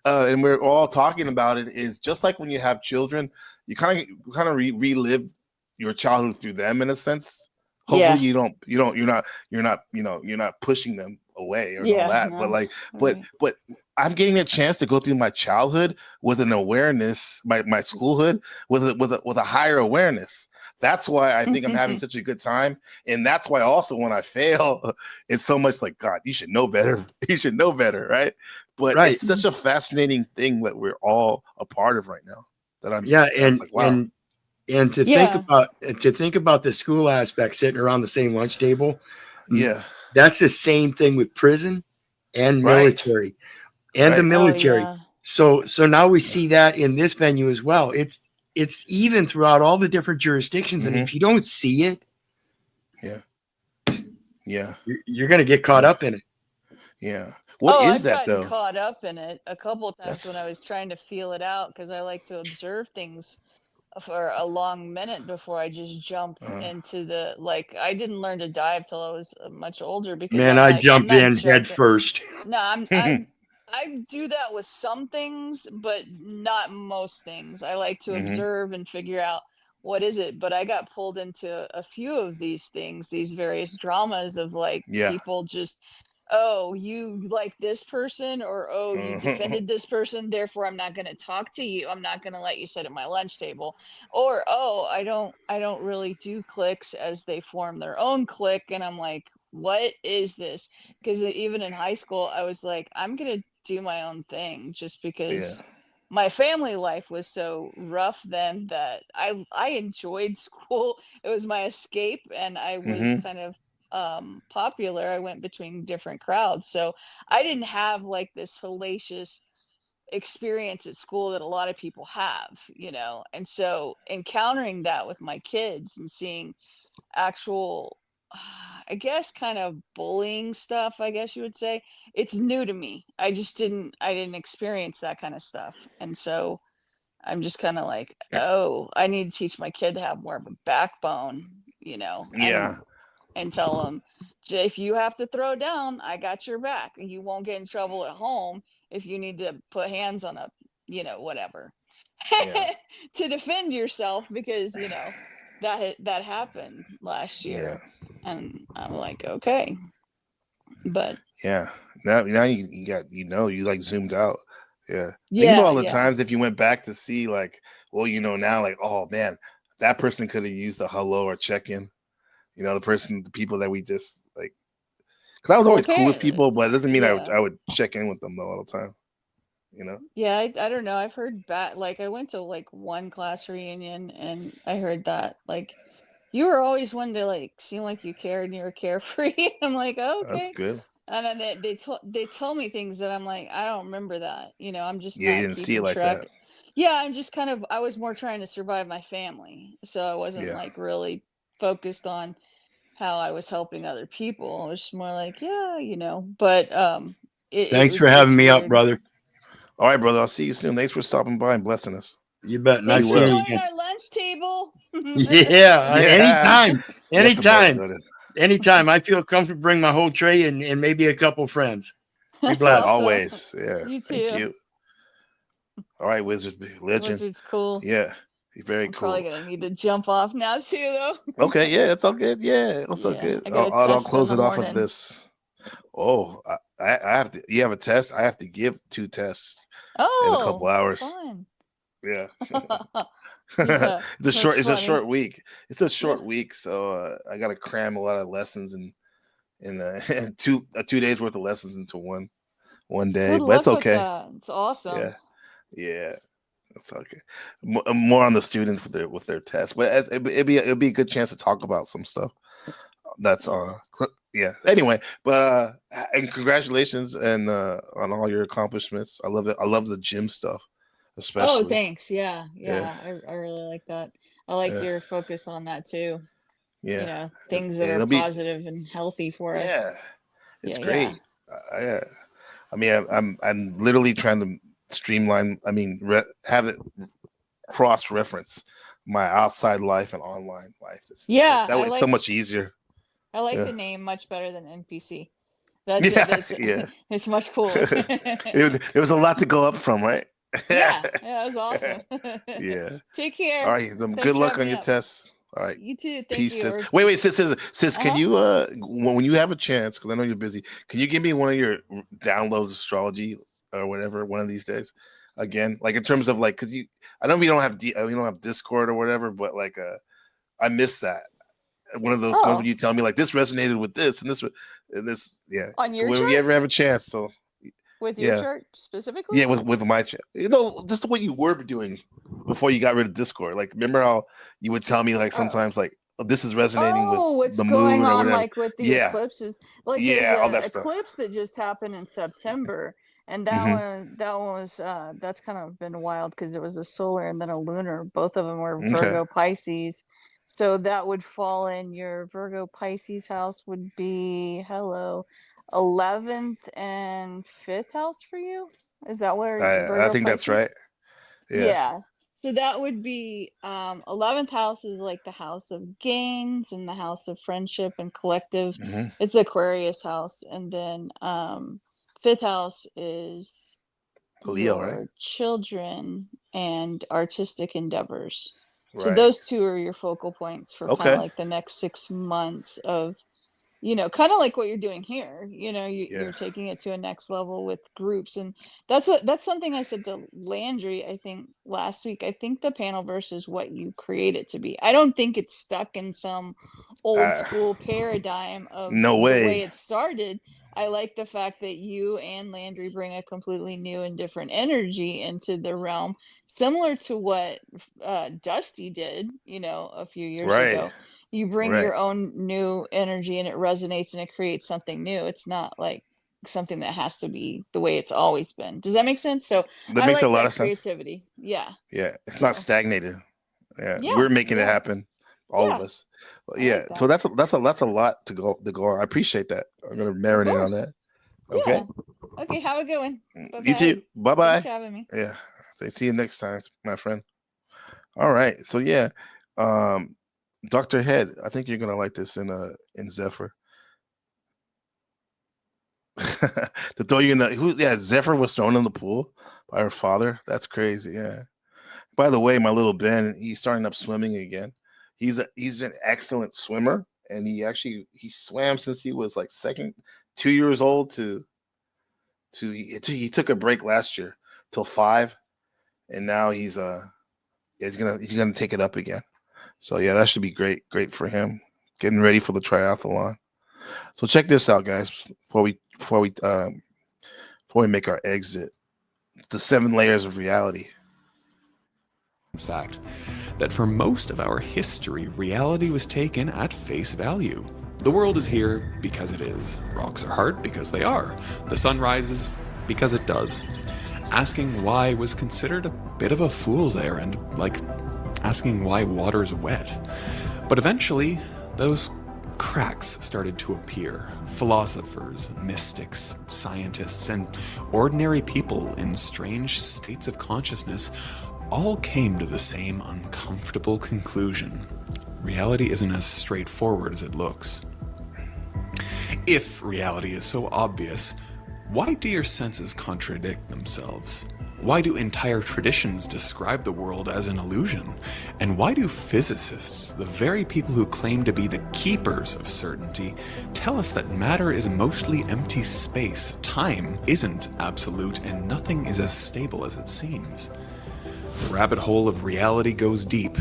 and we're all talking about it, is just like when you have children, you kind of relive your childhood through them in a sense. Hopefully you're not pushing them away or all that. No. But I'm getting a chance to go through my childhood with an awareness, my schoolhood with a higher awareness. That's why I think I'm having such a good time. And that's why also when I fail, it's so much like, God, you should know better. You should know better, right? But it's such a fascinating thing that we're all a part of right now. That I'm like, wow. And to think about the school aspect, sitting around the same lunch table. Yeah. That's the same thing with prison and military and the military. Oh, yeah. So now we see that in this venue as well. It's even throughout all the different jurisdictions. And if you don't see it, you're going to get caught up in it. Yeah. What is that though? I've gotten caught up in it a couple of times when I was trying to feel it out, because I like to observe things for a long minute before I just jump into the, like, I didn't learn to dive till I was much older, because I jumped in head first. No, I do that with some things, but not most things. I like to observe and figure out what is it. But I got pulled into a few of these things, these various dramas of like Yeah. people just, oh, you like this person, or oh, you defended this person, therefore I'm not going to talk to you. I'm not going to let you sit at my lunch table. Or oh, I don't really do cliques, as they form their own clique, and I'm like, what is this? Because even in high school, I was like, I'm going to do my own thing, just because my family life was so rough then that I enjoyed school. It was my escape, and I was kind of popular. I went between different crowds, so I didn't have like this hellacious experience at school that a lot of people have, you know. And so encountering that with my kids and seeing actual, I guess, kind of bullying stuff, I guess you would say, it's new to me. I didn't experience that kind of stuff. And so I'm just kind of like, oh, I need to teach my kid to have more of a backbone, you know, Yeah. and tell them, if you have to throw down, I got your back, and you won't get in trouble at home if you need to put hands on a, you know, whatever, Yeah. to defend yourself, because, you know, that happened last year. And I'm like, okay. But Yeah. Now you got, you like zoomed out. Yeah. Think about yeah, all the yeah. times if you went back to see, like, well, now, like, oh man, that person could have used a hello or check-in. The people that we just like, because I was always cool with people, but it doesn't mean Yeah. I would check in with them though all the time. Yeah, I don't know. I've heard like I went to like one class reunion, and I heard that like you were always one to like seem like you cared and you were carefree. I'm like, oh, That's okay. good. And then they told me things that I'm like, I don't remember that. You know, I'm just Yeah, you not didn't see it keeping like track. that. Yeah, I'm just kind of, I was more trying to survive my family. So I wasn't Yeah. like really focused on how I was helping other people. It was just more like, yeah, you know, but Thanks for having it's me up, weird. brother. All right, brother. I'll see you soon. Thanks for stopping by and blessing us. You bet. Thanks Nice for seeing you joining again. our lunch table. Yeah, anytime. Yes, Anytime. brother. Anytime. I feel comfortable bring my whole tray and maybe a couple friends. Be That's blessed. awesome. Always. Yeah. You Thank too. you. All right, Wizard Legend. Wizard's cool. Yeah. Very I'm cool. probably gonna need to jump off now too, though. Okay, yeah, it's all good. Yeah, it's all Yeah, good. I got a I'll test in close the it off with morning. this. Oh, I have to. You have a test. I have to give 2 tests in a couple Oh, hours. fun. Yeah. Yeah, It's a that's short. It's a funny. short week. It's a short week, so I got to cram a lot of lessons in 2 days worth of lessons into one day. Good But it's luck with okay. that. It's awesome. Yeah. That's okay. More on the students with their tests, but it'd be a good chance to talk about some stuff. That's yeah. Anyway, but and congratulations and on all your accomplishments. I love it. I love the gym stuff, Oh, especially. thanks. Yeah, Yeah. yeah. I really like that. I like Yeah. your focus on that too. You Yeah. know, things that are It'll be positive and healthy for us. yeah. It's Yeah, great. Yeah. I mean, I'm literally trying to streamline. I mean, have it cross reference my outside life and online life. Yeah, That way, it's so much easier. I like Yeah. the name much better than NPC. That's Yeah, that's yeah. it's much cooler. There was a lot to go up from, right? Yeah, that was awesome. Yeah. Take care. All right. Thanks Good for luck having on me your up. tests. All right. You too. Thank Peace, you. sis. Wait, sis. Can Uh-huh. you when you have a chance, because I know you're busy, can you give me one of your downloads astrology or whatever one of these days? Again, like in terms of like, because I know we don't have Discord or whatever, but like I miss that. One of those ones when you tell me like this resonated with this and this, yeah. On So your when you chart? ever have a chance, so With your yeah. chart specifically? Yeah, with my chat. Just what you were doing before you got rid of Discord. Like, remember how you would tell me like sometimes like, oh, this is resonating with What's the going moon or on whatever. like with the Yeah, eclipses? Like yeah, there's all an that stuff. eclipse that just happened in September, and that one was that's kind of been wild because it was a solar and then a lunar. Both of them were Okay. Virgo Pisces. So that would fall in your Virgo Pisces house would be 11th and 5th house for you. Is that where I Virgo think that's Pisces? right. Yeah. Yeah. So that would be 11th house is like the house of gains and the house of friendship and collective. Mhm. It's the Aquarius house. And then fifth house is Leo, your right? children and artistic endeavors. So Right. those two are your focal points for kind of Okay. like the next 6 months of, kind of like what you're doing here. You're taking it to a next level with groups, and that's something I said to Landry, I think last week. I think the panel verse is what you create it to be. I don't think it's stuck in some old school paradigm of No the way way. it started. I like the fact that you and Landry bring a completely new and different energy into the realm, similar to what Dusty did, a few years Right. ago. You bring Right. your own new energy and it resonates and it creates something new. It's not like something that has to be the way it's always been. Does that make sense? So That I makes a like lot that of sense. creativity. Yeah. Yeah, it's not stagnated. Yeah, Yeah. we're making it Yeah. happen, all of Yeah. us. I Yeah, like so that. that's a lot to go on. I appreciate that. I'm gonna Of marinate on course. that. Okay, Yeah. Okay. Have a good one. Bye you too. bye. Bye Thanks bye. for having me. Yeah, see you next time, my friend. All right, so yeah, um, Doctor Head, I think you're gonna like this in Zephyr. To throw you in Zephyr was thrown in the pool by her father. That's crazy. Yeah. By the way, my little Ben, he's starting up swimming again. He's an excellent swimmer, and he swam since he was like 2 years old he took a break last year till 5, and now he's gonna take it up again. So yeah, that should be great for him. Getting ready for the triathlon. So check this out, guys. Before we make our exit, the 7 layers of reality. Fact that for most of our history, reality was taken at face value. The world is here because it is. Rocks are hard because they are. The sun rises because it does. Asking why was considered a bit of a fool's errand, like asking why water's wet. But eventually, those cracks started to appear. Philosophers, mystics, scientists, and ordinary people in strange states of consciousness all came to the same uncomfortable conclusion. Reality isn't as straightforward as it looks. If reality is so obvious, why do your senses contradict themselves? Why do entire traditions describe the world as an illusion? And why do physicists, the very people who claim to be the keepers of certainty, tell us that matter is mostly empty space, time isn't absolute, and nothing is as stable as it seems? The rabbit hole of reality goes deep,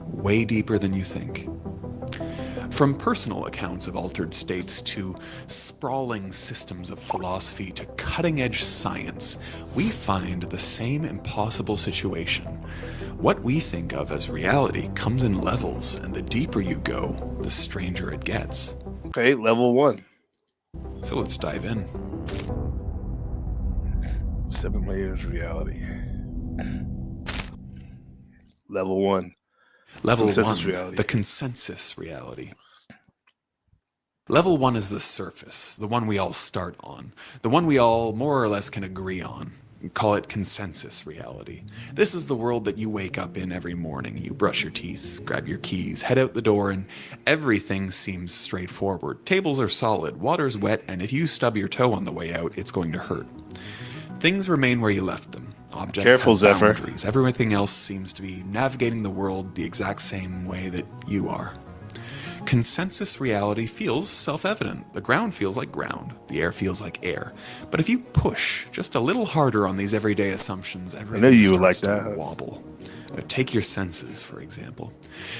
way deeper than you think. From personal accounts of altered states to sprawling systems of philosophy to cutting-edge science, we find the same impossible situation. What we think of as reality comes in levels, and the deeper you go, the stranger it gets. Okay, level 1. So let's dive in. 7 layers of reality. Level 1. Level Consensus 1, reality. the consensus reality. Level 1 is the surface, the one we all start on, the one we all more or less can agree on. Call it consensus reality. This is the world that you wake up in every morning. You brush your teeth, grab your keys, head out the door, and everything seems straightforward. Tables are solid, water's wet, and if you stub your toe on the way out, it's going to hurt. Things remain where you left them. Objects Careful, have Zephyr. boundaries. Everything else seems to be navigating the world the exact same way that you are. Consensus reality feels self-evident. The ground feels like ground. The air feels like air. But if you push just a little harder on these everyday assumptions, everything you would starts like to that. wobble. Take your senses, for example.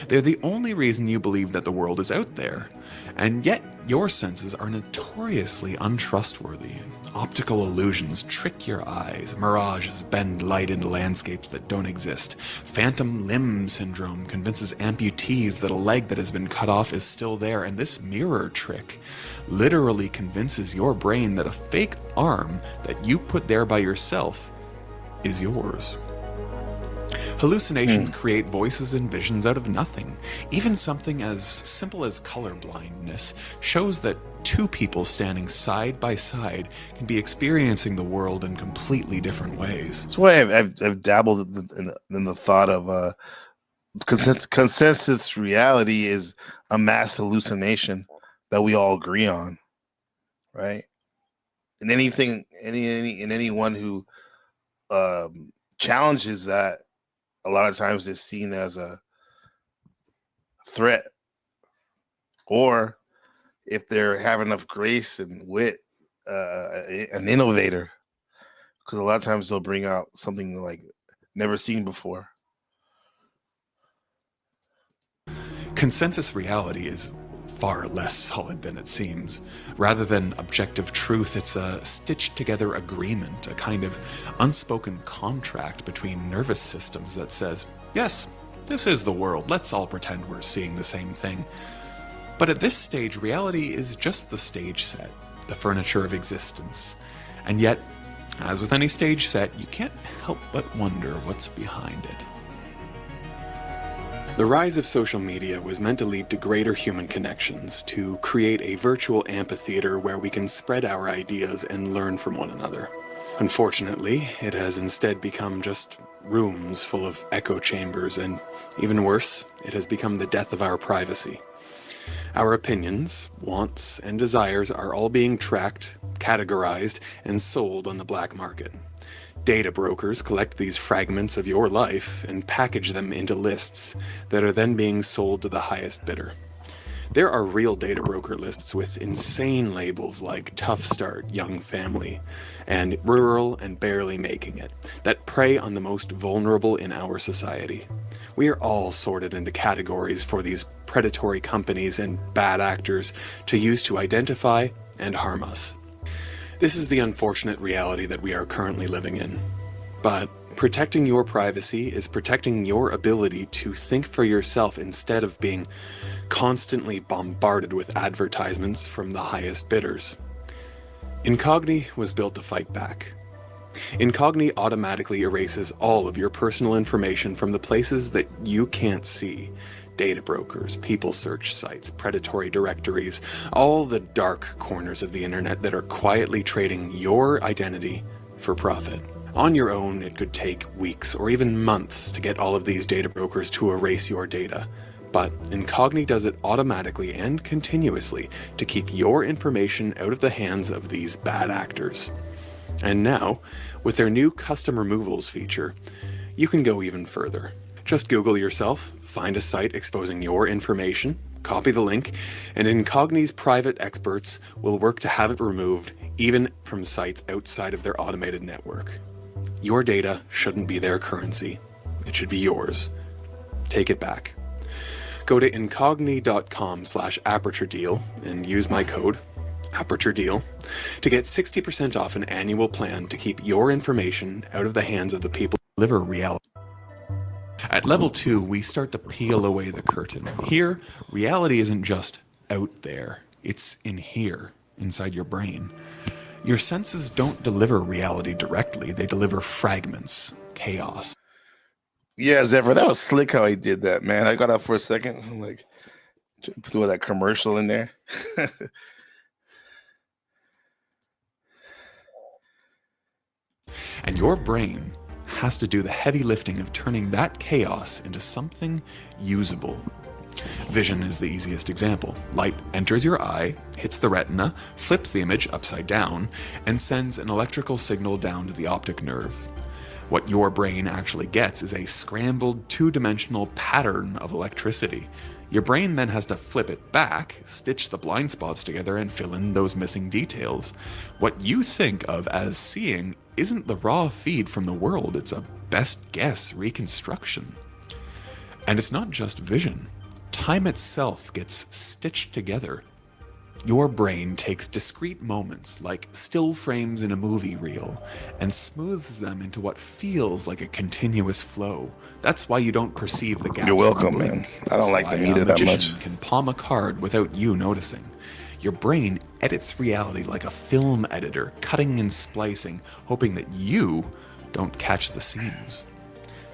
They're the only reason you believe that the world is out there. And yet, your senses are notoriously untrustworthy. Optical illusions trick your eyes. Mirages bend light into landscapes that don't exist. Phantom limb syndrome convinces amputees that a leg that has been cut off is still there. And this mirror trick literally convinces your brain that a fake arm that you put there by yourself is yours. Hallucinations create voices and visions out of nothing. Even something as simple as color blindness shows that two people standing side by side can be experiencing the world in completely different ways. That's why I've dabbled in the thought of consensus reality is a mass hallucination that we all agree on, right? and anyone who challenges that, a lot of times is seen as a threat, or if they're have enough grace and wit, an innovator, because a lot of times they'll bring out something like never seen before. Consensus reality is far less solid than it seems. Rather than objective truth, it's a stitched together agreement, a kind of unspoken contract between nervous systems that says, yes, this is the world, let's all pretend we're seeing the same thing. But at this stage, reality is just the stage set, the furniture of existence. And yet, as with any stage set, you can't help but wonder what's behind it. The rise of social media was meant to lead to greater human connections, to create a virtual amphitheater where we can spread our ideas and learn from one another. Unfortunately, it has instead become just rooms full of echo chambers, and even worse, it has become the death of our privacy. Our opinions, wants, and desires are all being tracked, categorized, and sold on the black market. Data brokers collect these fragments of your life and package them into lists that are then being sold to the highest bidder. There are real data broker lists with insane labels like Tough Start, Young Family, and Rural and Barely Making It, that prey on the most vulnerable in our society. We are all sorted into categories for these predatory companies and bad actors to use to identify and harm us. This is the unfortunate reality that we are currently living in. But protecting your privacy is protecting your ability to think for yourself instead of being constantly bombarded with advertisements from the highest bidders. Incogni was built to fight back. Incogni automatically erases all of your personal information from the places that you can't see. Data brokers, people search sites, predatory directories, all the dark corners of the internet that are quietly trading your identity for profit. On your own, it could take weeks or even months to get all of these data brokers to erase your data. But Incogni does it automatically and continuously to keep your information out of the hands of these bad actors. And now, with their new custom removals feature, you can go even further. Just Google yourself, find a site exposing your information, copy the link, and Incogni's private experts will work to have it removed even from sites outside of their automated network. Your data shouldn't be their currency. It should be yours. Take it back. Go to incogni.com/aperturedeal and use my code, aperturedeal, to get 60% off an annual plan to keep your information out of the hands of the people who deliver reality. At level 2, we start to peel away the curtain. Here, reality isn't just out there. It's in here, inside your brain. Your senses don't deliver reality directly. They deliver fragments, chaos. Yeah, Zephyr, that was slick how he did that, man. I got up for a second. I'm like, threw that commercial in there. And your brain has to do the heavy lifting of turning that chaos into something usable. Vision is the easiest example. Light enters your eye, hits the retina, flips the image upside down, and sends an electrical signal down to the optic nerve. What your brain actually gets is a scrambled two-dimensional pattern of electricity. Your brain then has to flip it back, stitch the blind spots together, and fill in those missing details. What you think of as seeing isn't the raw feed from the world, it's a best guess reconstruction. And it's not just vision. Time itself gets stitched together. Your brain takes discrete moments, like still frames in a movie reel, and smooths them into what feels like a continuous flow. That's why you don't perceive the gaps. You're welcome, man. I don't like the meter that much. Can palm a card without you noticing. Your brain edits reality like a film editor, cutting and splicing, hoping that you don't catch the seams.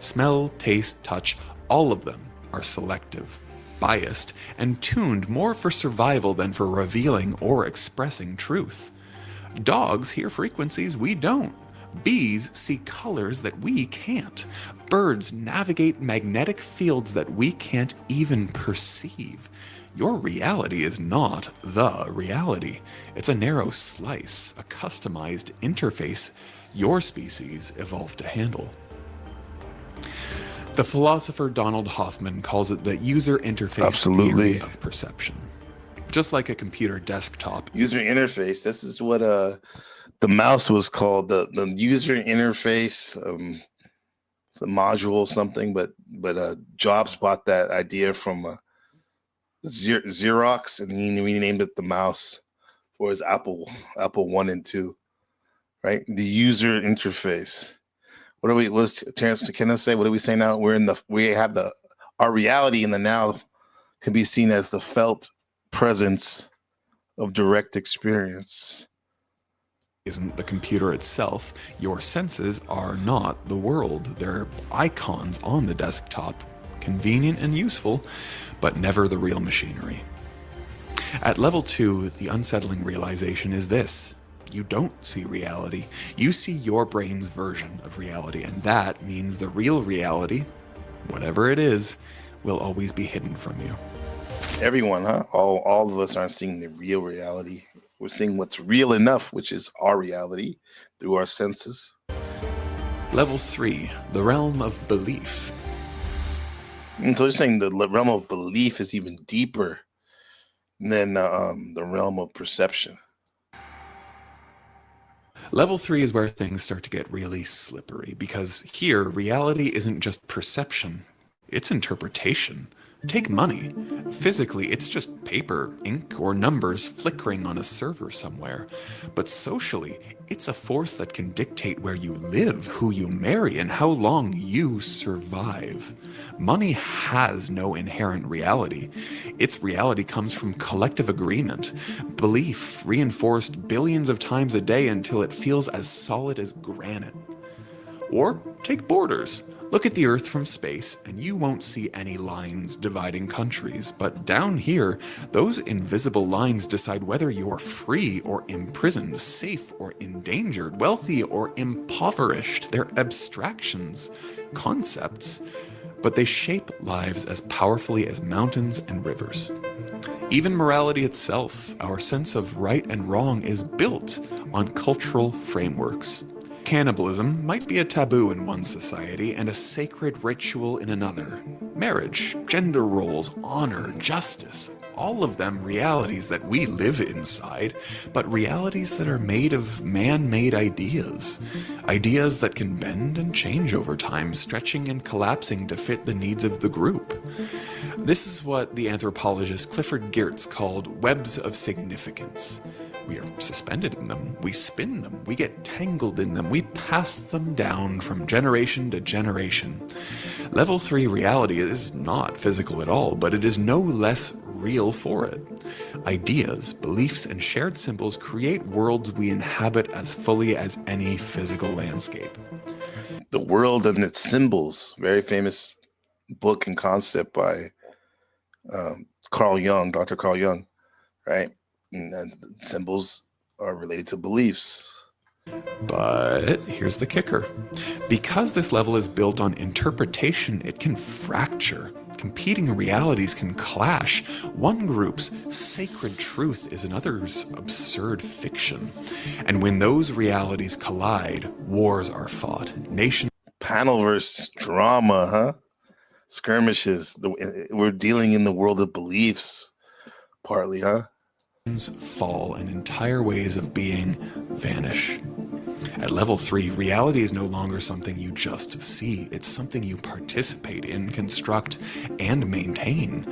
Smell, taste, touch, all of them are selective, biased, and tuned more for survival than for revealing or expressing truth. Dogs hear frequencies we don't. Bees see colors that we can't. Birds navigate magnetic fields that we can't even perceive. Your reality is not the reality. It's a narrow slice, a customized interface your species evolved to handle. The philosopher Donald Hoffman calls it the user interface theory of perception. Just like a computer desktop. User interface. This is what the mouse was called. The user interface. It's a module something, but Jobs bought that idea from Xerox, and he renamed it the mouse for his Apple 1 and 2. Right, the user interface. What's Terrence McKenna say? What do we say now? Our reality in the now can be seen as the felt presence of direct experience. Isn't the computer itself. Your senses are not the world. They're icons on the desktop, convenient and useful, but never the real machinery. At level 2, the unsettling realization is this. You don't see reality. You see your brain's version of reality, and that means the real reality, whatever it is, will always be hidden from you. Everyone, huh? All of us aren't seeing the real reality. We're seeing what's real enough, which is our reality, through our senses. Level 3, the realm of belief. And so you're saying the realm of belief is even deeper than the realm of perception. Level 3 is where things start to get really slippery, because here, reality isn't just perception, it's interpretation. Take money. Physically, it's just paper, ink, or numbers flickering on a server somewhere. But socially, it's a force that can dictate where you live, who you marry, and how long you survive. Money has no inherent reality. Its reality comes from collective agreement, belief reinforced billions of times a day until it feels as solid as granite. Or take borders. Look at the Earth from space, and you won't see any lines dividing countries. But down here, those invisible lines decide whether you're free or imprisoned, safe or endangered, wealthy or impoverished. They're abstractions, concepts, but they shape lives as powerfully as mountains and rivers. Even morality itself, our sense of right and wrong, is built on cultural frameworks. Cannibalism might be a taboo in one society and a sacred ritual in another. Marriage, gender roles, honor, justice, all of them realities that we live inside, but realities that are made of man-made ideas. Ideas that can bend and change over time, stretching and collapsing to fit the needs of the group. This is what the anthropologist Clifford Geertz called webs of significance. We are suspended in them, we spin them, we get tangled in them, we pass them down from generation to generation. Level 3 reality is not physical at all, but it is no less real for it. Ideas, beliefs, and shared symbols create worlds we inhabit as fully as any physical landscape. The World and Its Symbols, very famous book and concept by Carl Jung, Dr. Carl Jung, right? And symbols are related to beliefs. But here's the kicker. Because this level is built on interpretation, it can fracture. Competing realities can clash. One group's sacred truth is another's absurd fiction. And when those realities collide, wars are fought. Nations... Panel versus drama, huh? Skirmishes. We're dealing in the world of beliefs, partly, huh? Fall and entire ways of being vanish. At level 3, reality is no longer something you just see. It's something you participate in, construct, and maintain.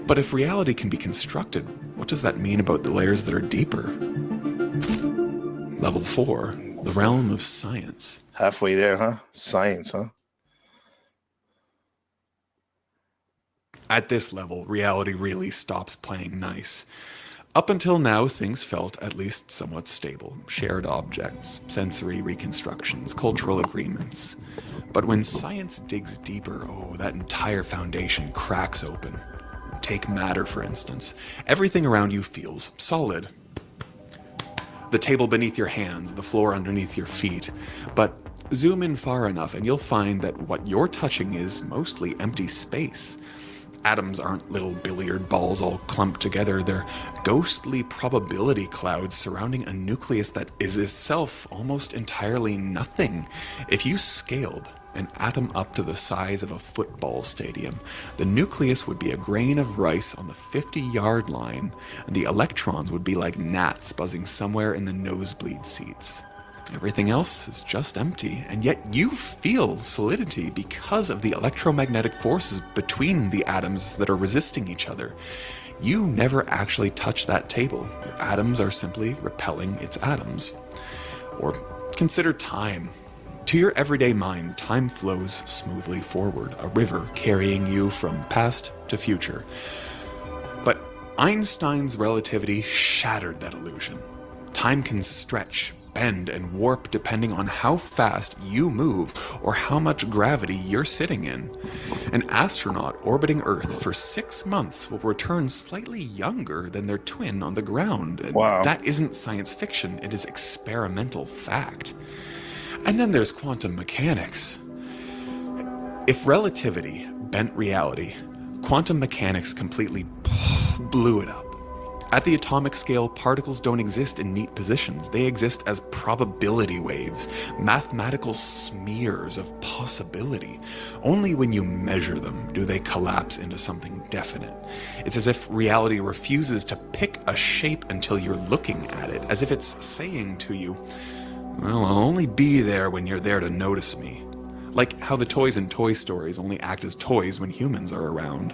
But if reality can be constructed, what does that mean about the layers that are deeper? Level 4, the realm of science. Halfway there, huh? Science, huh? At this level, reality really stops playing nice. Up until now, things felt at least somewhat stable. Shared objects, sensory reconstructions, cultural agreements. But when science digs deeper, that entire foundation cracks open. Take matter, for instance. Everything around you feels solid. The table beneath your hands, the floor underneath your feet. But zoom in far enough and you'll find that what you're touching is mostly empty space. Atoms aren't little billiard balls all clumped together. They're ghostly probability clouds surrounding a nucleus that is itself almost entirely nothing. If you scaled an atom up to the size of a football stadium, the nucleus would be a grain of rice on the 50-yard line, and the electrons would be like gnats buzzing somewhere in the nosebleed seats. Everything else is just empty, and yet you feel solidity because of the electromagnetic forces between the atoms that are resisting each other. You never actually touch that table. Your atoms are simply repelling its atoms. Or consider time. To your everyday mind, time flows smoothly forward, a river carrying you from past to future. But Einstein's relativity shattered that illusion. Time can stretch, bend, and warp depending on how fast you move or how much gravity you're sitting in. An astronaut orbiting Earth for 6 months will return slightly younger than their twin on the ground. And that isn't science fiction, it is experimental fact. And then there's quantum mechanics. If relativity bent reality, quantum mechanics completely blew it up. At the atomic scale, particles don't exist in neat positions. They exist as probability waves, mathematical smears of possibility. Only when you measure them do they collapse into something definite. It's as if reality refuses to pick a shape until you're looking at it, as if it's saying to you, well, I'll only be there when you're there to notice me. Like how the toys in Toy Stories only act as toys when humans are around.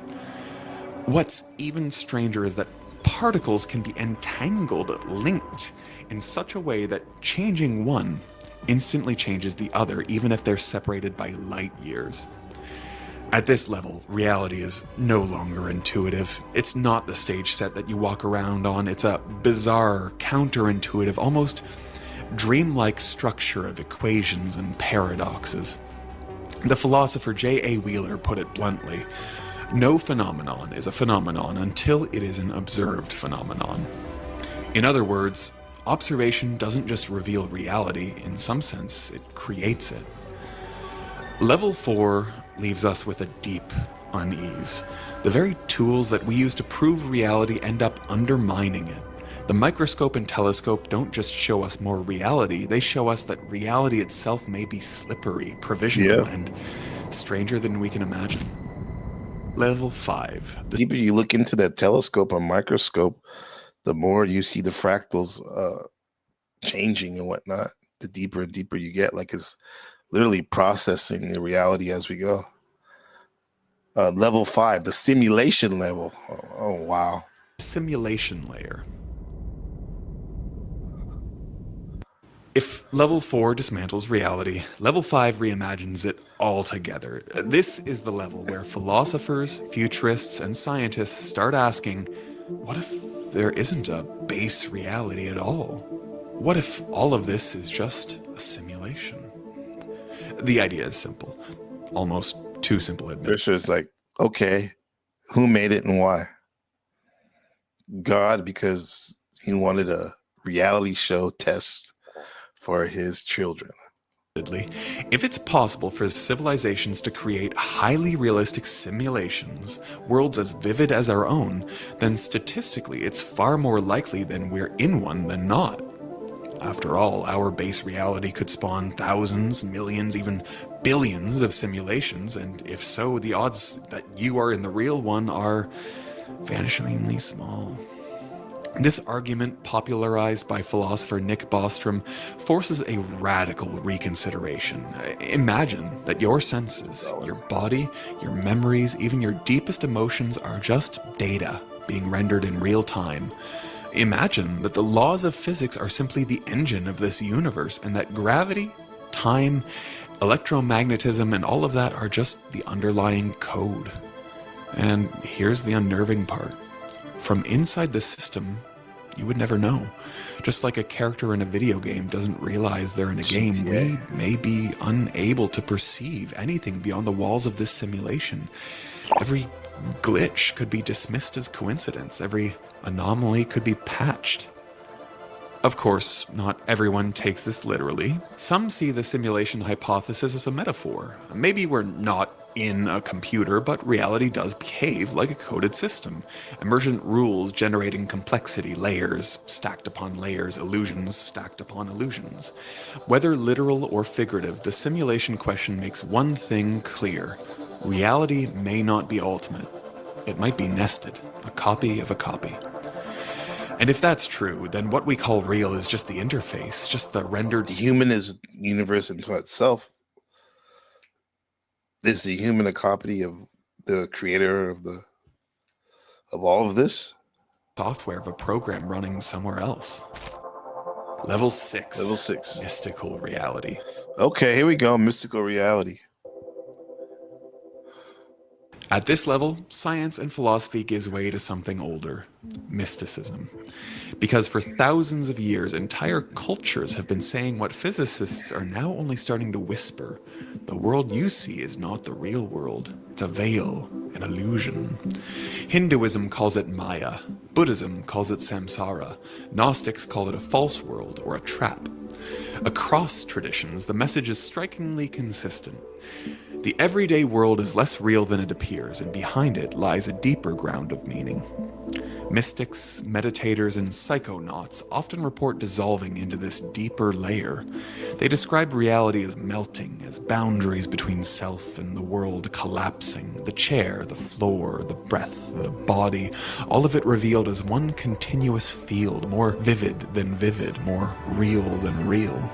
What's even stranger is that particles can be entangled, linked, in such a way that changing one instantly changes the other, even if they're separated by light years. At this level, reality is no longer intuitive. It's not the stage set that you walk around on. It's a bizarre, counterintuitive, almost dreamlike structure of equations and paradoxes. The philosopher J.A. Wheeler put it bluntly, no phenomenon is a phenomenon until it is an observed phenomenon. In other words, observation doesn't just reveal reality, in some sense, it creates it. Level 4 leaves us with a deep unease. The very tools that we use to prove reality end up undermining it. The microscope and telescope don't just show us more reality, they show us that reality itself may be slippery, provisional, and stranger than we can imagine. Level 5. The deeper you look into that telescope or microscope, the more you see the fractals changing and whatnot. The deeper and deeper you get, like it's literally processing the reality as we go. Level 5, the simulation level. Oh wow. Simulation layer. If level 4 dismantles reality, level 5 reimagines it altogether. This is the level where philosophers, futurists, and scientists start asking, what if there isn't a base reality at all? What if all of this is just a simulation? The idea is simple. Almost too simple to admit. It's like, okay, who made it and why? God, because he wanted a reality show test for his children. If it's possible for civilizations to create highly realistic simulations, worlds as vivid as our own, then statistically it's far more likely that we're in one than not. After all, our base reality could spawn thousands, millions, even billions of simulations, and if so, the odds that you are in the real one are vanishingly small. This argument, popularized by philosopher Nick Bostrom, forces a radical reconsideration. Imagine that your senses, your body, your memories, even your deepest emotions are just data being rendered in real time. Imagine that the laws of physics are simply the engine of this universe and that gravity, time, electromagnetism, and all of that are just the underlying code. And here's the unnerving part. From inside the system, you would never know. Just like a character in a video game doesn't realize they're in a game, we may be unable to perceive anything beyond the walls of this simulation. Every glitch could be dismissed as coincidence. Every anomaly could be patched. Of course, not everyone takes this literally. Some see the simulation hypothesis as a metaphor. Maybe we're not in a computer, but reality does behave like a coded system. Emergent rules generating complexity, layers stacked upon layers, illusions stacked upon illusions. Whether literal or figurative, the simulation question makes one thing clear. Reality may not be ultimate. It might be nested, a copy of a copy. And if that's true, then what we call real is just the interface, just the rendered... The human is universe into itself. Is the human a copy of the creator of all of this? Software of a program running somewhere else. Level 6. Level 6. Mystical reality. Okay, here we go. Mystical reality. At this level, science and philosophy gives way to something older, mysticism. Because for thousands of years, entire cultures have been saying what physicists are now only starting to whisper. The world you see is not the real world. It's a veil, an illusion. Hinduism calls it Maya. Buddhism calls it samsara. Gnostics call it a false world or a trap. Across traditions, the message is strikingly consistent. The everyday world is less real than it appears, and behind it lies a deeper ground of meaning. Mystics, meditators, and psychonauts often report dissolving into this deeper layer. They describe reality as melting, as boundaries between self and the world collapsing, the chair, the floor, the breath, the body, all of it revealed as one continuous field, more vivid than vivid, more real than real.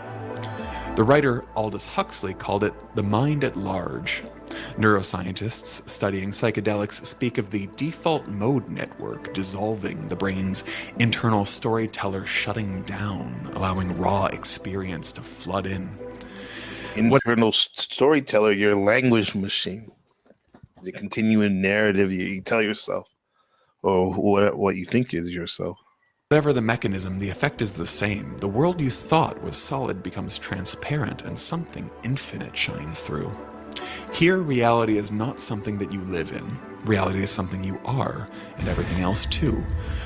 The writer Aldous Huxley called it the mind at large. Neuroscientists studying psychedelics speak of the default mode network dissolving, the brain's internal storyteller shutting down, allowing raw experience to flood in. Internal storyteller, your language machine. The continuing narrative you tell yourself, or what you think is yourself. Whatever the mechanism, the effect is the same. The world you thought was solid becomes transparent, and something infinite shines through. Here, reality is not something that you live in. Reality is something you are, and everything else too.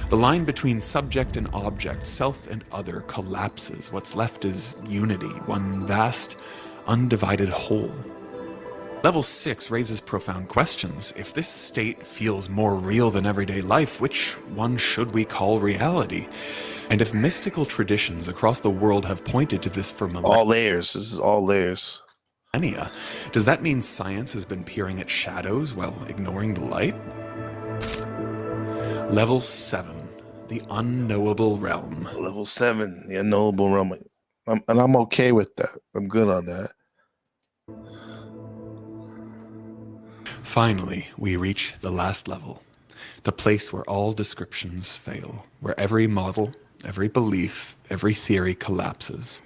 The line between subject and object, self and other, collapses. What's left is unity, one vast, undivided whole. Level 6 raises profound questions. If this state feels more real than everyday life, which one should we call reality? And if mystical traditions across the world have pointed to this for millennia... All layers. This is all layers. Does that mean science has been peering at shadows while ignoring the light? Level 7. The unknowable realm. Level 7. The unknowable realm. And I'm okay with that. I'm good on that. Finally, we reach the last level, the place where all descriptions fail, where every model, every belief, every theory collapses.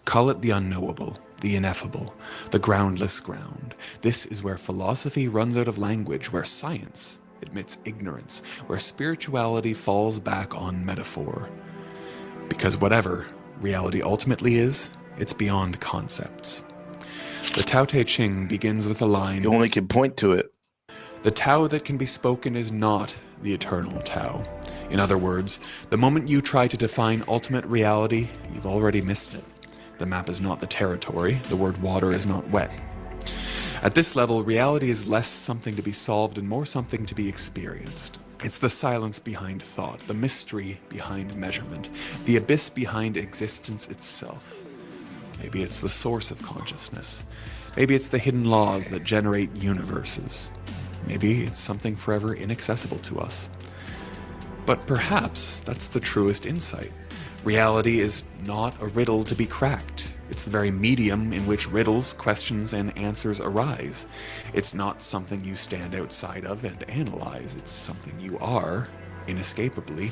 Call it the unknowable, the ineffable, the groundless ground. This is where philosophy runs out of language, where science admits ignorance, where spirituality falls back on metaphor. Because whatever reality ultimately is, it's beyond concepts. The Tao Te Ching begins with a line... You only can point to it. The Tao that can be spoken is not the eternal Tao. In other words, the moment you try to define ultimate reality, you've already missed it. The map is not the territory. The word water is not wet. At this level, reality is less something to be solved and more something to be experienced. It's the silence behind thought, the mystery behind measurement, the abyss behind existence itself. Maybe it's the source of consciousness. Maybe it's the hidden laws that generate universes. Maybe it's something forever inaccessible to us. But perhaps that's the truest insight. Reality is not a riddle to be cracked. It's the very medium in which riddles, questions, and answers arise. It's not something you stand outside of and analyze. It's something you are, inescapably,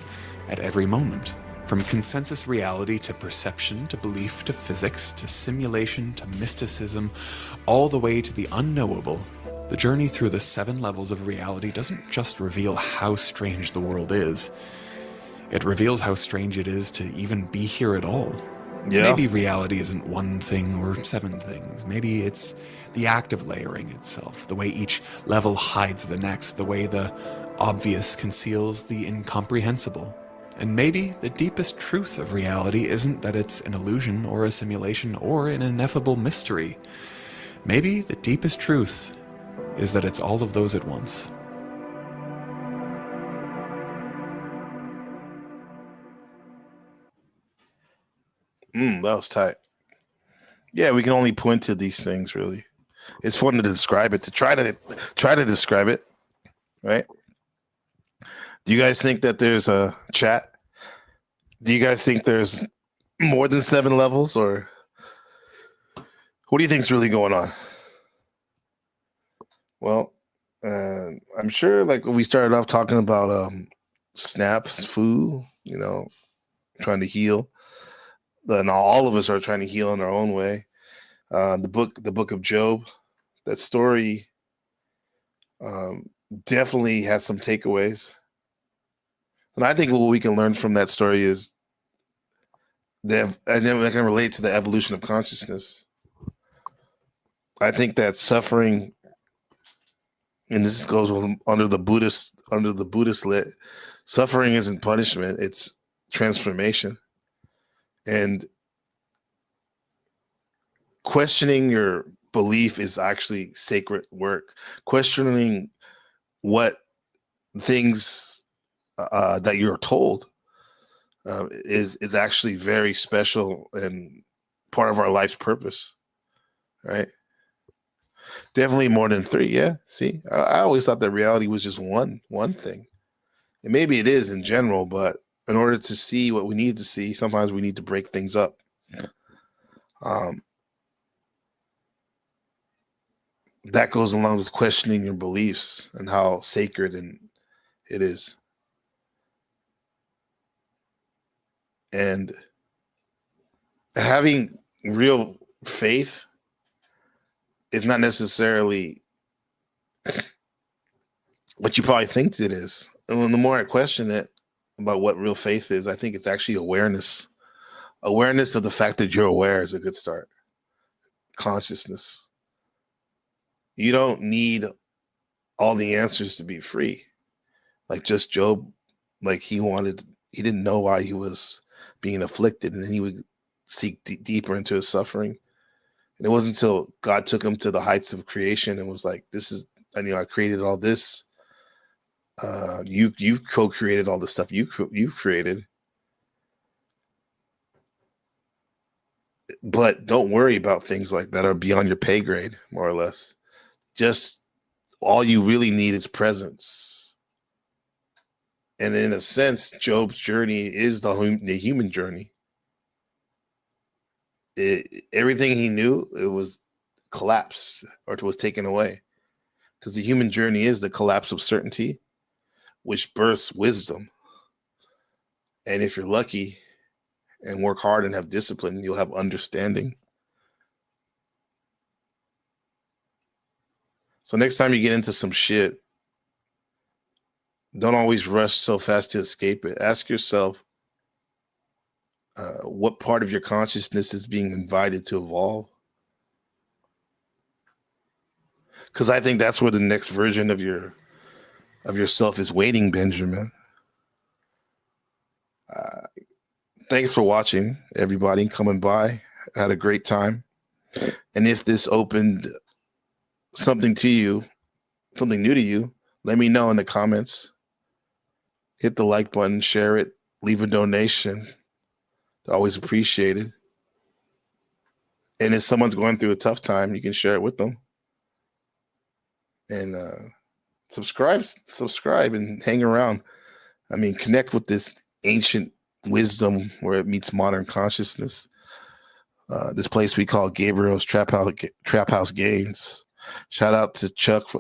at every moment. From consensus reality to perception, to belief, to physics, to simulation, to mysticism, all the way to the unknowable, the journey through the 7 levels of reality doesn't just reveal how strange the world is. It reveals how strange it is to even be here at all. Yeah. Maybe reality isn't one thing or 7 things. Maybe it's the act of layering itself, the way each level hides the next, the way the obvious conceals the incomprehensible. And maybe the deepest truth of reality isn't that it's an illusion or a simulation or an ineffable mystery. Maybe the deepest truth is that it's all of those at once. That was tight. Yeah, we can only point to these things, really. It's fun to describe it, to try to describe it, right? Do you guys think that there's a chat? Do you guys think there's more than 7 levels, or what do you think's really going on? Well, I'm sure, like we started off talking about Snafu, trying to heal. Then all of us are trying to heal in our own way. The book of Job, that story definitely has some takeaways. And I think what we can learn from that story is and then I can relate to the evolution of consciousness. I think that suffering, and this goes under the Buddhist lit, suffering isn't punishment, it's transformation. And questioning your belief is actually sacred work. Questioning what things that you're told is actually very special and part of our life's purpose, right? Definitely more than 3. Yeah. See, I always thought that reality was just one thing, and maybe it is in general, but in order to see what we need to see, sometimes we need to break things up. That goes along with questioning your beliefs and how sacred it is. And having real faith is not necessarily what you probably think it is. And the more I question it about what real faith is, I think it's actually awareness. Awareness of the fact that you're aware is a good start. Consciousness. You don't need all the answers to be free. Like just Job, like he didn't know why he was being afflicted, and then he would seek deeper into his suffering. And it wasn't until God took him to the heights of creation and was like, I created all this. You co-created all the stuff you created. But don't worry about things like that are beyond your pay grade, more or less. Just all you really need is presence. And in a sense, Job's journey is the human journey. Everything he knew, it was collapsed, or it was taken away. Because the human journey is the collapse of certainty, which births wisdom. And if you're lucky and work hard and have discipline, you'll have understanding. So next time you get into some shit, don't always rush so fast to escape it. Ask yourself, what part of your consciousness is being invited to evolve? Because I think that's where the next version of yourself is waiting, Benjamin. Thanks for watching, everybody, coming by. I had a great time. And if this opened something to you, something new to you, let me know in the comments. Hit the like button, share it, leave a donation. They're always appreciated. And if someone's going through a tough time, you can share it with them. And subscribe and hang around. I mean, connect with this ancient wisdom where it meets modern consciousness. This place we call Gabriel's Trap House Gains. Shout out to Chuck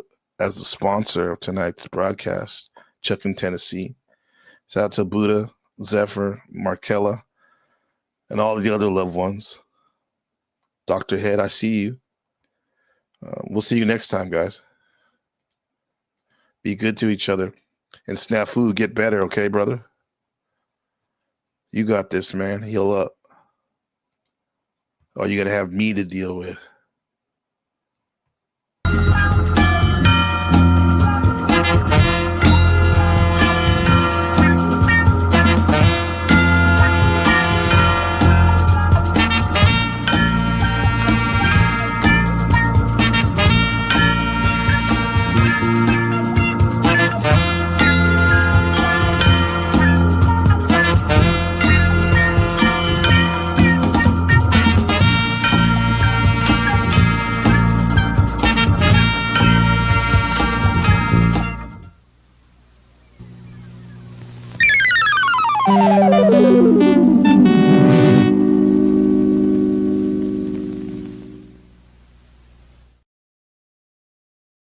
as the sponsor of tonight's broadcast. Chuck in Tennessee. Shout out to Buddha, Zephyr, Markella, and all the other loved ones. Dr. Head, I see you. We'll see you next time, guys. Be good to each other. And Snafu, get better, okay, brother? You got this, man. Heal up. Or you got to have me to deal with.